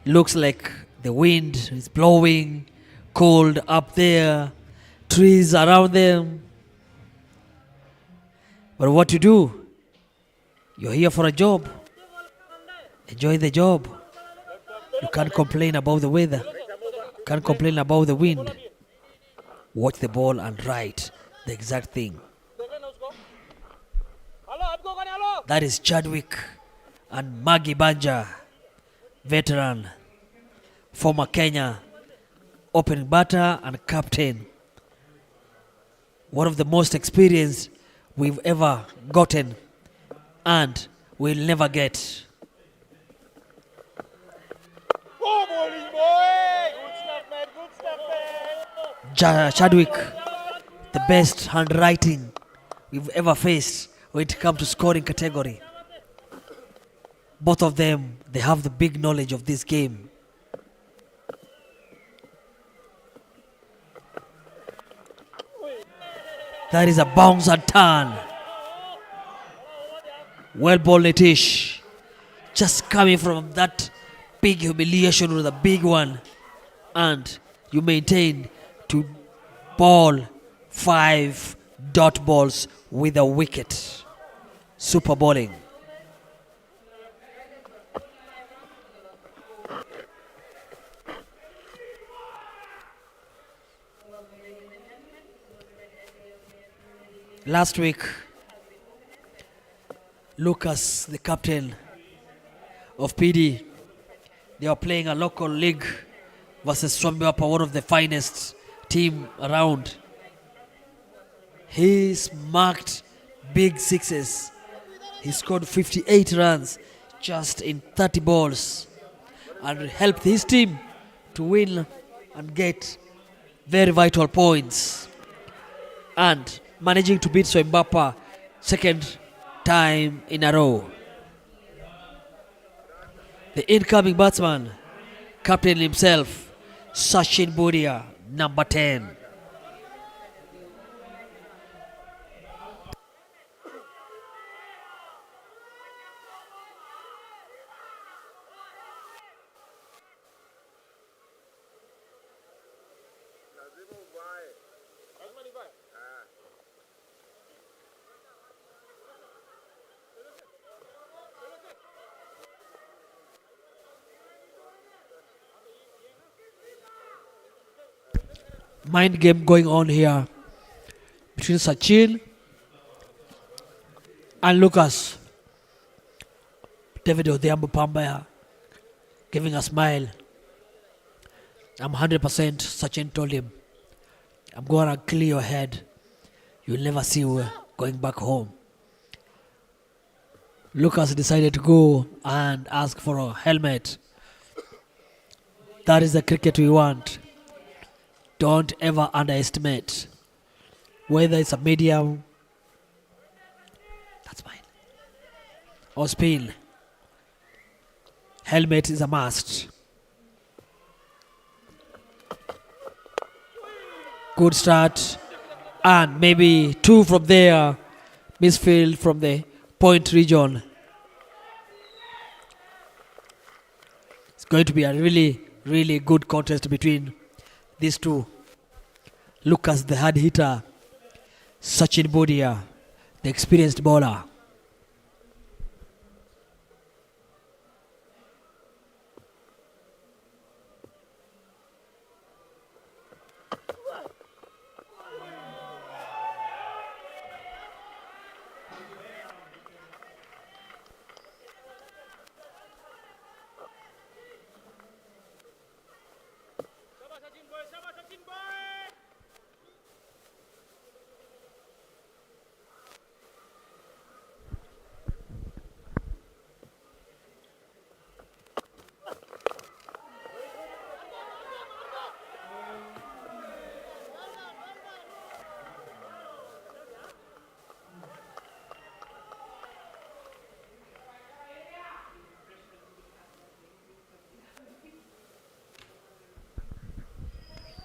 Looks like the wind is blowing, cold up there, trees around them. But what to do? You're here for a job. Enjoy the job. You can't complain about the weather. You can't complain about the wind. Watch the ball and write the exact thing. That is Chadwick and Maggie Banja, veteran, former Kenya opening batter and captain. One of the most experienced we've ever gotten and will never get. Chadwick, the best handwriting we've ever faced when it comes to scoring category. Both of them, they have the big knowledge of this game. That is a bounce and turn. Well ball, Nitish. Just coming from that big humiliation with a big one. And you maintain to ball 5 dot balls with a wicket. Super bowling. Last week, Lucas, the captain of PD, they were playing a local league versus Swambiwapa, one of the finest team around. He marked big sixes. He scored 58 runs just in 30 balls and helped his team to win and get very vital points. And managing to beat Swambiwapa second time in a row. The incoming batsman, captain himself, Sachin Budia, number 10. Mind game going on here between Sachin and Lucas. David Odhiambo Pambaya giving a smile. I'm 100%, Sachin told him. I'm going to clear your head. You'll never see you going back home. Lucas decided to go and ask for a helmet. That is the cricket we want. Don't ever underestimate. Whether it's a medium, that's mine, or spin, helmet is a must. Good start, and maybe 2 from there. Misfield from the point region. It's going to be a really, really good contest between these two. Lucas, the hard hitter. Sachin Budia, the experienced bowler.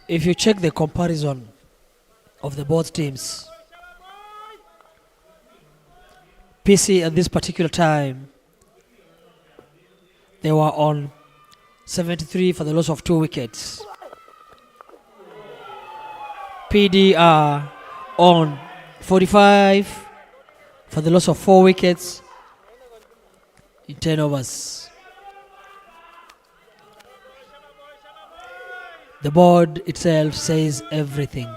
If you check the comparison of the both teams, PC at this particular time, they were on 73 for the loss of 2 wickets. PD are on 45 for the loss of 4 wickets in 10 overs. The board itself says everything.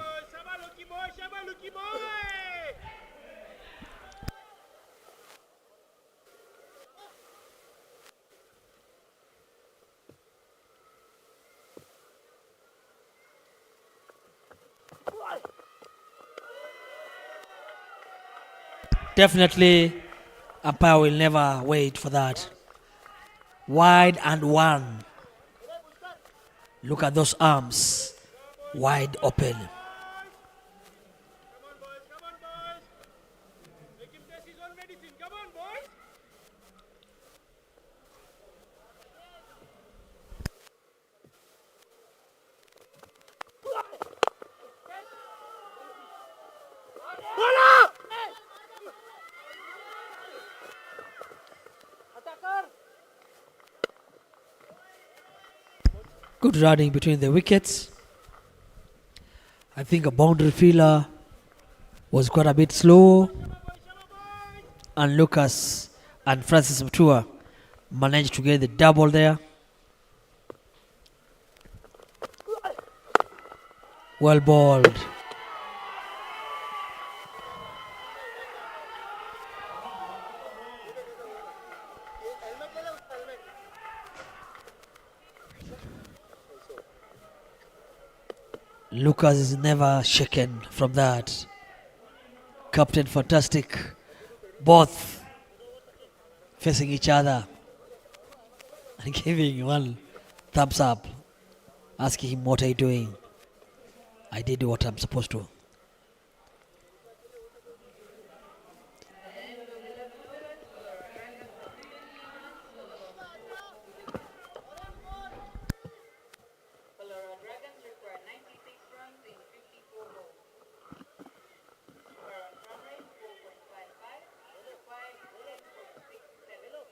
Definitely, umpire will never wait for that. Wide and one. Look at those arms, wide open. Make him test his own medicine. Come on, boys. Good running between the wickets. I think a boundary fielder was quite a bit slow, and Lucas and Francis Mutua managed to get the double there. Well bowled. Lucas is never shaken from that. Captain Fantastic, both facing each other and giving one thumbs up, asking him, what are you doing? I did what I'm supposed to. PALORA Dragons require 96 runs in 54 balls. Current run rate 4.55, required 10.67.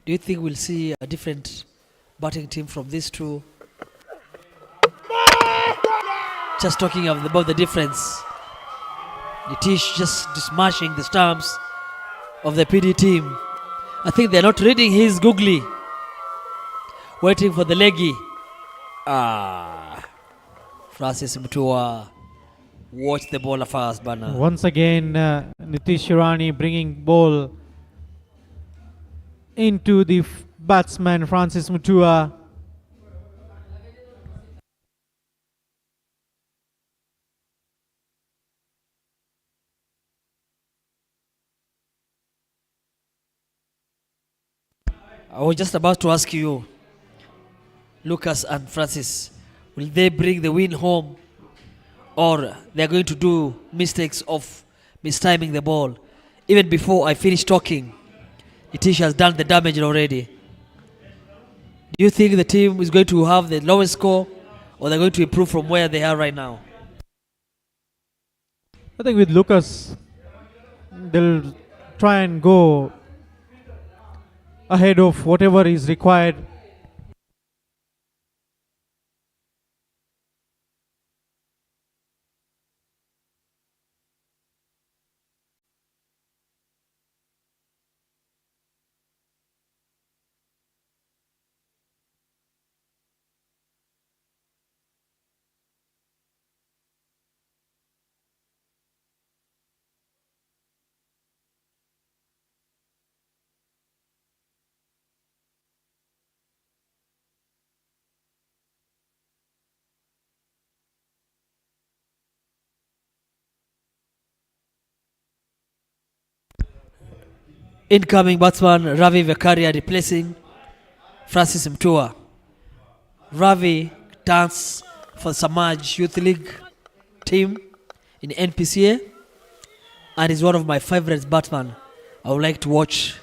Do you think we'll see a different batting team from these two? Just talking about the difference. Nitish just smashing the stumps of the PD team. I think they're not reading his googly. Waiting for the leggy. Francis Mutua. Watch the bowler fast, Bana. Once again, Nitish Irani bringing ball into the batsman Francis Mutua. I was just about to ask you, Lucas and Francis, will they bring the win home, or they're going to do mistakes of mistiming the ball? Even before I finish talking, Nitish has done the damage already. Do you think the team is going to have the lowest score, or they're going to improve from where they are right now? I think with Lucas, they'll try and go ahead of whatever is required. Incoming batsman Ravi Vekaria replacing Francis Mutua. Ravi turns for Samaj Youth League team in NPCA and is one of my favorite batsmen I would like to watch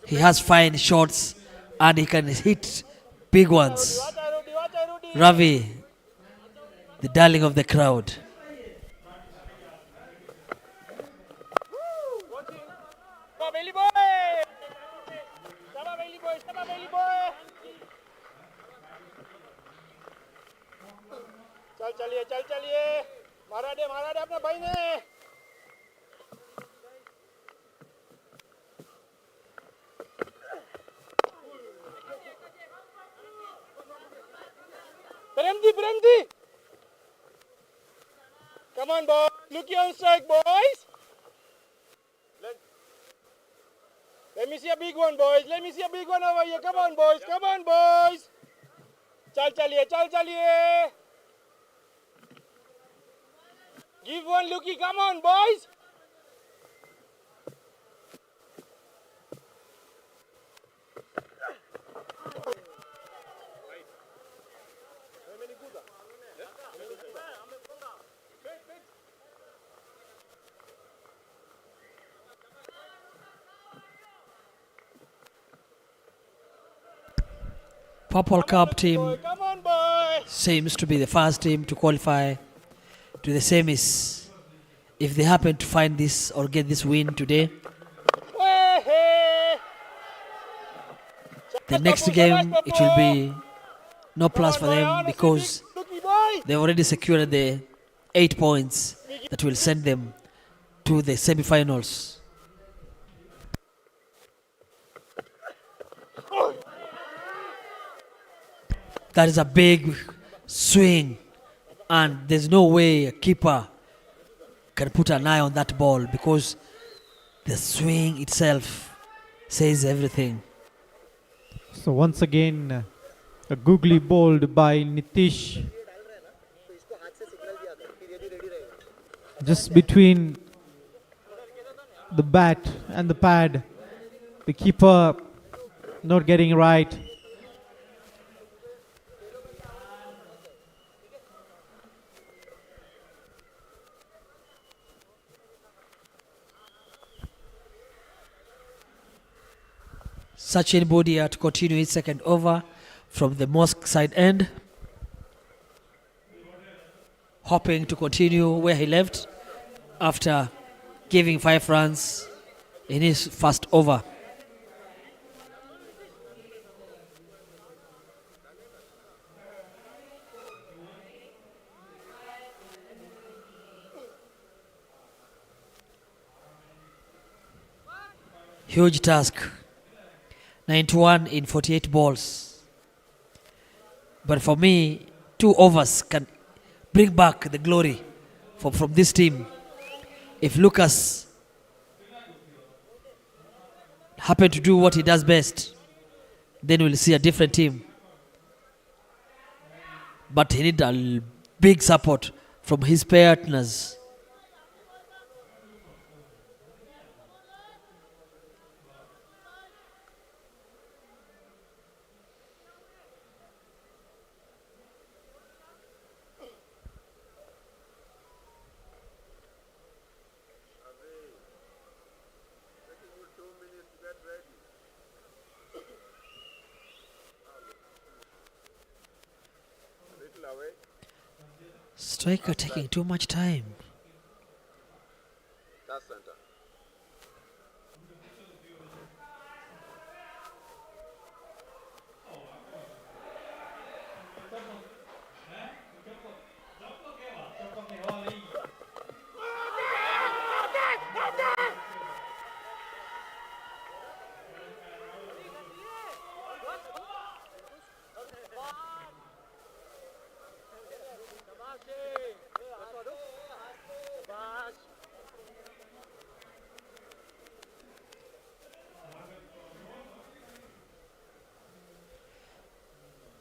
He has fine shots and he can hit big ones. Ravi, the darling of the crowd. Come on, Bailey boy! Come on, Bailey boy! Come on, Bailey boy! चल चलिए मारा दे अपने भाई ने Prem ji come on boys look on strike boys let me see a big one boys let me see a big one over here come on boys चल चलिए give one looky come on boys Purple Cup team come on boy seems to be the first team to qualify to the semis. If they happen to find this or get this win today, the next game it will be no plus for them because they've already secured the 8 points that will send them to the semi-finals. That is a big swing and there's no way a keeper can put an eye on that ball because the swing itself says everything. So once again, a googly bowled by Nitish. Just between the bat and the pad, the keeper not getting right. Sachin Bodia to continue his second over from the mosque side end, hoping to continue where he left after giving 5 runs in his first over. Huge task. 91 in 48 balls. But for me, 2 overs can bring back the glory from this team. If Lucas happen to do what he does best, then we'll see a different team. But he needs a big support from his partners. Striker taking too much time.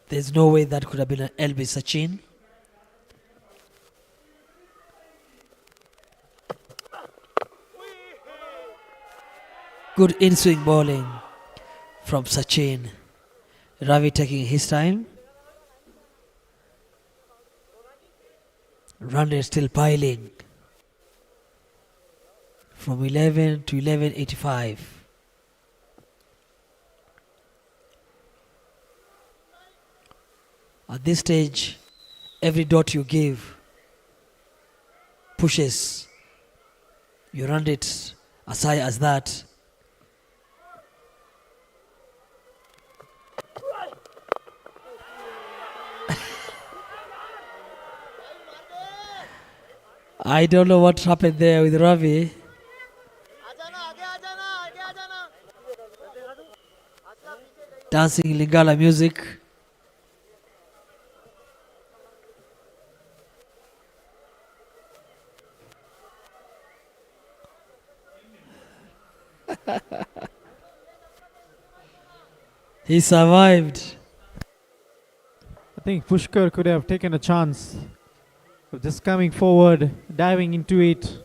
There's no way that could have been an LB Sachin. Good in-swing bowling from Sachin. Ravi taking his time. Run rate still piling. From 11 to 11.85. At this stage, every dot you give pushes. You run it as high as that. I don't know what happened there with Ravi. Dancing Lingala music. He survived. I think Pushkar could have taken a chance of just coming forward, diving into it.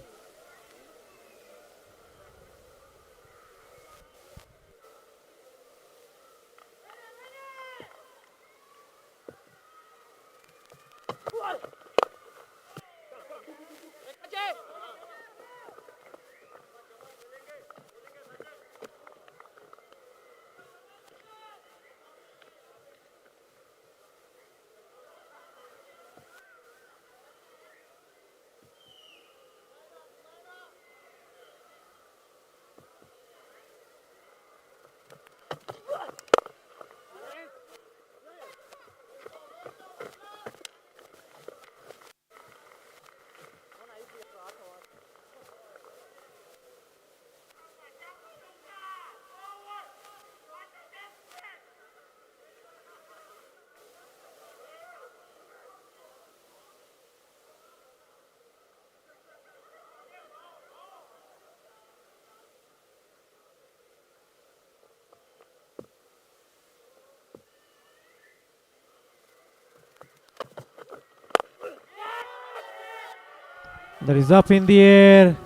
That is up in the air.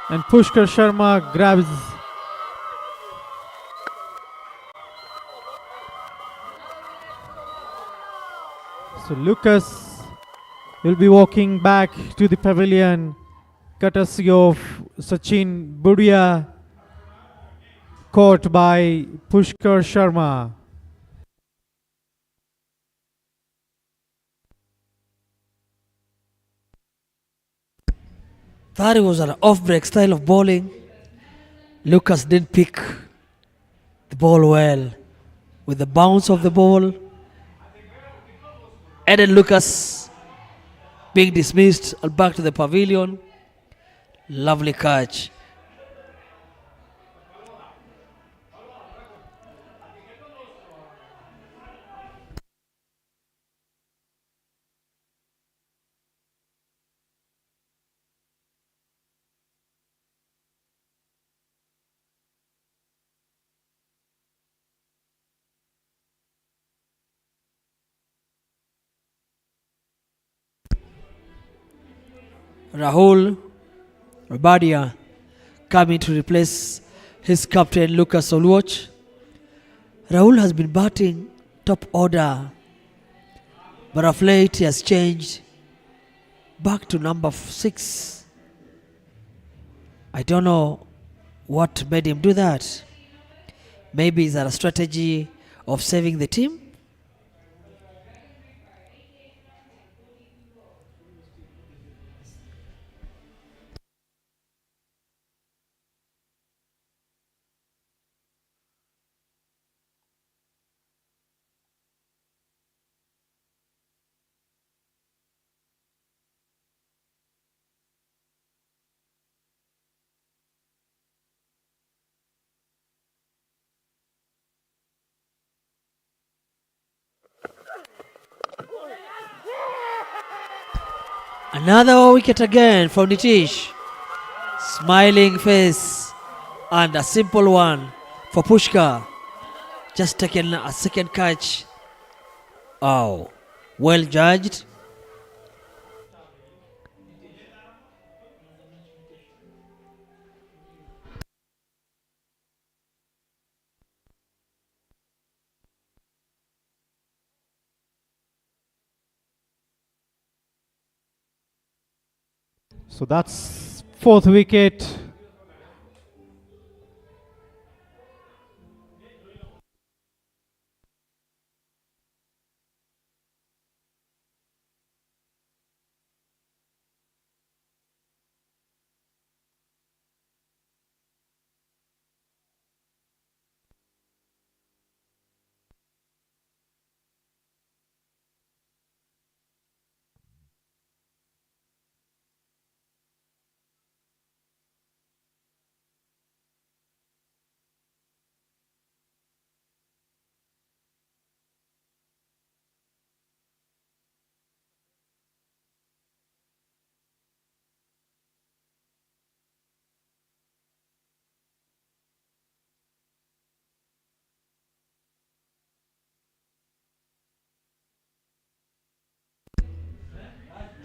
And Pushkar Sharma grabs. So Lucas will be walking back to the pavilion, courtesy of Sachin Budia, caught by Pushkar Sharma. That was an off-break style of bowling. Lucas didn't pick the ball well with the bounce of the ball. And then Lucas being dismissed and back to the pavilion. Lovely catch. Rahul Rabadia coming to replace his captain Lucas Oluoch. Rahul has been batting top order, but of late he has changed back to number 6. I don't know what made him do that. Maybe is that a strategy of saving the team? Another wicket again from Nitish. Smiling face and a simple one for Pushkar. Just taken a second catch. Oh, well judged. So that's 4th wicket.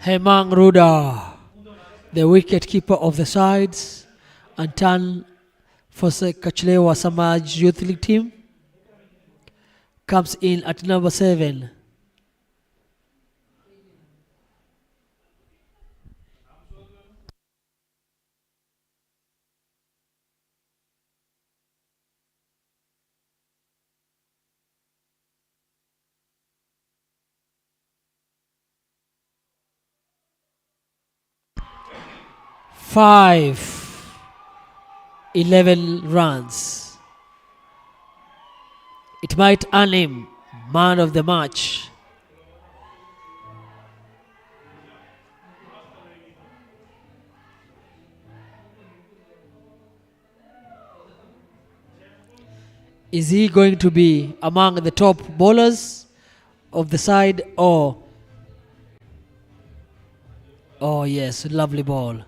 Hemang Ruda, the wicket keeper of the sides, and turn for Kachlewa Samaj Youth League team, comes in at number 7. Five, 11 runs. It might earn him man of the match. Is he going to be among the top bowlers of the side, or oh yes, lovely ball.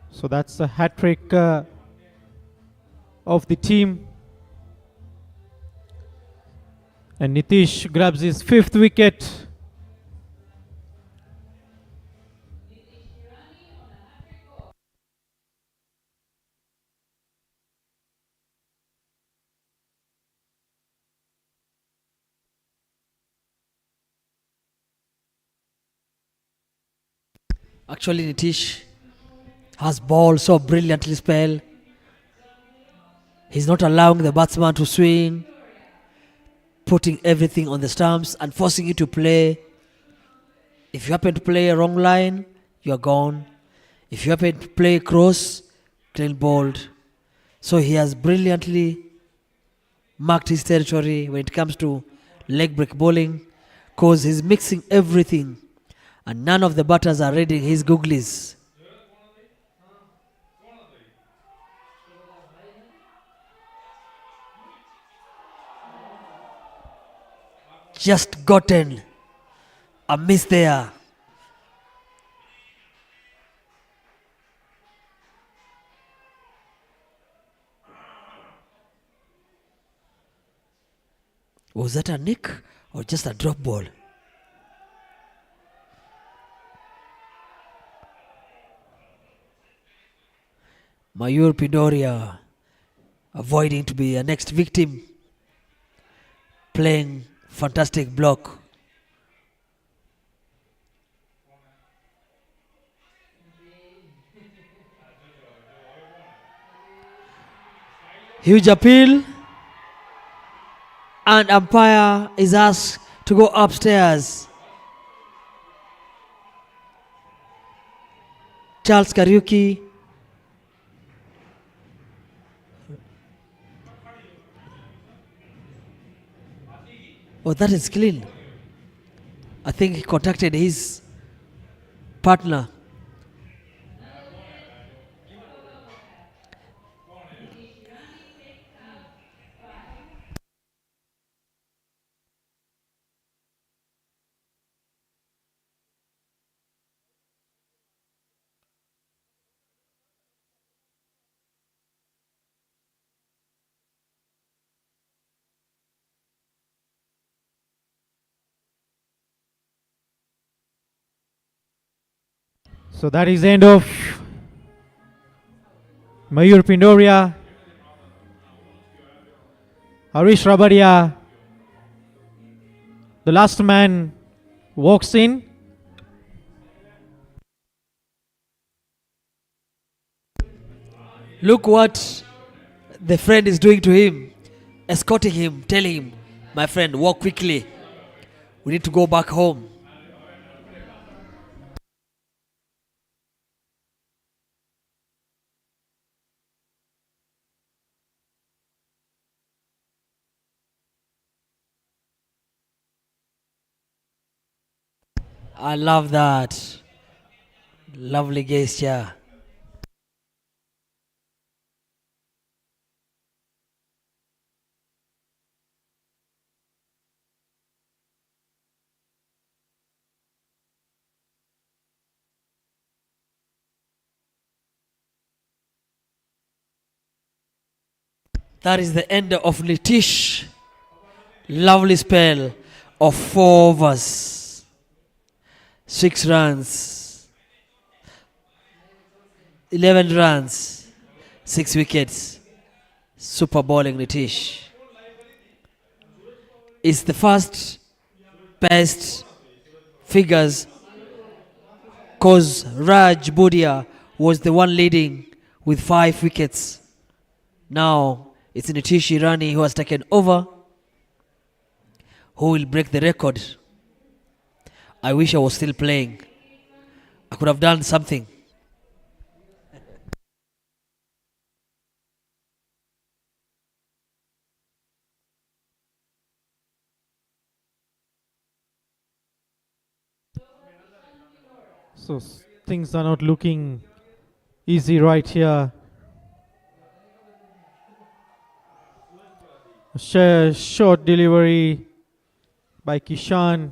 So that's a hat trick of the team. And Nitish grabs his 5th wicket. Actually, Nitish has bowled so brilliantly spell. He's not allowing the batsman to swing, putting everything on the stumps and forcing you to play. If you happen to play a wrong line, you're gone. If you happen to play cross, clean bowled. So he has brilliantly marked his territory when it comes to leg break bowling, because he's mixing everything and none of the batters are reading his googlies. Just gotten a miss there. Was that a nick or just a drop ball? Mayur Pidoria avoiding to be a next victim, playing fantastic block. Huge appeal, and umpire is asked to go upstairs. Charles Kariuki oh, that is clean. I think he contacted his partner. So that is the end of Mayur Pindoria. Harish Rabadia, the last man, walks in. Look what the friend is doing to him, escorting him, telling him, my friend, walk quickly. We need to go back home. I love that. Lovely gesture. That is the end of Nitish. Lovely spell of 4 overs, 6 runs, 11 runs, 6 wickets. Super bowling Nitish. It's the first best figures because Raj Budia was the one leading with 5 wickets. Now it's Nitish Irani who has taken over, who will break the record. I wish I was still playing. I could have done something. So things are not looking easy right here. Short delivery by Kishan.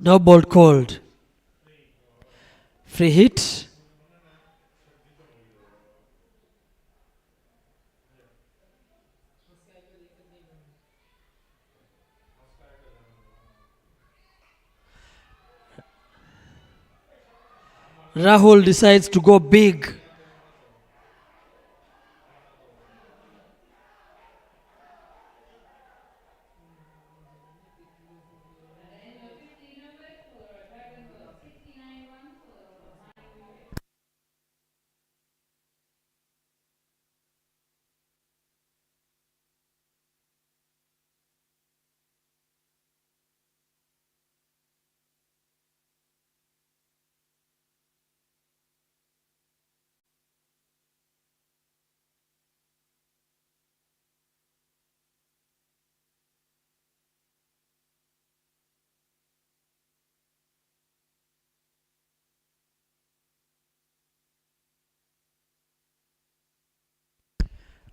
No ball called. Free hit. Rahul decides to go big.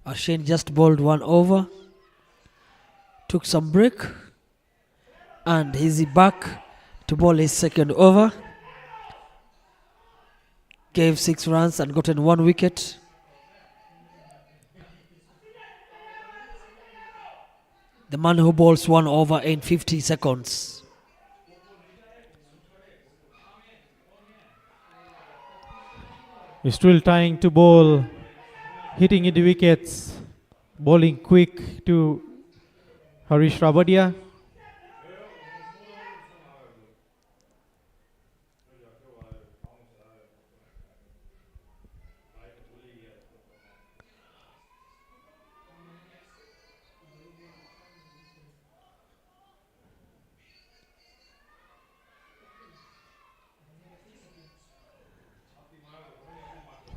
Ashane just bowled 1 over, took some break, and he's back to bowl his second over. Gave 6 runs and gotten 1 wicket. The man who bowls 1 over in 50 seconds. He's still trying to bowl, hitting into wickets, bowling quick to Harish Rabadia.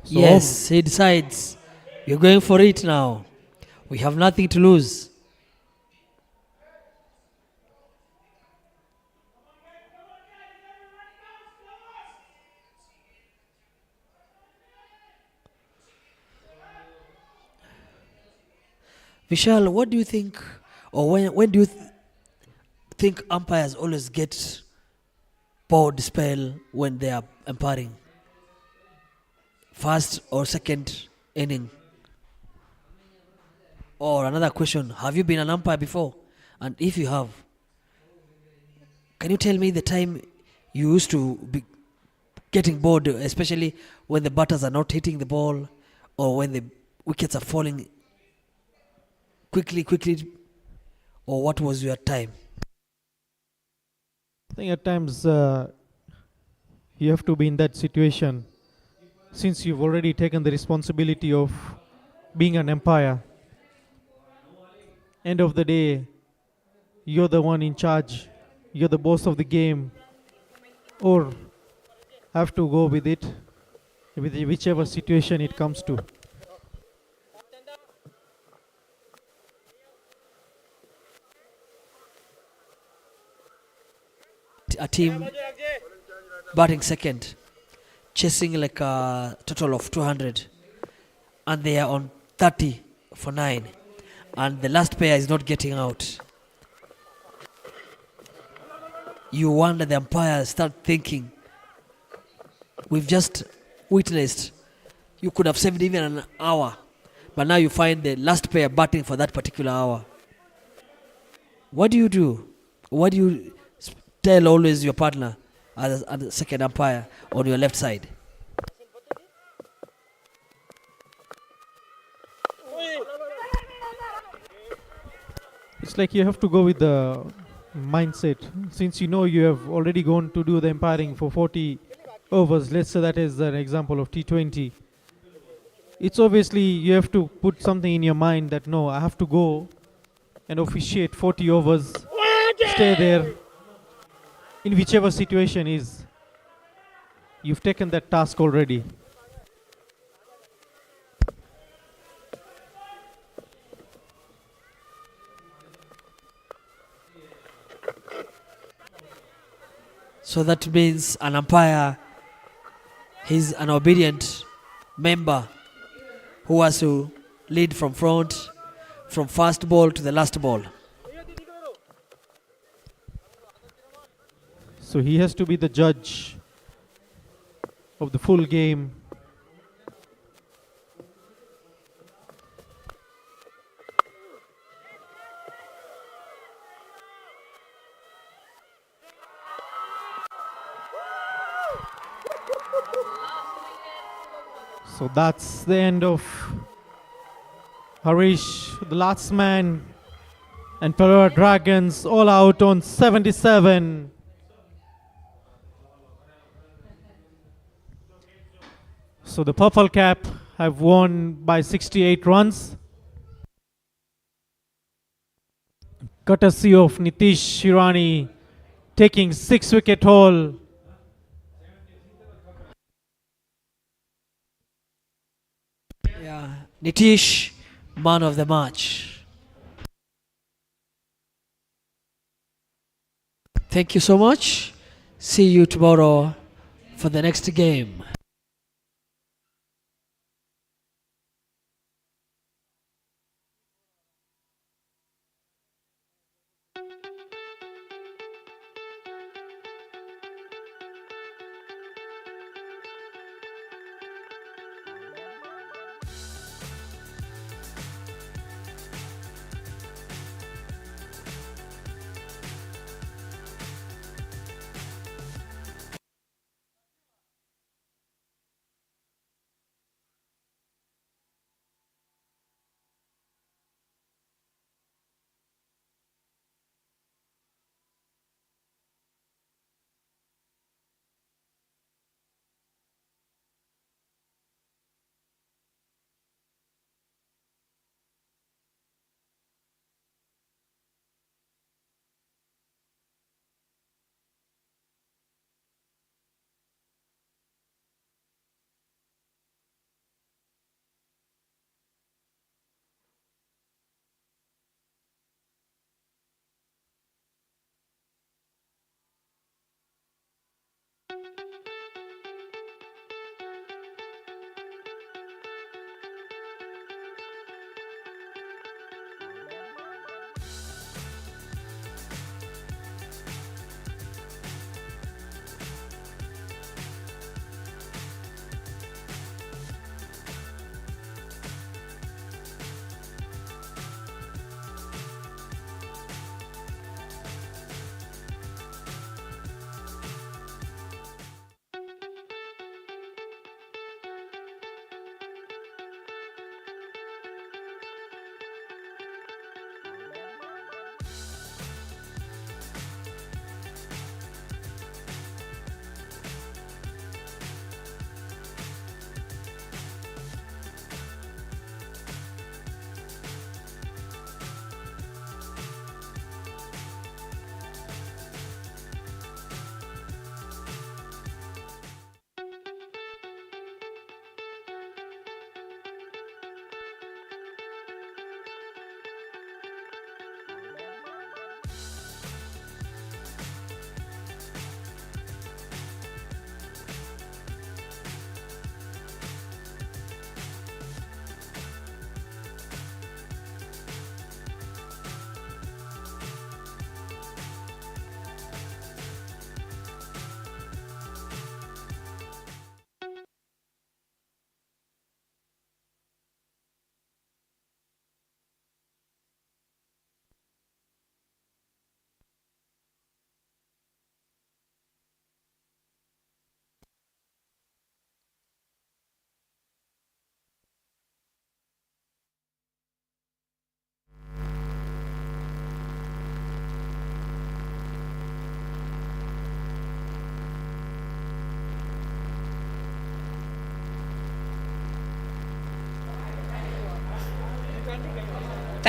Yes, he decides. You're going for it now. We have nothing to lose. Vishal, what do you think, or when do you think umpires always get bored spell when they are umpiring? First or second inning? Or another question, have you been an umpire before? And if you have, can you tell me the time you used to be getting bored, especially when the batters are not hitting the ball or when the wickets are falling quickly, or what was your time? I think at times you have to be in that situation since you've already taken the responsibility of being an umpire. End of the day, you're the one in charge, you're the boss of the game, or have to go with it, with whichever situation it comes to. A team batting second, chasing like a total of 200, and they are on 30 for 9, and the last player is not getting out. You wonder, the umpires start thinking, we've just witnessed, you could have saved even an hour, but now you find the last player batting for that particular hour. What do you do? What do you tell always your partner as a second umpire on your left side? It's like you have to go with the mindset. Since you know you have already gone to do the umpiring for 40 overs, let's say that is an example of T20. It's obviously you have to put something in your mind that no, I have to go and officiate 40 overs, stay there. In whichever situation is, you've taken that task already. So that means an umpire, he's an obedient member who has to lead from front, from first ball to the last ball. So he has to be the judge of the full game. So that's the end of Harish, the last man, and PALORA Dragons all out on 77. So the Purple Cap have won by 68 runs, courtesy of Nitish Shirani taking 6-wicket haul. Yeah, Nitish, man of the match. Thank you so much. See you tomorrow for the next game.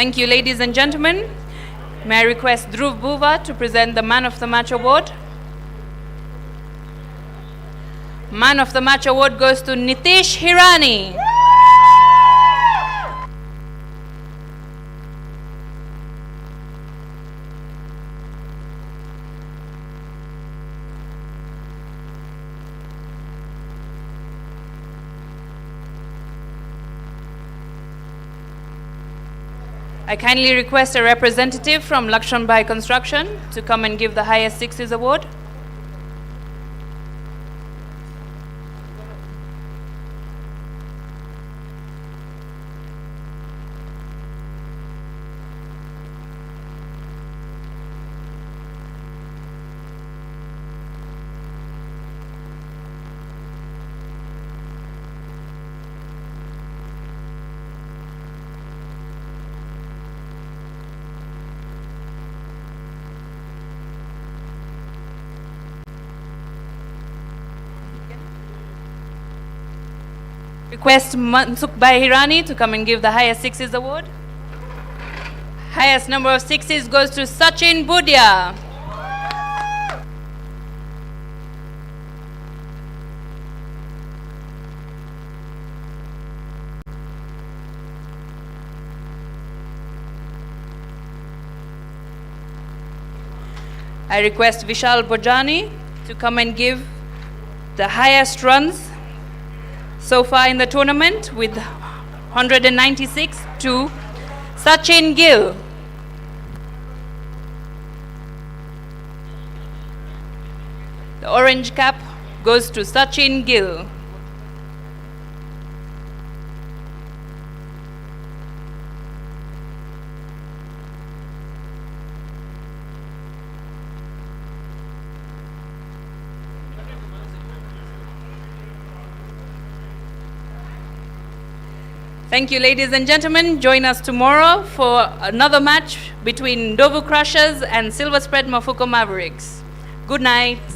Thank you, ladies and gentlemen. May I request Dhruv Buva to present the Man of the Match Award. Man of the Match Award goes to Nitish Hirani. I kindly request a representative from Lakshman Bhai Construction to come and give the highest sixes award. Request Mansukh Bhai Hirani to come and give the highest sixes award. Highest number of sixes goes to Sachin Budia. I request Vishal Bojani to come and give the highest runs so far in the tournament with 196 to Sachin Gill. The orange cap goes to Sachin Gill. Thank you, ladies and gentlemen. Join us tomorrow for another match between Ndovu Crushers and SILVERSPREAD Mafuko Mavericks. Good night.